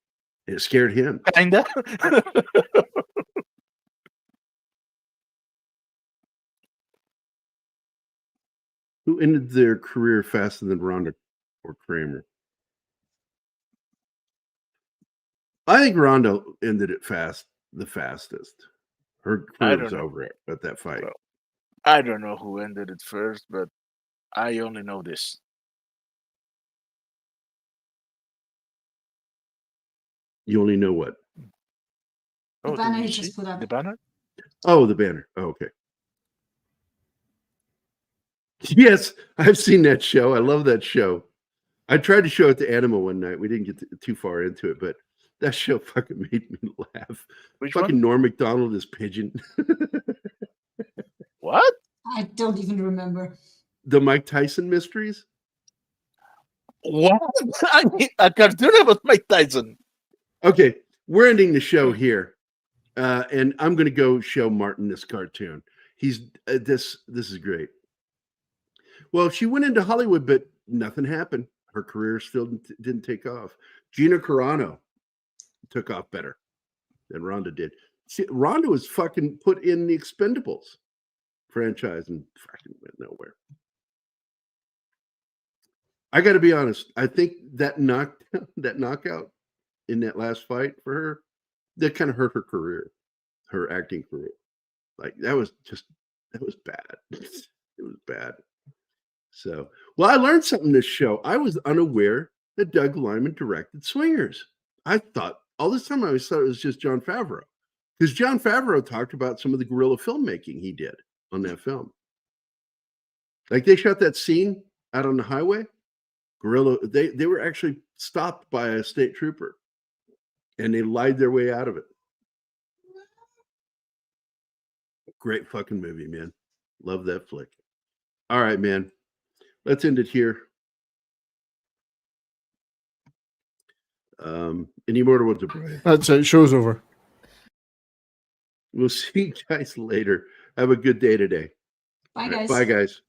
Speaker 1: It scared him.
Speaker 3: Kinda.
Speaker 1: Who ended their career faster than Ronda or Kramer? I think Ronda ended it the fastest. Her
Speaker 3: I
Speaker 1: career
Speaker 3: don't
Speaker 1: was
Speaker 3: know.
Speaker 1: over at that fight.
Speaker 3: Well, I don't know who ended it first, but I only know this.
Speaker 1: You only know what?
Speaker 4: The
Speaker 3: Oh,
Speaker 4: banner
Speaker 3: did
Speaker 4: he
Speaker 3: you
Speaker 4: just
Speaker 3: see
Speaker 4: put up.
Speaker 3: the banner?
Speaker 1: Oh, the banner. Oh, okay. Yes, I've seen that show. I love that show. I tried to show it to Anima one night. We didn't get too far into it, but that show fucking made me laugh.
Speaker 3: Which
Speaker 1: Fucking
Speaker 3: one?
Speaker 1: Norm Macdonald is Pigeon.
Speaker 3: What? What?
Speaker 4: I don't even remember.
Speaker 1: The Mike Tyson mysteries?
Speaker 3: What? I mean, a cartoon about Mike Tyson.
Speaker 1: Okay, we're ending the show here. And I'm going to go show Martin this cartoon. He's this is great. Well, she went into Hollywood, but nothing happened. Her career still didn't take off. Gina Carano took off better than Rhonda did. Rhonda was fucking put in the Expendables franchise and fucking went nowhere. I got to be honest. I think that knockout in that last fight for her, that kind of hurt her career, her acting career. Like that was bad. It was bad. So, well, I learned something this show. I was unaware that Doug Liman directed Swingers. I thought all this time I always thought it was just Jon Favreau, because Jon Favreau talked about some of the guerrilla filmmaking he did on that film. Like they shot that scene out on the highway. Guerrilla, they were actually stopped by a state trooper, and they lied their way out of it. Great fucking movie, man. Love that flick. All right, man. Let's end it here. Any more to what to Brian?
Speaker 9: That's it. Show's over.
Speaker 1: We'll see you guys later. Have a good day today.
Speaker 4: Bye,
Speaker 1: All right,
Speaker 4: guys.
Speaker 1: bye, guys.